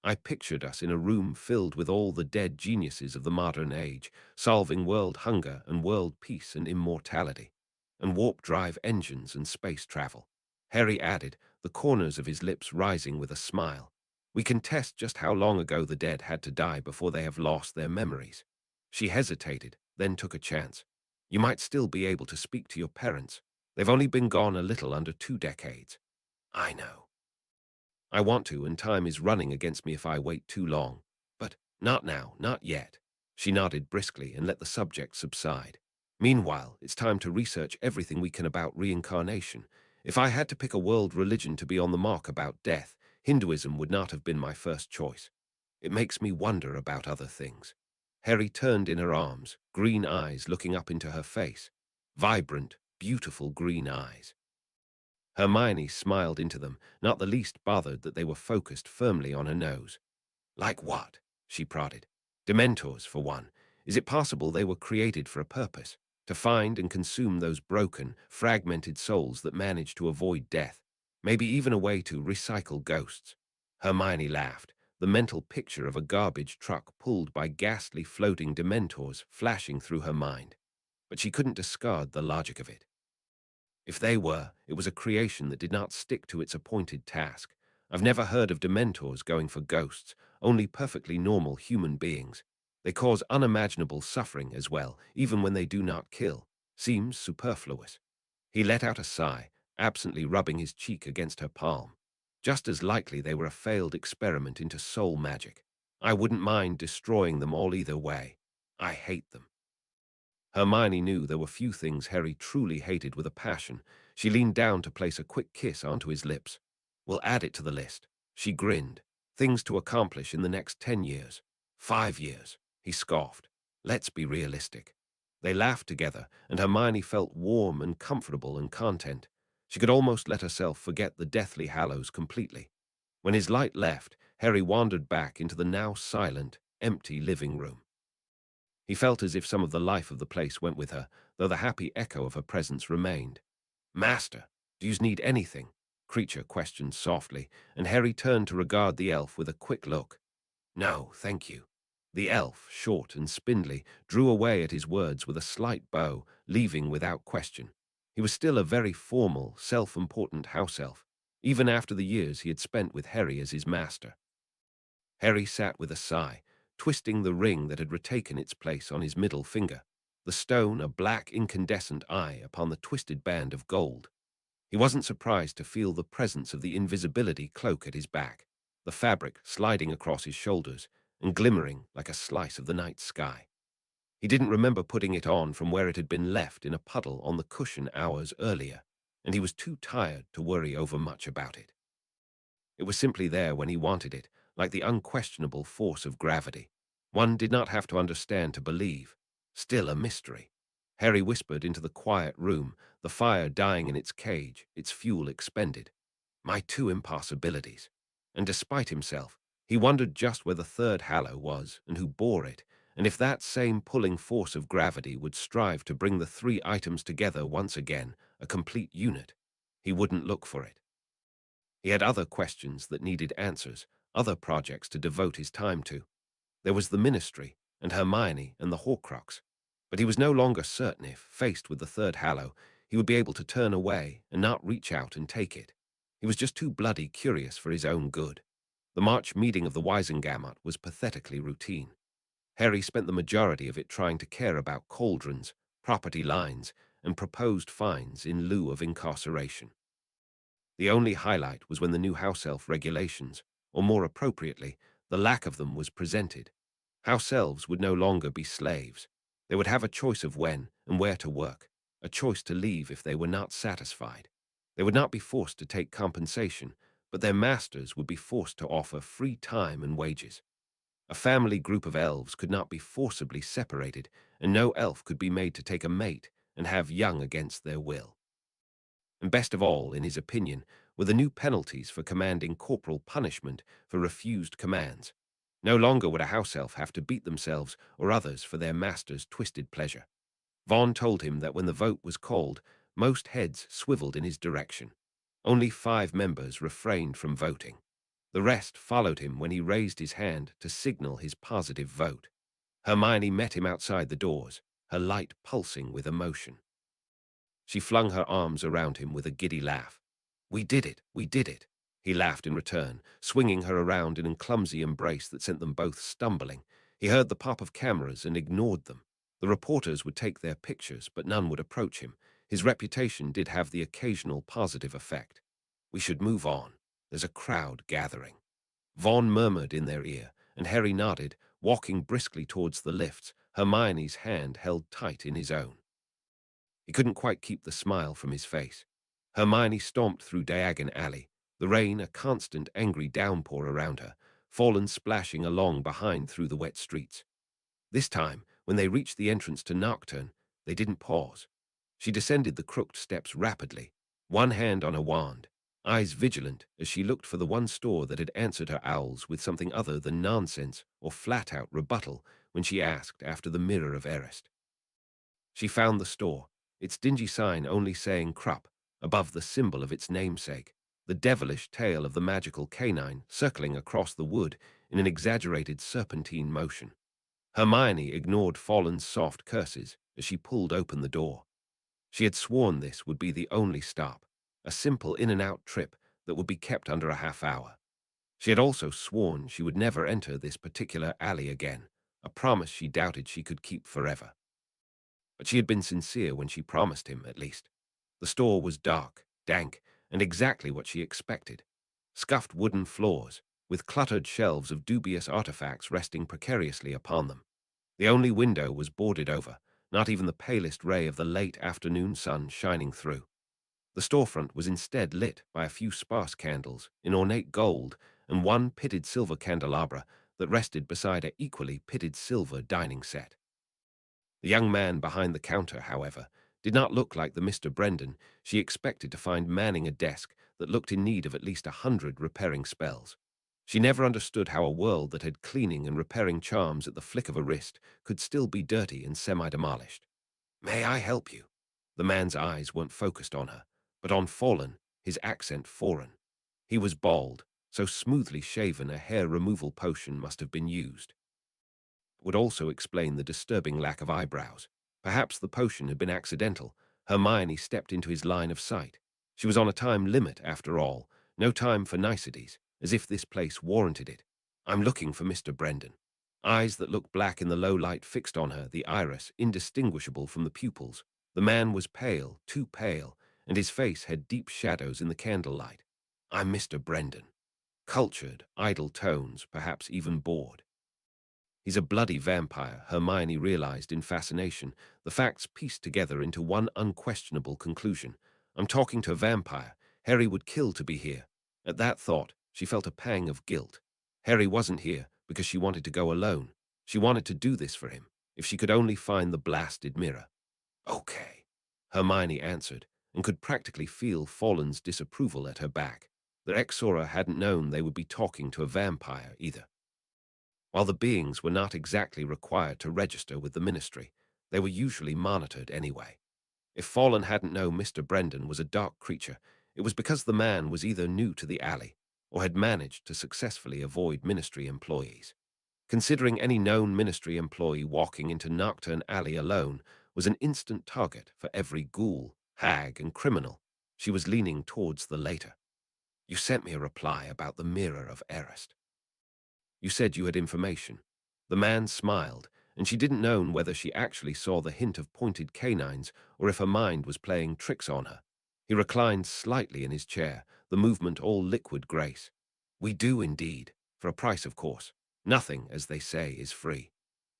I pictured us in a room filled with all the dead geniuses of the modern age, solving world hunger and world peace and immortality, and warp-drive engines and space travel. Harry added, the corners of his lips rising with a smile. We can test just how long ago the dead had to die before they have lost their memories. She hesitated, then took a chance. You might still be able to speak to your parents. They've only been gone a little under 2 decades. I know. I want to, and time is running against me if I wait too long. But not now, not yet. She nodded briskly and let the subject subside. Meanwhile, it's time to research everything we can about reincarnation. If I had to pick a world religion to be on the mark about death, Hinduism would not have been my first choice. It makes me wonder about other things. Harry turned in her arms, green eyes looking up into her face. Vibrant, beautiful green eyes. Hermione smiled into them, not the least bothered that they were focused firmly on her nose. Like what? She prodded. Dementors, for one. Is it possible they were created for a purpose? To find and consume those broken, fragmented souls that manage to avoid death? Maybe even a way to recycle ghosts? Hermione laughed, the mental picture of a garbage truck pulled by ghastly floating Dementors flashing through her mind. But she couldn't discard the logic of it. If they were, it was a creation that did not stick to its appointed task. I've never heard of dementors going for ghosts, only perfectly normal human beings. They cause unimaginable suffering as well, even when they do not kill. Seems superfluous. He let out a sigh, absently rubbing his cheek against her palm. Just as likely they were a failed experiment into soul magic. I wouldn't mind destroying them all either way. I hate them. Hermione knew there were few things Harry truly hated with a passion. She leaned down to place a quick kiss onto his lips. We'll add it to the list. She grinned. Things to accomplish in the next 10 years. 5 years. He scoffed. Let's be realistic. They laughed together, and Hermione felt warm and comfortable and content. She could almost let herself forget the Deathly Hallows completely. When his light left, Harry wandered back into the now silent, empty living room. He felt as if some of the life of the place went with her, though the happy echo of her presence remained. Master, do you need anything? Creature questioned softly, and Harry turned to regard the elf with a quick look. No, thank you. The elf, short and spindly, drew away at his words with a slight bow, leaving without question. He was still a very formal, self-important house elf, even after the years he had spent with Harry as his master. Harry sat with a sigh, twisting the ring that had retaken its place on his middle finger, the stone a black incandescent eye upon the twisted band of gold. He wasn't surprised to feel the presence of the invisibility cloak at his back, the fabric sliding across his shoulders and glimmering like a slice of the night sky. He didn't remember putting it on from where it had been left in a puddle on the cushion hours earlier, and he was too tired to worry over much about it. It was simply there when he wanted it, like the unquestionable force of gravity. One did not have to understand to believe. Still a mystery. Harry whispered into the quiet room, the fire dying in its cage, its fuel expended. My two impossibilities. And despite himself, he wondered just where the third Hallow was and who bore it, and if that same pulling force of gravity would strive to bring the three items together once again, a complete unit. He wouldn't look for it. He had other questions that needed answers, other projects to devote his time to. There was the ministry, and Hermione, and the Horcrux. But he was no longer certain if, faced with the third Hallow, he would be able to turn away and not reach out and take it. He was just too bloody curious for his own good. The March meeting of the Wisengamot was pathetically routine. Harry spent the majority of it trying to care about cauldrons, property lines, and proposed fines in lieu of incarceration. The only highlight was when the new house elf regulations, or more appropriately, the lack of them, was presented. House elves would no longer be slaves. They would have a choice of when and where to work, a choice to leave if they were not satisfied. They would not be forced to take compensation, but their masters would be forced to offer free time and wages. A family group of elves could not be forcibly separated, and no elf could be made to take a mate and have young against their will. And best of all, in his opinion, were the new penalties for commanding corporal punishment for refused commands. No longer would a house elf have to beat themselves or others for their master's twisted pleasure. Vaughn told him that when the vote was called, most heads swiveled in his direction. Only 5 members refrained from voting. The rest followed him when he raised his hand to signal his positive vote. Hermione met him outside the doors, her light pulsing with emotion. She flung her arms around him with a giddy laugh. "We did it! We did it!" He laughed in return, swinging her around in a clumsy embrace that sent them both stumbling. He heard the pop of cameras and ignored them. The reporters would take their pictures, but none would approach him. His reputation did have the occasional positive effect. "We should move on. There's a crowd gathering." Vaughn murmured in their ear, and Harry nodded, walking briskly towards the lifts, Hermione's hand held tight in his own. He couldn't quite keep the smile from his face. Hermione stomped through Diagon Alley, the rain a constant angry downpour around her, fallen splashing along behind through the wet streets. This time, when they reached the entrance to Nocturne, they didn't pause. She descended the crooked steps rapidly, one hand on a wand, eyes vigilant as she looked for the one store that had answered her owls with something other than nonsense or flat-out rebuttal when she asked after the Mirror of Erist. She found the store, its dingy sign only saying Krupp, above the symbol of its namesake, the devilish tail of the magical canine circling across the wood in an exaggerated serpentine motion. Hermione ignored Fallen's soft curses as she pulled open the door. She had sworn this would be the only stop, a simple in-and-out trip that would be kept under a half hour. She had also sworn she would never enter this particular alley again, a promise she doubted she could keep forever. But she had been sincere when she promised him, at least. The store was dark, dank, and exactly what she expected. Scuffed wooden floors, with cluttered shelves of dubious artifacts resting precariously upon them. The only window was boarded over, not even the palest ray of the late afternoon sun shining through. The storefront was instead lit by a few sparse candles in ornate gold and one pitted silver candelabra that rested beside an equally pitted silver dining set. The young man behind the counter, however, did not look like the Mr. Brendan she expected to find manning a desk that looked in need of at least 100 repairing spells. She never understood how a world that had cleaning and repairing charms at the flick of a wrist could still be dirty and semi-demolished. "May I help you?" The man's eyes weren't focused on her, but on Fallen, his accent foreign. He was bald, so smoothly shaven a hair removal potion must have been used. Would also explain the disturbing lack of eyebrows. Perhaps the potion had been accidental. Hermione stepped into his line of sight. She was on a time limit, after all, no time for niceties, as if this place warranted it. "I'm looking for Mr. Brendan." Eyes that looked black in the low light fixed on her, the iris indistinguishable from the pupils. The man was pale, too pale, and his face had deep shadows in the candlelight. "I'm Mr. Brendan." Cultured, idle tones, perhaps even bored. "He's a bloody vampire," Hermione realized in fascination, the facts pieced together into one unquestionable conclusion. "I'm talking to a vampire. Harry would kill to be here." At that thought, she felt a pang of guilt. Harry wasn't here because she wanted to go alone. She wanted to do this for him, if she could only find the blasted mirror. "Okay," Hermione answered, and could practically feel Fallen's disapproval at her back. The Exora hadn't known they would be talking to a vampire either. While the beings were not exactly required to register with the Ministry, they were usually monitored anyway. If Fallen hadn't known Mr. Brendan was a dark creature, it was because the man was either new to the alley or had managed to successfully avoid Ministry employees. Considering any known Ministry employee walking into Nocturne Alley alone was an instant target for every ghoul, hag, and criminal, she was leaning towards the later. "You sent me a reply about the Mirror of Erist. You said you had information." The man smiled, and she didn't know whether she actually saw the hint of pointed canines or if her mind was playing tricks on her. He reclined slightly in his chair, the movement all liquid grace. We do indeed, for a price of course. Nothing, as they say, is free.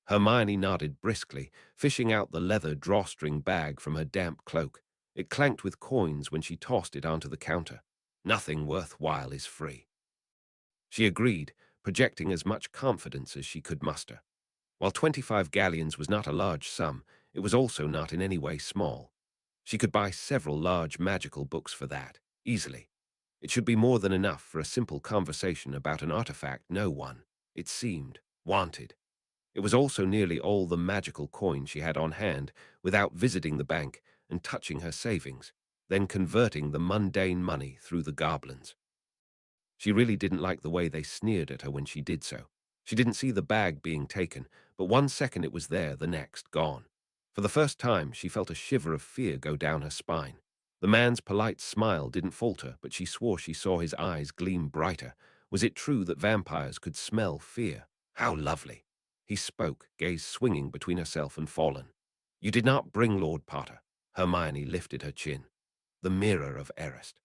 Hermione nodded briskly, fishing out the leather drawstring bag from her damp cloak. It clanked with coins when she tossed it onto the counter. Nothing worthwhile is free. She agreed, projecting as much confidence as she could muster. While 25 galleons was not a large sum, it was also not in any way small. She could buy several large magical books for that, easily. It should be more than enough for a simple conversation about an artifact no one, it seemed, wanted. It was also nearly all the magical coin she had on hand without visiting the bank and touching her savings, then converting the mundane money through the goblins. She really didn't like the way they sneered at her when she did so. She didn't see the bag being taken, but one second it was there, the next gone. For the first time, she felt a shiver of fear go down her spine. The man's polite smile didn't falter, but she swore she saw his eyes gleam brighter. Was it true that vampires could smell fear? How lovely! He spoke, gaze swinging between herself and Fallen. You did not bring Lord Potter. Hermione lifted her chin. The mirror of Erist.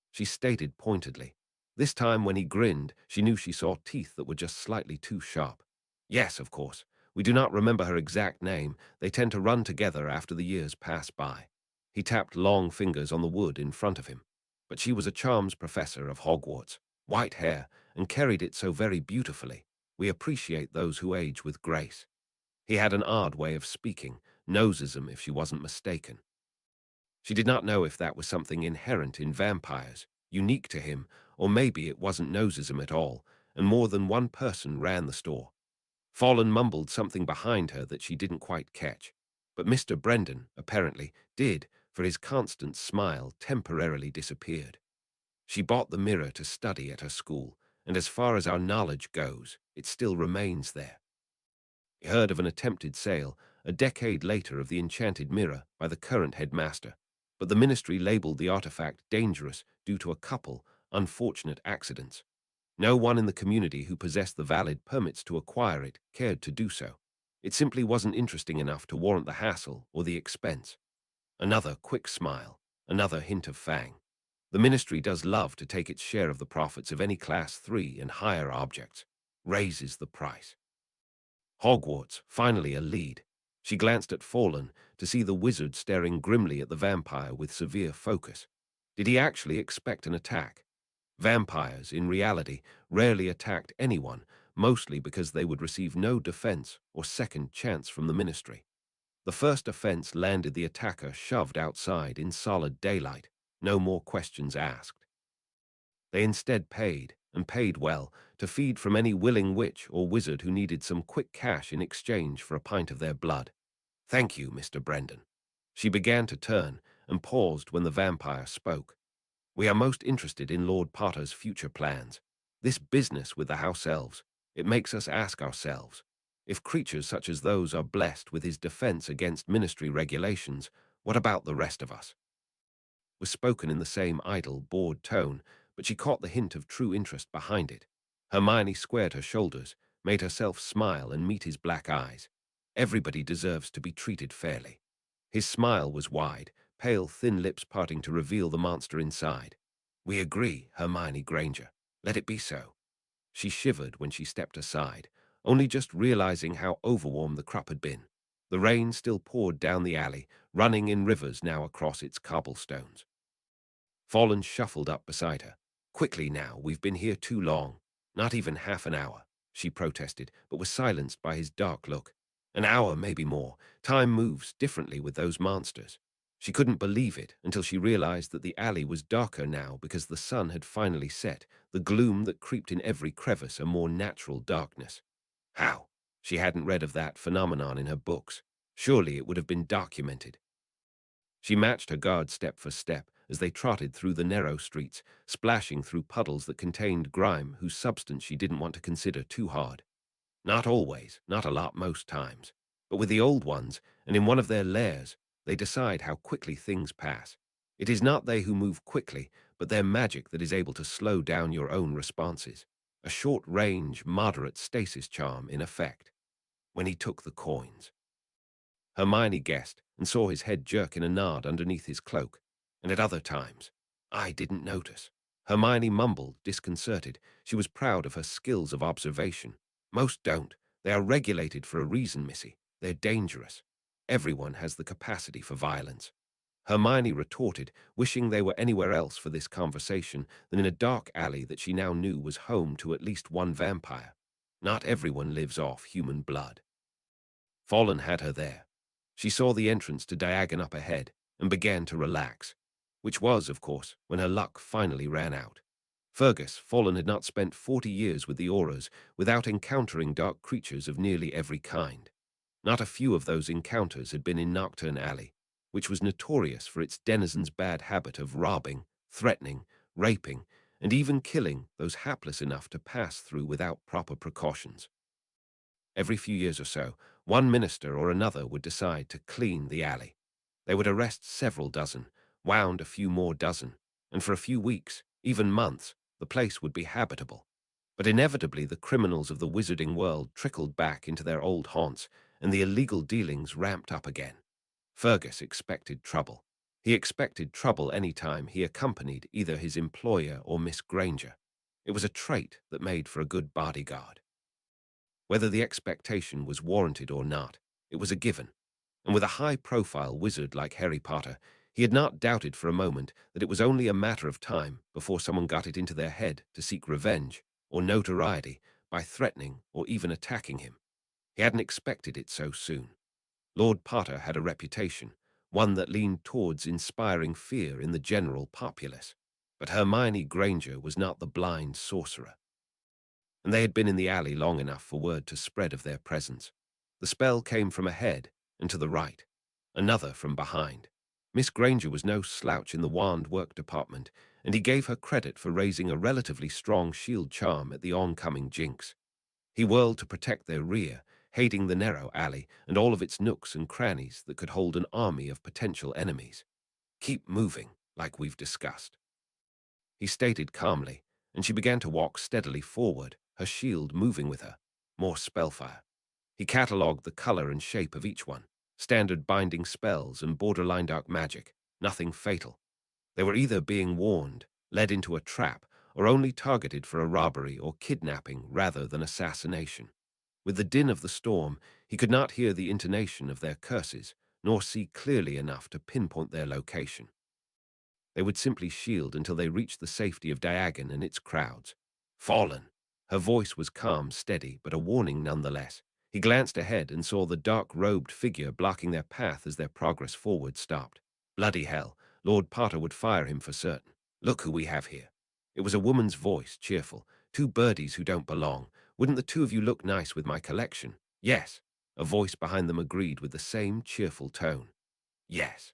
She stated pointedly. This time when he grinned, she knew she saw teeth that were just slightly too sharp. Yes, of course. We do not remember her exact name. They tend to run together after the years pass by. He tapped long fingers on the wood in front of him. But she was a charms professor of Hogwarts, white hair, and carried it so very beautifully. We appreciate those who age with grace. He had an odd way of speaking, nosism if she wasn't mistaken. She did not know if that was something inherent in vampires, unique to him, or maybe it wasn't nosism at all, and more than one person ran the store. Fallen mumbled something behind her that she didn't quite catch, but Mr. Brendan, apparently, did, for his constant smile temporarily disappeared. She bought the mirror to study at her school, and as far as our knowledge goes, it still remains there. He heard of an attempted sale, a decade later, of the enchanted mirror by the current headmaster, but the ministry labeled the artifact dangerous due to a couple unfortunate accidents. No one in the community who possessed the valid permits to acquire it cared to do so. It simply wasn't interesting enough to warrant the hassle or the expense. Another quick smile, another hint of fang. The ministry does love to take its share of the profits of any Class 3 and higher objects. Raises the price. Hogwarts, finally a lead. She glanced at Fallen to see the wizard staring grimly at the vampire with severe focus. Did he actually expect an attack? Vampires, in reality, rarely attacked anyone, mostly because they would receive no defense or second chance from the ministry. The first offense landed the attacker shoved outside in solid daylight, no more questions asked. They instead paid, and paid well, to feed from any willing witch or wizard who needed some quick cash in exchange for a pint of their blood. Thank you, Mr. Brendan. She began to turn, and paused when the vampire spoke. We are most interested in Lord Potter's future plans. This business with the house elves, it makes us ask ourselves, if creatures such as those are blessed with his defense against ministry regulations, what about the rest of us? Was spoken in the same idle, bored tone, but she caught the hint of true interest behind it. Hermione squared her shoulders, made herself smile and meet his black eyes. Everybody deserves to be treated fairly. His smile was wide, pale, thin lips parting to reveal the monster inside. We agree, Hermione Granger. Let it be so. She shivered when she stepped aside, only just realizing how overwarm the crop had been. The rain still poured down the alley, running in rivers now across its cobblestones. Fallen shuffled up beside her. Quickly now, we've been here too long. Not even half an hour, she protested, but was silenced by his dark look. An hour, maybe more. Time moves differently with those monsters. She couldn't believe it until she realized that the alley was darker now because the sun had finally set, the gloom that creeped in every crevice a more natural darkness. How? She hadn't read of that phenomenon in her books. Surely it would have been documented. She matched her guard step for step as they trotted through the narrow streets, splashing through puddles that contained grime whose substance she didn't want to consider too hard. Not always, not a lot most times. But with the old ones, and in one of their lairs, they decide how quickly things pass. It is not they who move quickly, but their magic that is able to slow down your own responses. A short-range, moderate stasis charm in effect. when he took the coins. Hermione guessed and saw his head jerk in a nod underneath his cloak, and at other times, I didn't notice. Hermione mumbled, disconcerted. She was proud of her skills of observation. Most don't. They are regulated for a reason, Missy. They're dangerous. Everyone has the capacity for violence. Hermione retorted, wishing they were anywhere else for this conversation than in a dark alley that she now knew was home to at least one vampire. Not everyone lives off human blood. Fallen had her there. She saw the entrance to Diagon up ahead and began to relax, which was, of course, when her luck finally ran out. Fergus, Fallen had not spent 40 years with the Auras without encountering dark creatures of nearly every kind. Not a few of those encounters had been in Nocturne Alley, which was notorious for its denizens' bad habit of robbing, threatening, raping, and even killing those hapless enough to pass through without proper precautions. Every few years or so, one minister or another would decide to clean the alley. They would arrest several dozen, wound a few more dozen, and for a few weeks, even months, the place would be habitable. But inevitably the criminals of the wizarding world trickled back into their old haunts, and the illegal dealings ramped up again. Fergus expected trouble. He expected trouble any time he accompanied either his employer or Miss Granger. It was a trait that made for a good bodyguard. Whether the expectation was warranted or not, it was a given, and with a high-profile wizard like Harry Potter, he had not doubted for a moment that it was only a matter of time before someone got it into their head to seek revenge or notoriety by threatening or even attacking him. He hadn't expected it so soon. Lord Potter had a reputation, one that leaned towards inspiring fear in the general populace, but Hermione Granger was not the blind sorcerer, and they had been in the alley long enough for word to spread of their presence. The spell came from ahead and to the right, another from behind. Miss Granger was no slouch in the wand work department, and he gave her credit for raising a relatively strong shield charm at the oncoming jinx. He whirled to protect their rear, hating the narrow alley and all of its nooks and crannies that could hold an army of potential enemies. Keep moving, like we've discussed, he stated calmly, and she began to walk steadily forward, her shield moving with her. More spellfire. He catalogued the color and shape of each one, standard binding spells and borderline dark magic, nothing fatal. They were either being warned, led into a trap, or only targeted for a robbery or kidnapping rather than assassination. With the din of the storm, he could not hear the intonation of their curses, nor see clearly enough to pinpoint their location. They would simply shield until they reached the safety of Diagon and its crowds. Fallen. Her voice was calm, steady, but a warning nonetheless. He glanced ahead and saw the dark-robed figure blocking their path as their progress forward stopped. Bloody hell, Lord Potter would fire him for certain. Look who we have here. It was a woman's voice, cheerful. Two birdies who don't belong. Wouldn't the two of you look nice with my collection? Yes. A voice behind them agreed with the same cheerful tone. Yes.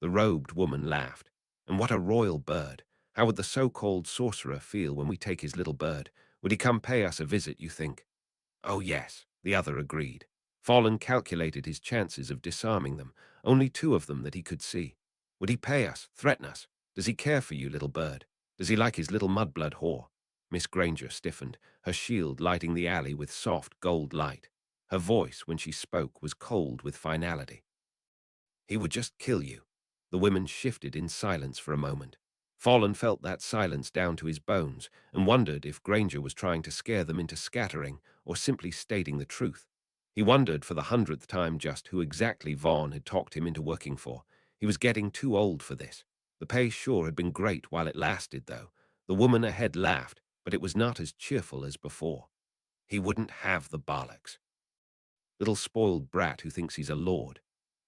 The robed woman laughed. And what a royal bird. How would the so-called sorcerer feel when we take his little bird? Would he come pay us a visit, you think? Oh, yes, the other agreed. Fallen calculated his chances of disarming them, only two of them that he could see. Would he pay us, threaten us? Does he care for you, little bird? Does he like his little mudblood whore? Miss Granger stiffened, her shield lighting the alley with soft gold light. Her voice, when she spoke, was cold with finality. He would just kill you. The women shifted in silence for a moment. Fallen felt that silence down to his bones and wondered if Granger was trying to scare them into scattering or simply stating the truth. He wondered for the 100th time just who exactly Vaughn had talked him into working for. He was getting too old for this. The pay sure had been great while it lasted, though. The woman ahead laughed, but it was not as cheerful as before. He wouldn't have the bollocks. Little spoiled brat who thinks he's a lord.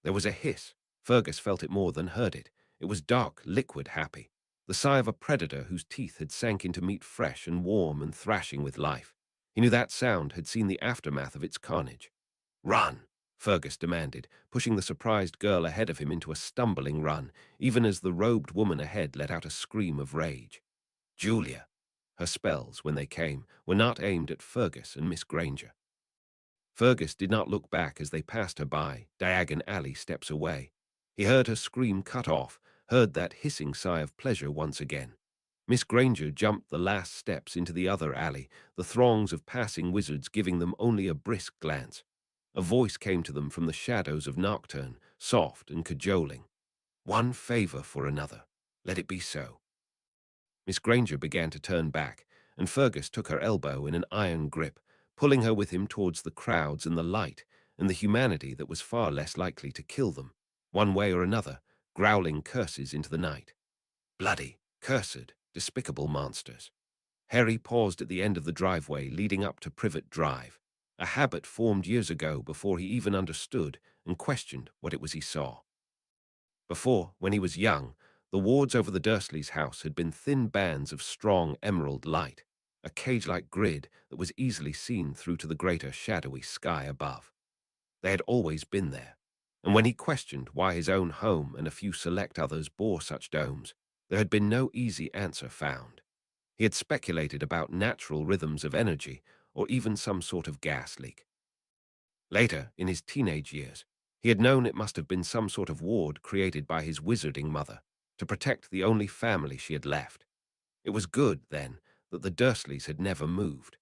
There was a hiss. Fergus felt it more than heard it. It was dark, liquid happy. The sigh of a predator whose teeth had sank into meat fresh and warm and thrashing with life. He knew that sound had seen the aftermath of its carnage. Run, Fergus demanded, pushing the surprised girl ahead of him into a stumbling run, even as the robed woman ahead let out a scream of rage. Julia. Her spells, when they came, were not aimed at Fergus and Miss Granger. Fergus did not look back as they passed her by, Diagon Alley steps away. He heard her scream cut off, heard that hissing sigh of pleasure once again. Miss Granger jumped the last steps into the other alley, the throngs of passing wizards giving them only a brisk glance. A voice came to them from the shadows of Nocturne, soft and cajoling. One favor for another. Let it be so. Miss Granger began to turn back, and Fergus took her elbow in an iron grip, pulling her with him towards the crowds and the light, and the humanity that was far less likely to kill them, one way or another, growling curses into the night. Bloody, cursed, despicable monsters. Harry paused at the end of the driveway leading up to Privet Drive, a habit formed years ago before he even understood and questioned what it was he saw. Before, when he was young, the wards over the Dursleys' house had been thin bands of strong emerald light, a cage-like grid that was easily seen through to the greater shadowy sky above. They had always been there, and when he questioned why his own home and a few select others bore such domes, there had been no easy answer found. He had speculated about natural rhythms of energy or even some sort of gas leak. Later, in his teenage years, he had known it must have been some sort of ward created by his wizarding mother to protect the only family she had left. It was good, then, that the Dursleys had never moved.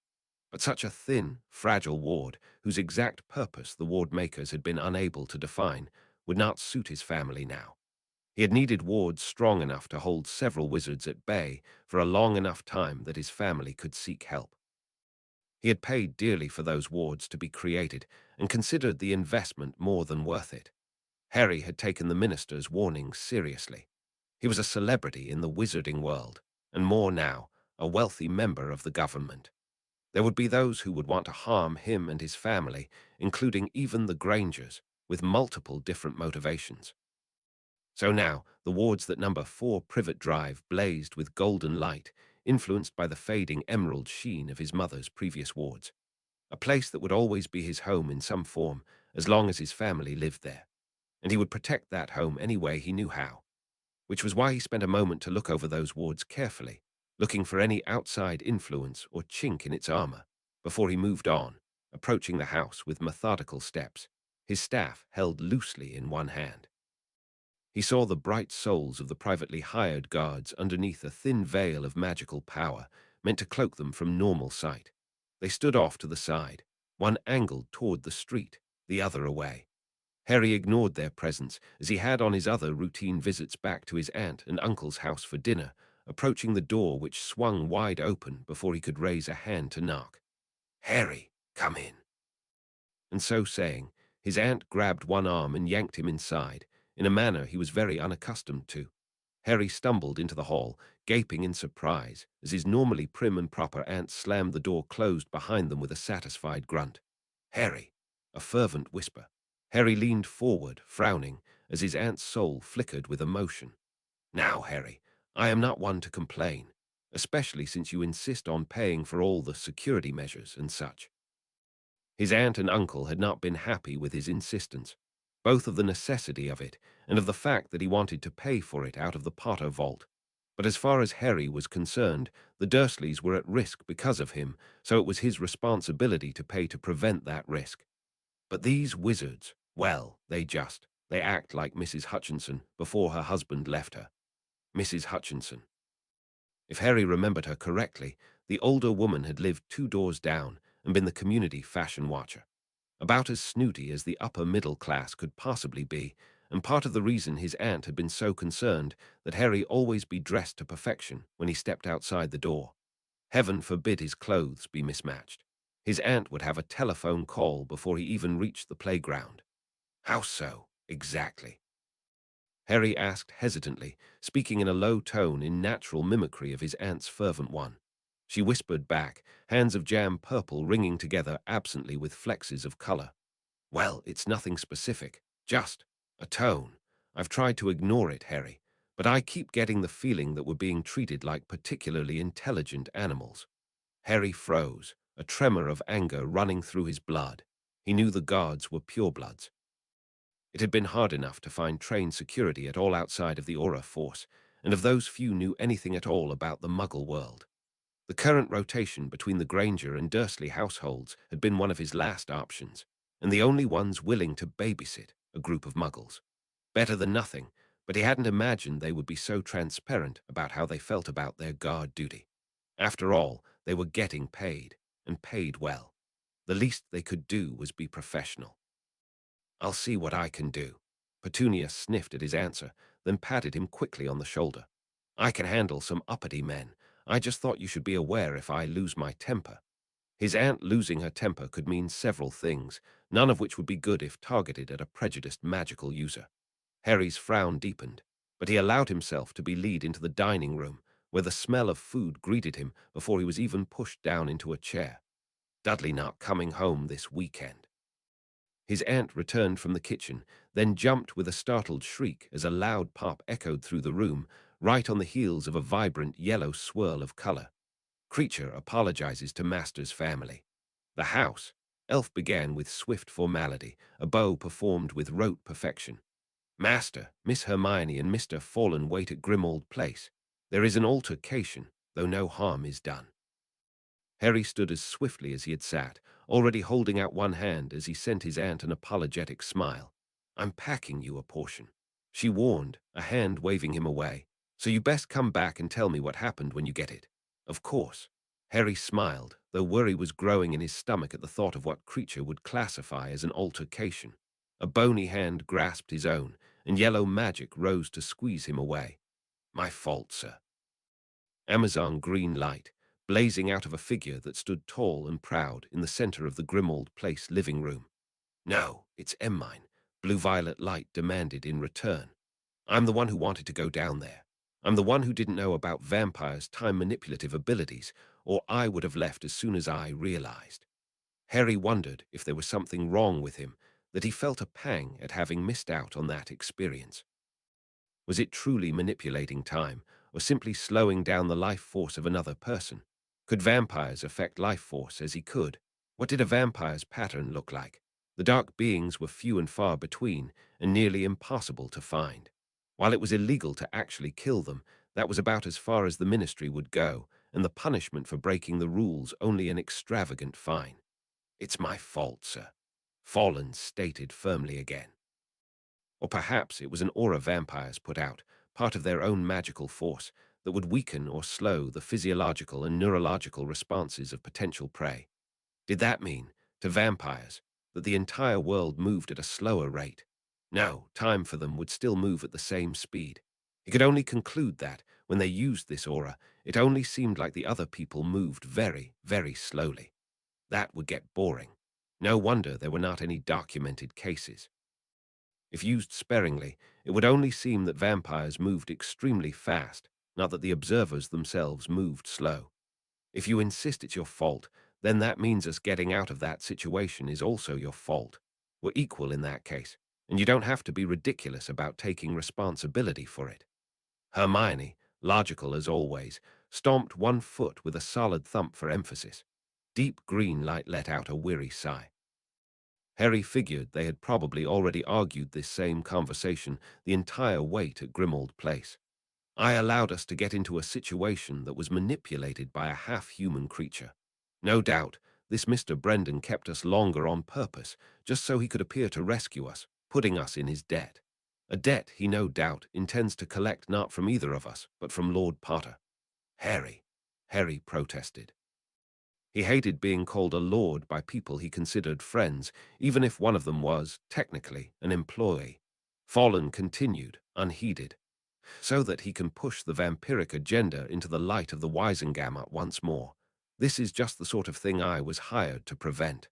But such a thin, fragile ward, whose exact purpose the ward makers had been unable to define, would not suit his family now. He had needed wards strong enough to hold several wizards at bay for a long enough time that his family could seek help. He had paid dearly for those wards to be created and considered the investment more than worth it. Harry had taken the minister's warnings seriously. He was a celebrity in the wizarding world, and more now, a wealthy member of the government. There would be those who would want to harm him and his family, including even the Grangers, with multiple different motivations. So now, the wards that number 4 Privet Drive blazed with golden light, influenced by the fading emerald sheen of his mother's previous wards. A place that would always be his home in some form, as long as his family lived there. And he would protect that home any way he knew how, which was why he spent a moment to look over those wards carefully, looking for any outside influence or chink in its armor, before he moved on, approaching the house with methodical steps, his staff held loosely in one hand. He saw the bright souls of the privately hired guards underneath a thin veil of magical power meant to cloak them from normal sight. They stood off to the side, one angled toward the street, the other away. Harry ignored their presence, as he had on his other routine visits back to his aunt and uncle's house for dinner, approaching the door which swung wide open before he could raise a hand to knock. "Harry, come in." And so saying, his aunt grabbed one arm and yanked him inside, in a manner he was very unaccustomed to. Harry stumbled into the hall, gaping in surprise, as his normally prim and proper aunt slammed the door closed behind them with a satisfied grunt. "Harry," a fervent whisper. Harry leaned forward, frowning, as his aunt's soul flickered with emotion. "Now, Harry, I am not one to complain, especially since you insist on paying for all the security measures and such." His aunt and uncle had not been happy with his insistence, both of the necessity of it and of the fact that he wanted to pay for it out of the Potter vault. But as far as Harry was concerned, the Dursleys were at risk because of him, so it was his responsibility to pay to prevent that risk. But these wizards, well, they act like Mrs. Hutchinson before her husband left her. Mrs. Hutchinson. If Harry remembered her correctly, the older woman had lived 2 doors down and been the community fashion watcher. About as snooty as the upper middle class could possibly be, and part of the reason his aunt had been so concerned that Harry always be dressed to perfection when he stepped outside the door. Heaven forbid his clothes be mismatched. His aunt would have a telephone call before he even reached the playground. How so, exactly? Harry asked hesitantly, speaking in a low tone in natural mimicry of his aunt's fervent one. She whispered back, hands of jam purple ringing together absently with flexes of color. "Well, it's nothing specific, just a tone. I've tried to ignore it, Harry, but I keep getting the feeling that we're being treated like particularly intelligent animals." Harry froze, a tremor of anger running through his blood. He knew the guards were purebloods. It had been hard enough to find trained security at all outside of the Aura Force, and of those few knew anything at all about the Muggle world. The current rotation between the Granger and Dursley households had been one of his last options, and the only ones willing to babysit a group of Muggles. Better than nothing, but he hadn't imagined they would be so transparent about how they felt about their guard duty. After all, they were getting paid, and paid well. The least they could do was be professional. "I'll see what I can do." Petunia sniffed at his answer, then patted him quickly on the shoulder. "I can handle some uppity men. I just thought you should be aware if I lose my temper." His aunt losing her temper could mean several things, none of which would be good if targeted at a prejudiced magical user. Harry's frown deepened, but he allowed himself to be led into the dining room, where the smell of food greeted him before he was even pushed down into a chair. Dudley not coming home this weekend. His aunt returned from the kitchen, then jumped with a startled shriek as a loud pop echoed through the room, right on the heels of a vibrant yellow swirl of color. Creature apologizes to Master's family. The house. Elf began with swift formality, a bow performed with rote perfection. "Master, Miss Hermione and Mr. Fallen wait at Grimmauld Place. There is an altercation, though no harm is done." Harry stood as swiftly as he had sat, already holding out one hand as he sent his aunt an apologetic smile. "I'm packing you a portion," she warned, a hand waving him away. "So you best come back and tell me what happened when you get it." "Of course." Harry smiled, though worry was growing in his stomach at the thought of what Creature would classify as an altercation. A bony hand grasped his own, and yellow magic rose to squeeze him away. "My fault, sir." Amazon green light, blazing out of a figure that stood tall and proud in the center of the Grimmauld Place living room. "No, it's mine," blue-violet light demanded in return. "I'm the one who wanted to go down there. I'm the one who didn't know about vampires' time-manipulative abilities, or I would have left as soon as I realized." Harry wondered if there was something wrong with him, that he felt a pang at having missed out on that experience. Was it truly manipulating time, or simply slowing down the life force of another person? Could vampires affect life force as he could? What did a vampire's pattern look like? The dark beings were few and far between, and nearly impossible to find. While it was illegal to actually kill them, that was about as far as the ministry would go, and the punishment for breaking the rules only an extravagant fine. "It's my fault, sir," Fallen stated firmly again. Or perhaps it was an aura vampires put out, part of their own magical force, that would weaken or slow the physiological and neurological responses of potential prey. Did that mean, to vampires, that the entire world moved at a slower rate? No, time for them would still move at the same speed. He could only conclude that, when they used this aura, it only seemed like the other people moved very, very slowly. That would get boring. No wonder there were not any documented cases. If used sparingly, it would only seem that vampires moved extremely fast, not that the observers themselves moved slow. If you insist it's your fault, then that means us getting out of that situation is also your fault. We're equal in that case, and you don't have to be ridiculous about taking responsibility for it. Hermione, logical as always, stomped one foot with a solid thump for emphasis. Deep green light let out a weary sigh. Harry figured they had probably already argued this same conversation the entire way to Grimmauld Place. "I allowed us to get into a situation that was manipulated by a half-human creature. No doubt, this Mr. Brendan kept us longer on purpose, just so he could appear to rescue us, putting us in his debt. A debt he no doubt intends to collect not from either of us, but from Lord Potter." Harry protested. He hated being called a lord by people he considered friends, even if one of them was, technically, an employee. Fallen continued, unheeded. "So that he can push the vampiric agenda into the light of the Wisengamot once more. This is just the sort of thing I was hired to prevent."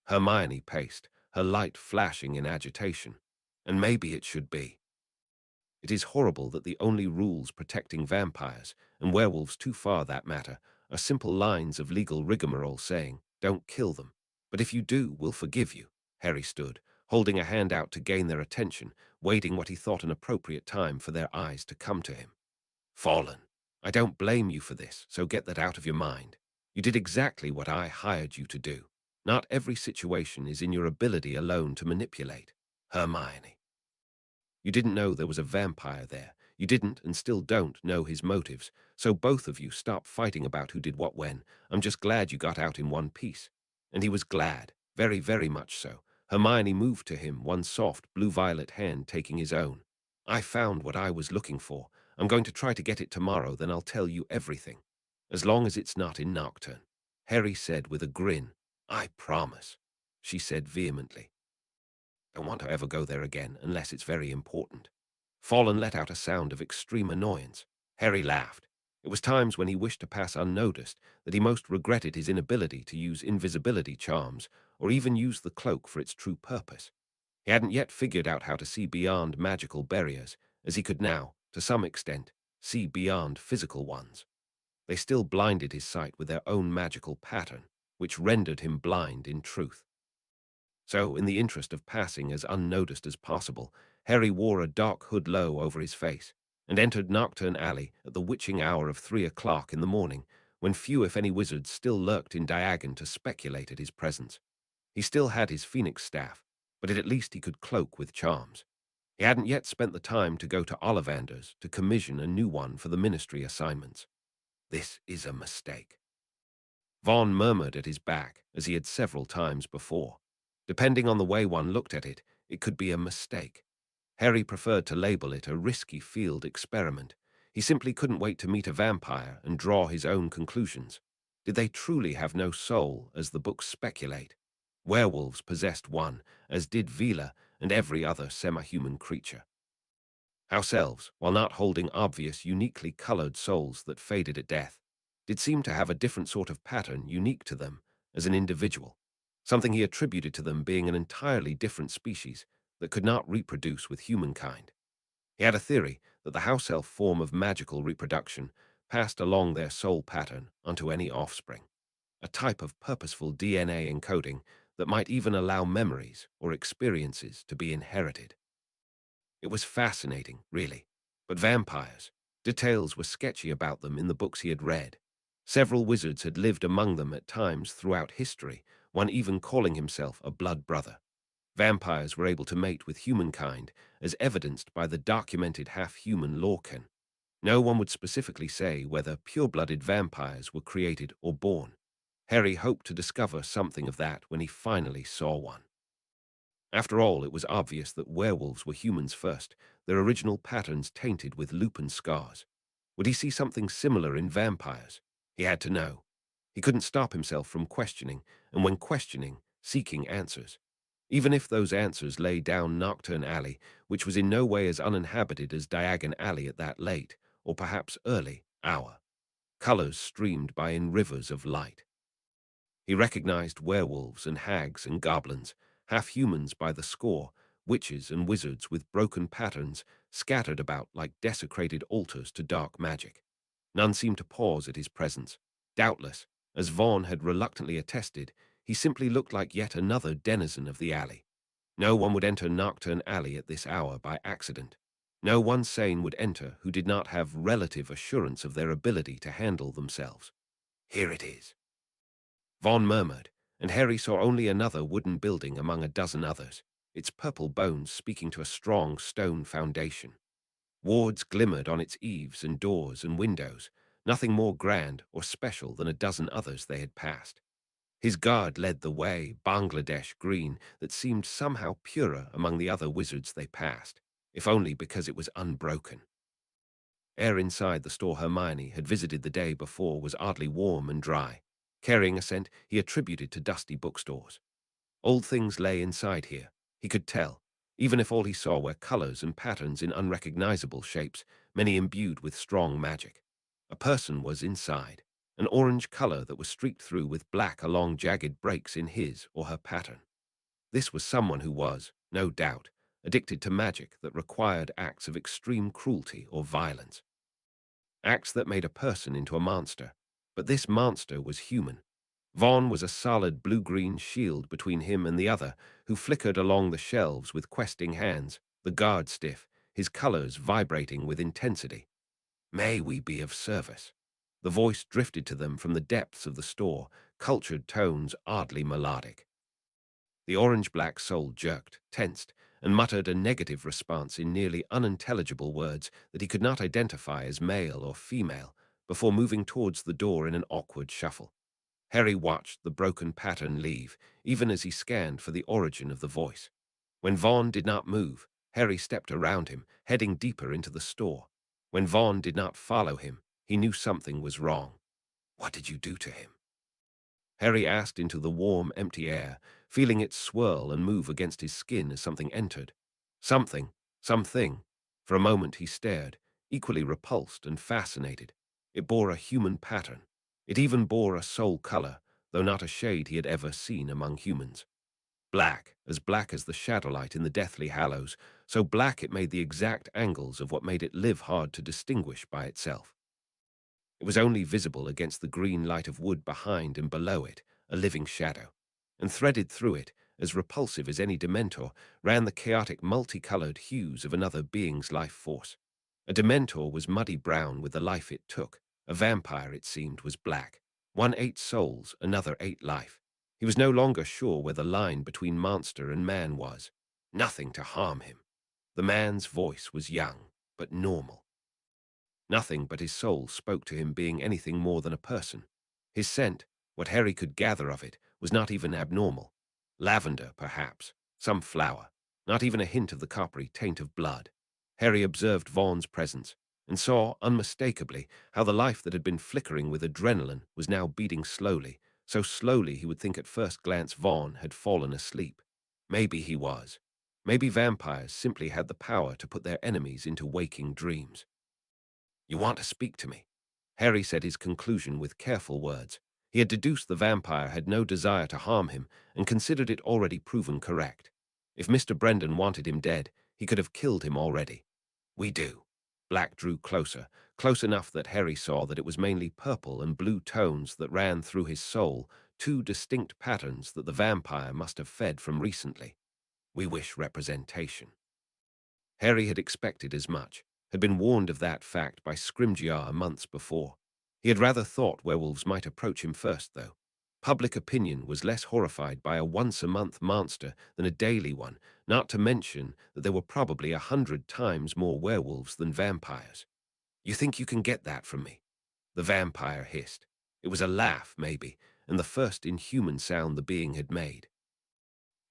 Hermione paced, her light flashing in agitation. "And maybe it should be. It is horrible that the only rules protecting vampires, and werewolves too far that matter, are simple lines of legal rigmarole saying, 'Don't kill them. But if you do, we'll forgive you.'" Harry stood, holding a hand out to gain their attention, waiting what he thought an appropriate time for their eyes to come to him. "Fallen, I don't blame you for this, so get that out of your mind. You did exactly what I hired you to do. Not every situation is in your ability alone to manipulate. Hermione. You didn't know there was a vampire there. You didn't and still don't know his motives, so both of you stop fighting about who did what when. I'm just glad you got out in one piece." And he was glad, very, very much so. Hermione moved to him, one soft blue-violet hand taking his own. I found what I was looking for. I'm going to try to get it tomorrow, then I'll tell you everything. As long as it's not in Nocturne, Harry said with a grin. I promise, she said vehemently. Don't want to ever go there again unless it's very important. Fallen let out a sound of extreme annoyance. Harry laughed. It was times when he wished to pass unnoticed that he most regretted his inability to use invisibility charms or even use the cloak for its true purpose. He hadn't yet figured out how to see beyond magical barriers, as he could now, to some extent, see beyond physical ones. They still blinded his sight with their own magical pattern, which rendered him blind in truth. So, in the interest of passing as unnoticed as possible, Harry wore a dark hood low over his face and entered Nocturne Alley at the witching hour of 3 o'clock in the morning, when few if any wizards still lurked in Diagon to speculate at his presence. He still had his phoenix staff, but at least he could cloak with charms. He hadn't yet spent the time to go to Ollivander's to commission a new one for the ministry assignments. This is a mistake. Vaughn murmured at his back, as he had several times before. Depending on the way one looked at it, it could be a mistake. Harry preferred to label it a risky field experiment. He simply couldn't wait to meet a vampire and draw his own conclusions. Did they truly have no soul, as the books speculate? Werewolves possessed one, as did Vila and every other semi-human creature. House elves, while not holding obvious, uniquely colored souls that faded at death, did seem to have a different sort of pattern unique to them as an individual, something he attributed to them being an entirely different species that could not reproduce with humankind. He had a theory that the house elf form of magical reproduction passed along their soul pattern onto any offspring, a type of purposeful DNA encoding that might even allow memories or experiences to be inherited. It was fascinating, really. But vampires, details were sketchy about them in the books he had read. Several wizards had lived among them at times throughout history, one even calling himself a blood brother. Vampires were able to mate with humankind, as evidenced by the documented half-human Lorcan. No one would specifically say whether pure-blooded vampires were created or born. Harry hoped to discover something of that when he finally saw one. After all, it was obvious that werewolves were humans first, their original patterns tainted with lupin scars. Would he see something similar in vampires? He had to know. He couldn't stop himself from questioning, and when questioning, seeking answers. Even if those answers lay down Nocturne Alley, which was in no way as uninhabited as Diagon Alley at that late, or perhaps early, hour. Colors streamed by in rivers of light. He recognized werewolves and hags and goblins, half-humans by the score, witches and wizards with broken patterns scattered about like desecrated altars to dark magic. None seemed to pause at his presence. Doubtless, as Vaughn had reluctantly attested, he simply looked like yet another denizen of the alley. No one would enter Nocturne Alley at this hour by accident. No one sane would enter who did not have relative assurance of their ability to handle themselves. Here it is. Vaughn murmured, and Harry saw only another wooden building among a dozen others, its purple bones speaking to a strong stone foundation. Wards glimmered on its eaves and doors and windows, nothing more grand or special than a dozen others they had passed. His guard led the way, Bangladesh green, that seemed somehow purer among the other wizards they passed, if only because it was unbroken. Air inside the store Hermione had visited the day before was oddly warm and dry, carrying a scent he attributed to dusty bookstores. Old things lay inside here, he could tell, even if all he saw were colors and patterns in unrecognizable shapes, many imbued with strong magic. A person was inside, an orange color that was streaked through with black along jagged breaks in his or her pattern. This was someone who was, no doubt, addicted to magic that required acts of extreme cruelty or violence. Acts that made a person into a monster, but this monster was human. Vaughn was a solid blue-green shield between him and the other, who flickered along the shelves with questing hands, the guard stiff, his colors vibrating with intensity. May we be of service? The voice drifted to them from the depths of the store, cultured tones oddly melodic. The orange-black soul jerked, tensed, and muttered a negative response in nearly unintelligible words that he could not identify as male or female, before moving towards the door in an awkward shuffle. Harry watched the broken pattern leave, even as he scanned for the origin of the voice. When Vaughn did not move, Harry stepped around him, heading deeper into the store. When Vaughn did not follow him, he knew something was wrong. "What did you do to him?" Harry asked into the warm, empty air, feeling it swirl and move against his skin as something entered. Something. For a moment he stared, equally repulsed and fascinated. It bore a human pattern. It even bore a soul color, though not a shade he had ever seen among humans. Black as the shadowlight in the Deathly Hallows, so black it made the exact angles of what made it live hard to distinguish by itself. It was only visible against the green light of wood behind and below it, a living shadow. And threaded through it, as repulsive as any Dementor, ran the chaotic multicolored hues of another being's life force. A Dementor was muddy brown with the life it took. A vampire, it seemed, was black. One ate souls, another ate life. He was no longer sure where the line between monster and man was. Nothing to harm him. The man's voice was young, but normal. Nothing but his soul spoke to him being anything more than a person. His scent, what Harry could gather of it, was not even abnormal. Lavender, perhaps, some flower, not even a hint of the coppery taint of blood. Harry observed Vaughn's presence, and saw, unmistakably, how the life that had been flickering with adrenaline was now beating slowly, so slowly he would think at first glance Vaughn had fallen asleep. Maybe he was. Maybe vampires simply had the power to put their enemies into waking dreams. "You want to speak to me?" Harry said his conclusion with careful words. He had deduced the vampire had no desire to harm him and considered it already proven correct. If Mr. Brendan wanted him dead, he could have killed him already. "We do." Black drew closer, close enough that Harry saw that it was mainly purple and blue tones that ran through his soul, two distinct patterns that the vampire must have fed from recently. "We wish representation." Harry had expected as much, had been warned of that fact by Scrimgeour months before. He had rather thought werewolves might approach him first, though. Public opinion was less horrified by a once-a-month monster than a daily one, not to mention that there were probably 100 times more werewolves than vampires. "You think you can get that from me?" The vampire hissed. It was a laugh, maybe, and the first inhuman sound the being had made.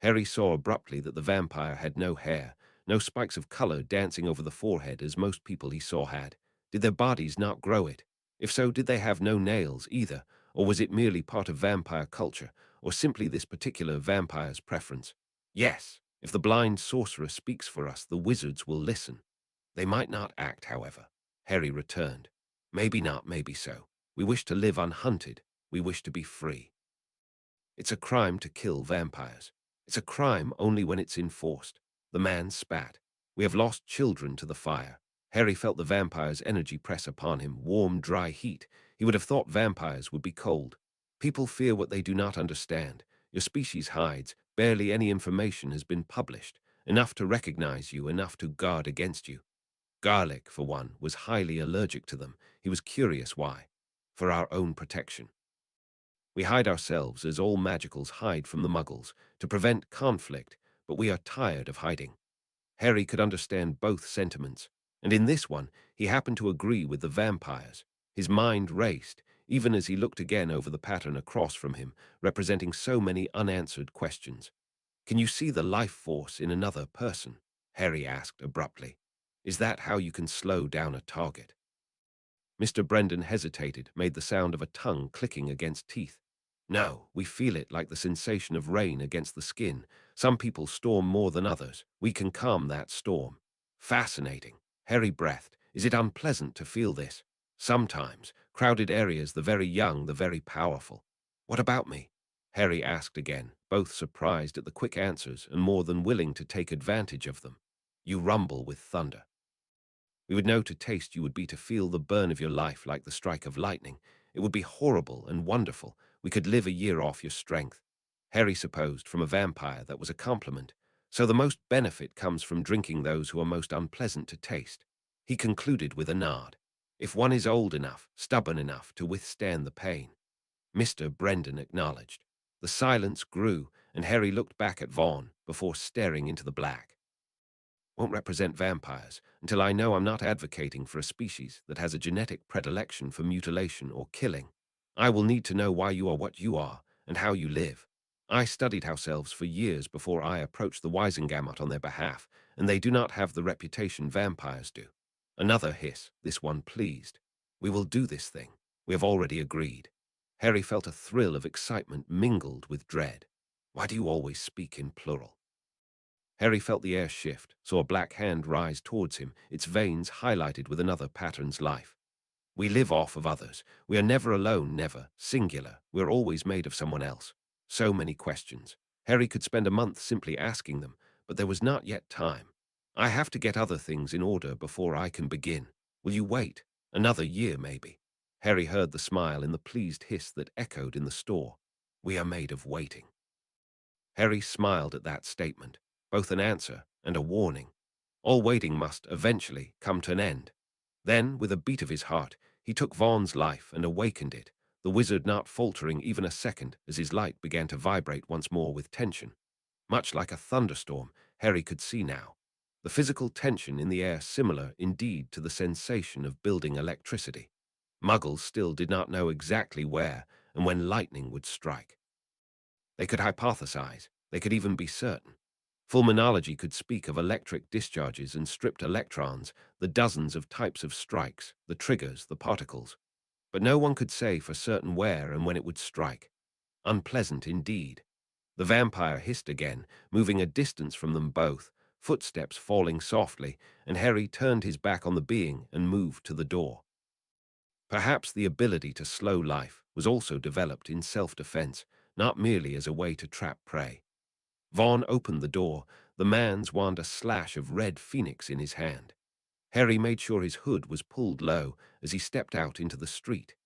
Harry saw abruptly that the vampire had no hair, no spikes of color dancing over the forehead as most people he saw had. Did their bodies not grow it? If so, did they have no nails either, or was it merely part of vampire culture, or simply this particular vampire's preference? "Yes, if the blind sorcerer speaks for us, the wizards will listen." "They might not act, however," Harry returned. "Maybe not, maybe so. We wish to live unhunted. We wish to be free." "It's a crime to kill vampires. It's a crime only when it's enforced." The man spat. "We have lost children to the fire." Harry felt the vampire's energy press upon him, warm, dry heat. He would have thought vampires would be cold. "People fear what they do not understand. Your species hides. Barely any information has been published. Enough to recognize you, enough to guard against you." Garlic, for one, was highly allergic to them. He was curious why. "For our own protection. We hide ourselves as all magicals hide from the muggles, to prevent conflict, but we are tired of hiding." Harry could understand both sentiments, and in this one he happened to agree with the vampires. His mind raced, even as he looked again over the pattern across from him, representing so many unanswered questions. "Can you see the life force in another person?" Harry asked abruptly. "Is that how you can slow down a target?" Mr. Brendan hesitated, made the sound of a tongue clicking against teeth. "No, we feel it like the sensation of rain against the skin. Some people storm more than others. We can calm that storm." "Fascinating." Harry breathed. "Is it unpleasant to feel this?" "Sometimes. Crowded areas, the very young, the very powerful." "What about me?" Harry asked again, both surprised at the quick answers and more than willing to take advantage of them. "You rumble with thunder. We would know to taste you would be to feel the burn of your life like the strike of lightning. It would be horrible and wonderful. We could live a year off your strength." Harry supposed from a vampire that was a compliment. "So the most benefit comes from drinking those who are most unpleasant to taste." He concluded with a nod. "If one is old enough, stubborn enough to withstand the pain." Mr. Brendan acknowledged. The silence grew, and Harry looked back at Vaughn before staring into the black. "Won't represent vampires until I know I'm not advocating for a species that has a genetic predilection for mutilation or killing. I will need to know why you are what you are and how you live. I studied house elves for years before I approached the Wisengamot on their behalf, and they do not have the reputation vampires do. Another hiss, this one pleased. We will do this thing. We have already agreed. Harry felt a thrill of excitement mingled with dread. Why do you always speak in plural? Harry felt the air shift, saw a black hand rise towards him, its veins highlighted with another pattern's life. We live off of others. We are never alone, never, singular. We're always made of someone else. So many questions. Harry could spend a month simply asking them, but there was not yet time. I have to get other things in order before I can begin. Will you wait? Another year, maybe. Harry heard the smile in the pleased hiss that echoed in the store. We are made of waiting. Harry smiled at that statement, both an answer and a warning. All waiting must eventually come to an end. Then, with a beat of his heart, he took Vaughn's life and awakened it, the wizard not faltering even a second as his light began to vibrate once more with tension. Much like a thunderstorm, Harry could see now. The physical tension in the air similar, indeed, to the sensation of building electricity. Muggles still did not know exactly where and when lightning would strike. They could hypothesize, they could even be certain. Fulminology could speak of electric discharges and stripped electrons, the dozens of types of strikes, the triggers, the particles. But no one could say for certain where and when it would strike. Unpleasant indeed. The vampire hissed again, moving a distance from them both, footsteps falling softly, and Harry turned his back on the being and moved to the door. Perhaps the ability to slow life was also developed in self-defense, not merely as a way to trap prey. Vaughn opened the door, the man's wand a slash of red phoenix in his hand. Harry made sure his hood was pulled low as he stepped out into the street.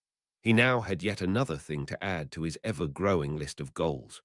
He now had yet another thing to add to his ever-growing list of goals.